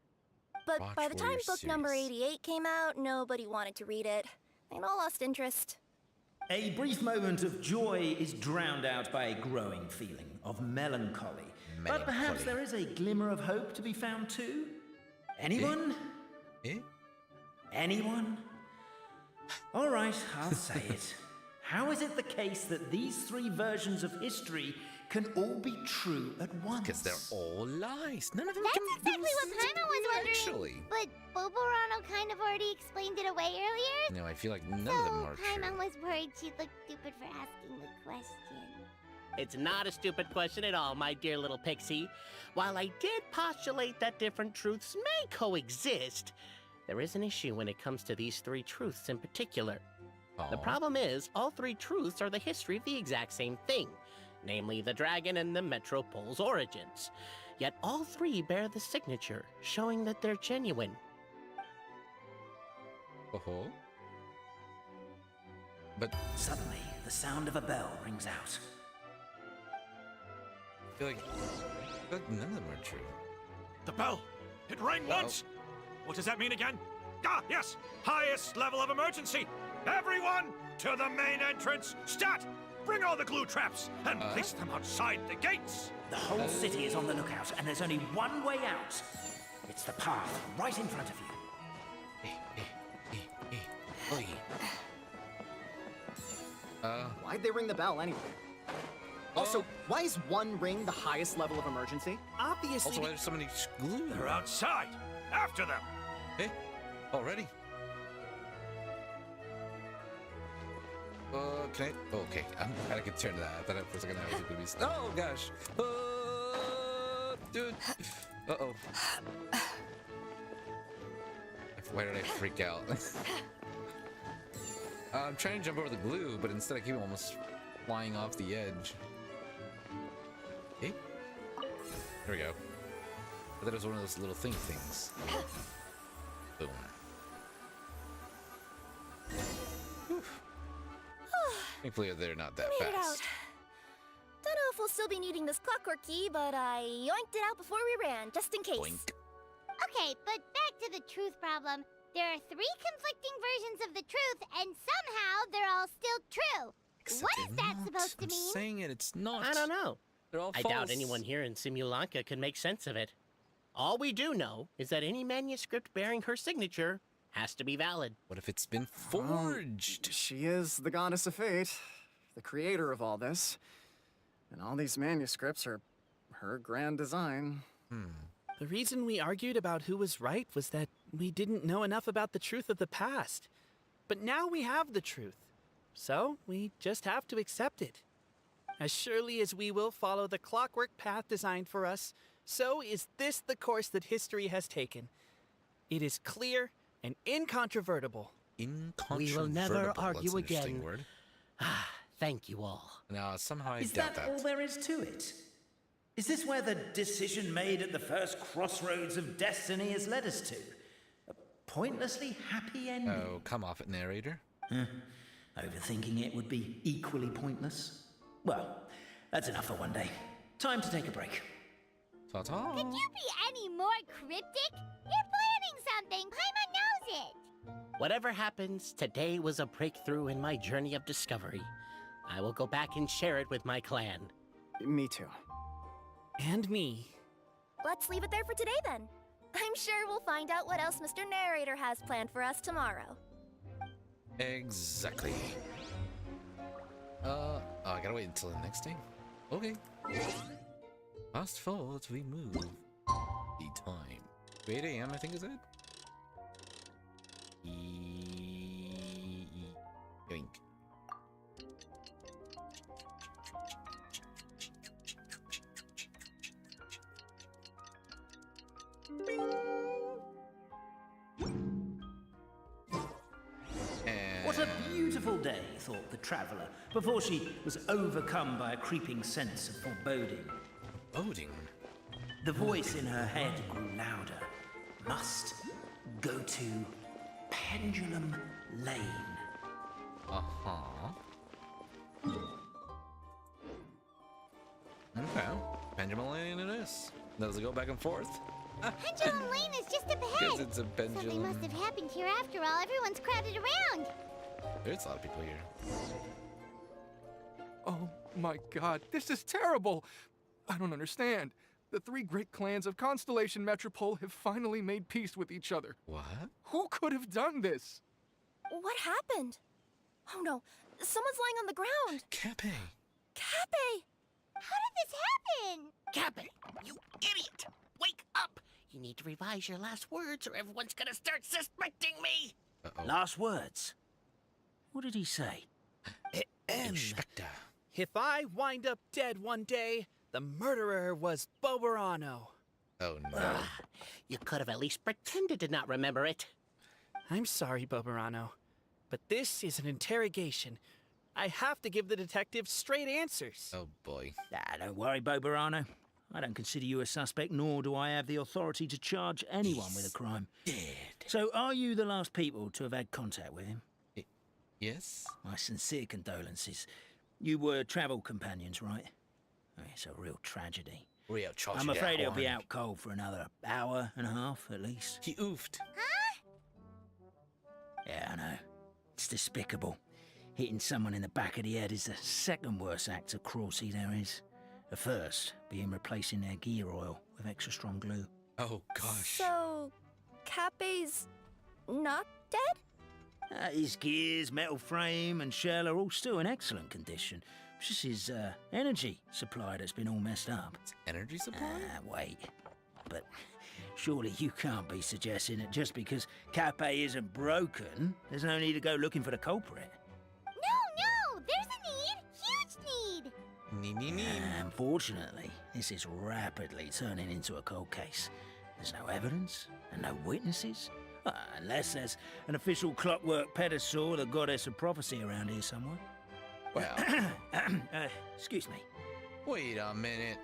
But by the time book number 88 came out, nobody wanted to read it. They'd all lost interest. A brief moment of joy is drowned out by a growing feeling of melancholy. But perhaps there is a glimmer of hope to be found too? Anyone? Anyone? All right, I'll say it. How is it the case that these 3 versions of history can all be true at once? Because they're all lies. None of them That's exactly what Paimon was wondering. Actually. But Boborano kind of already explained it away earlier. No, I feel like none of them are true. Paimon was worried she'd look stupid for asking the question. It's not a stupid question at all, my dear little pixie. While I did postulate that different truths may coexist, there is an issue when it comes to these 3 truths in particular. The problem is, all 3 truths are the history of the exact same thing, namely the dragon and the Metropole's origins. Yet all 3 bear the signature, showing that they're genuine. But suddenly, the sound of a bell rings out. I feel like none of them are true. The bell! It rang once! What does that mean again? Ah, yes! Highest level of emergency! Everyone, to the main entrance! Stat! Bring all the glue traps and place them outside the gates! The whole city is on the lookout, and there's only one way out. It's the path right in front of you. Why'd they ring the bell anyway? Also, why is 1 ring the highest level of emergency? Obviously. Also, why there's so many glue? They're outside, After them! Hey, already? Okay. Okay, I'm glad I could turn to that. I thought for a second that was going to be... Oh, gosh! Dude! Uh-oh. Why did I freak out? I'm trying to jump over the glue, but instead I keep almost flying off the edge. Okay. There we go. I thought it was one of those little things. Boom. Thankfully, they're not that Made it out. fast. Don't know if we'll still be needing this clockwork key, but I yoinked it out before we ran, just in case. Boink. Okay, but back to the truth problem. There are 3 conflicting versions of the truth, and somehow they're all still true. Except what is they're that not. supposed to I'm mean? saying it's not. I don't know. They're all I false. doubt anyone here in Simulanka could make sense of it. All we do know is that any manuscript bearing her signature has to be valid. What if it's been forged? She is the goddess of fate, the creator of all this. And all these manuscripts are her grand design. The reason we argued about who was right was that we didn't know enough about the truth of the past. But now we have the truth. So we just have to accept it. As surely as we will follow the clockwork path designed for us, so is this the course that history has taken. It is clear and incontrovertible. Incontrovertible. We will never That's an argue interesting again. word. Thank you all. Now, somehow I Is doubt that that. all there is to it? Is this where the decision made at the first crossroads of destiny has led us to? A pointlessly happy ending? Oh, come off it, narrator. Overthinking it would be equally pointless. Well, that's enough for one day. Time to take a break. Ta-ta. Could you be any more cryptic? You're planning something. Paimon knows it. Whatever happens, today was a breakthrough in my journey of discovery. I will go back and share it with my clan. Me too. And me. Let's leave it there for today then. I'm sure we'll find out what else Mr. Narrator has planned for us tomorrow. Exactly. Oh, I gotta wait until the next day. Okay. Fast forward, we move. The time. 8 a.m. I think is it. Yoink. What a beautiful day, thought the traveller, before she was overcome by a creeping sense of foreboding. Foreboding? The voice in her head grew louder. Must go to Pendulum Lane. Uh-huh. Okay. Pendulum Lane it is. Does it go back and forth? Pendulum Lane is just up ahead. Because it's a pendulum. Something must have happened here after all. Everyone's crowded around. There's a lot of people here. Oh my god, this is terrible! I don't understand. The 3 great clans of Constellation Metropole have finally made peace with each other. What? Who could have done this? What happened? Oh no, someone's lying on the ground. Cappe. Cappe! How did this happen? Cappe, you idiot! Wake up! You need to revise your last words or everyone's gonna start suspecting me! Last words? What did he say? Inspector. If I wind up dead one day, the murderer was Boberano. Oh no. You could have at least pretended to not remember it. I'm sorry, Boberano, but this is an interrogation. I have to give the detective straight answers. Oh boy. Don't worry, Boberano. I don't consider you a suspect, nor do I have the authority to charge anyone with a crime. Dead. So, are you the last people to have had contact with him? Yes. My sincere condolences. You were travel companions, right? It's a real tragedy. Real tragedy. I'm afraid he'll be out cold for another hour and a half, at least. He oofed. Huh? Yeah, I know. It's despicable. Hitting someone in the back of the head is the second worst act of cruelty there is. The first being replacing their gear oil with extra strong glue. Oh, gosh. So, Cappe's not dead? His gears, metal frame, and shell are all still in excellent condition. It's just his energy supply that's been all messed up. Energy supply? Wait. But Surely you can't be suggesting that just because Cape isn't broken, there's no need to go looking for the culprit. No, there's a need! Huge need! Need. Unfortunately, this is rapidly turning into a cold case. There's no evidence and no witnesses. Unless there's an official clockwork pedestal or the goddess of prophecy around here somewhere. Well... excuse me. Wait a minute.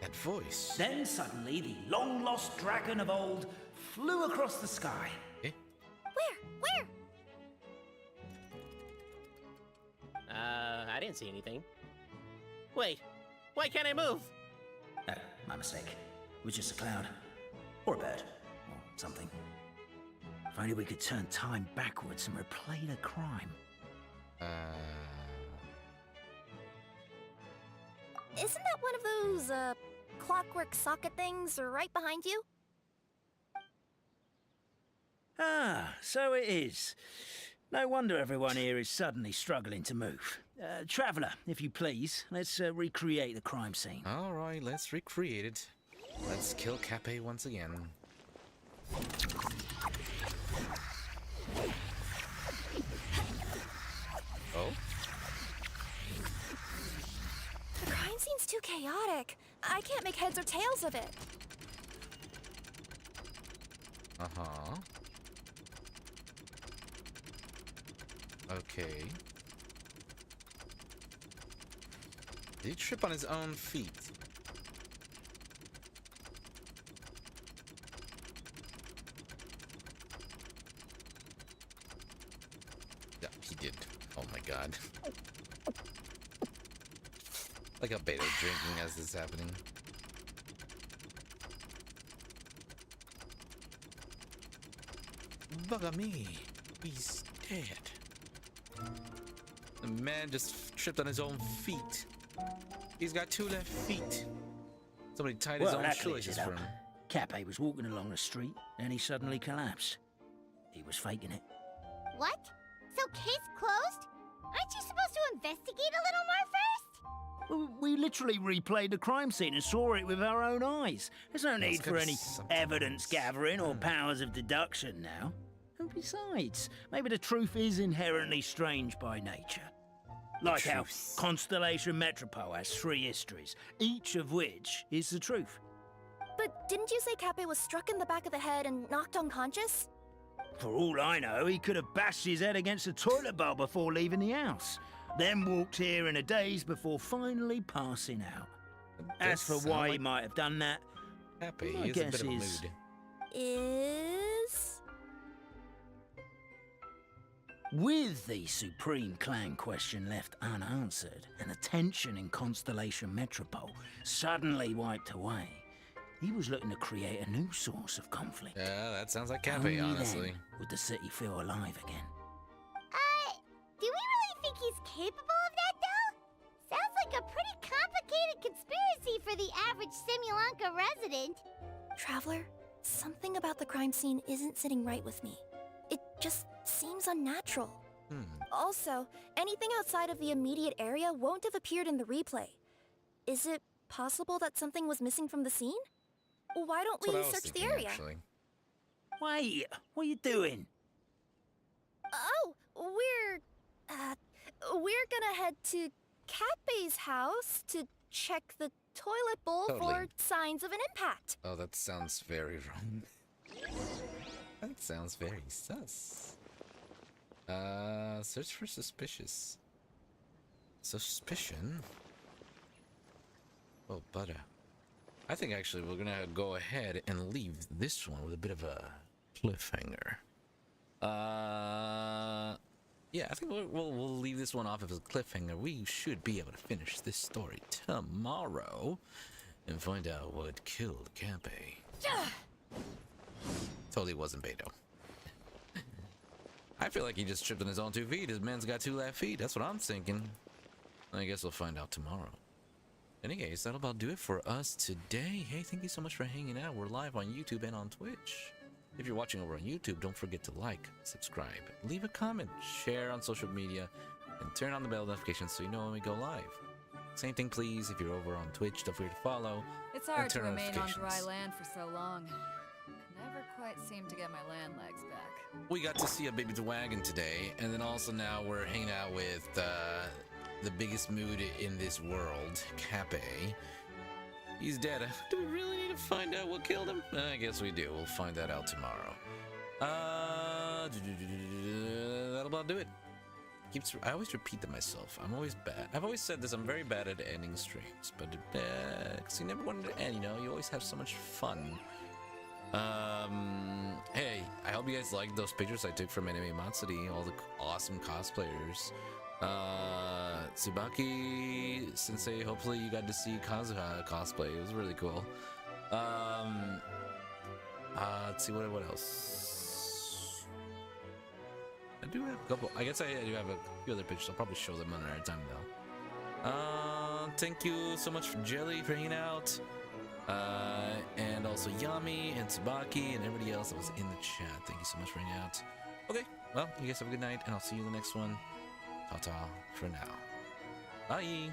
That voice. Then suddenly, the long-lost dragon of old flew across the sky. Eh? Where? I didn't see anything. Wait, why can't I move? Oh, my mistake. It was just a cloud. Or a bird. Or something. If only we could turn time backwards and replay the crime. Isn't that one of those, clockwork socket things right behind you? Ah, so it is. No wonder everyone here is suddenly struggling to move. Traveller, if you please, let's recreate the crime scene. All right, let's recreate it. Let's kill Cape once again. Oh? The crime scene's too chaotic. I can't make heads or tails of it. Uh-huh. Okay. Did he trip on his own feet? Yeah, he did. Oh my god. Like a beta drinking as this is happening. Bugger me. He's dead. The man just tripped on his own feet. He's got 2 left feet. Somebody tied his own shoelaces for him. Cape was walking along the street, and he suddenly collapsed. He was faking it. What? So case closed? Aren't you supposed to investigate a little more first? We literally replayed the crime scene and saw it with our own eyes. There's no need for any evidence gathering or powers of deduction now. And besides, maybe the truth is inherently strange by nature. Like how Constellation Metropole has 3 histories, each of which is the truth. But didn't you say Cape was struck in the back of the head and knocked unconscious? For all I know, he could have bashed his head against a toilet bowl before leaving the house. Then walked here in a daze before finally passing out. As for why he might have done that, Happy, my he's a guess bit of a is... mood. Is... With the Supreme Clan question left unanswered, and the tension in Constellation Metropole suddenly wiped away, he was looking to create a new source of conflict. Yeah, that sounds like Cape, Only honestly. then would the city feel alive again. Do we really think he's capable of that, though? Sounds like a pretty complicated conspiracy for the average Simulanka resident. Traveler, something about the crime scene isn't sitting right with me. It just seems unnatural. Also, anything outside of the immediate area won't have appeared in the replay. Is it possible that something was missing from the scene? Why don't we search the area? Actually. Wait, what are you doing? Oh, we're gonna head to Cape's house to check the toilet bowl for signs of an impact. Oh, that sounds very wrong. That sounds very sus. Search for suspicious. Suspicion? Oh, butter. I think actually we're gonna go ahead and leave this one with a bit of a cliffhanger. Yeah, I think we'll leave this one off as a cliffhanger. We should be able to finish this story tomorrow and find out what killed Cape. Totally wasn't Beto. I feel like he just tripped on his own 2 feet. His man's got 2 left feet. That's what I'm thinking. I guess we'll find out tomorrow. In any case, that'll about do it for us today. Hey, thank you so much for hanging out. We're live on YouTube and on Twitch. If you're watching over on YouTube, don't forget to like, subscribe, leave a comment, share on social media, and turn on the bell notifications so you know when we go live. Same thing, please. If you're over on Twitch, don't forget to follow. It's hard to turn on remain on dry notifications. land for so long. quite seem to get my land legs back. We got to see a baby dragon today, and then also now we're hanging out with the biggest mood in this world, Cappe. He's dead. Do we really need to find out what killed him? I guess we do. We'll find that out tomorrow. That'll about do it. I always repeat to myself. I'm always bad. I've always said this. I'm very bad at ending streams, but because you never wanted to end, you know. You always have so much fun. Hey, I hope you guys liked those pictures I took from Anime Matsuri. All the awesome cosplayers. Tsubaki Sensei, hopefully you got to see Kazuha cosplay. It was really cool. Let's see what else. I do have a couple. I guess I do have a few other pictures. I'll probably show them another time though. Thank you so much for Jelly for hanging out. And also Yami and Tsubaki and everybody else that was in the chat. Thank you so much for hanging out. Okay, well, you guys have a good night, and I'll see you in the next one. Ta-ta for now. Bye!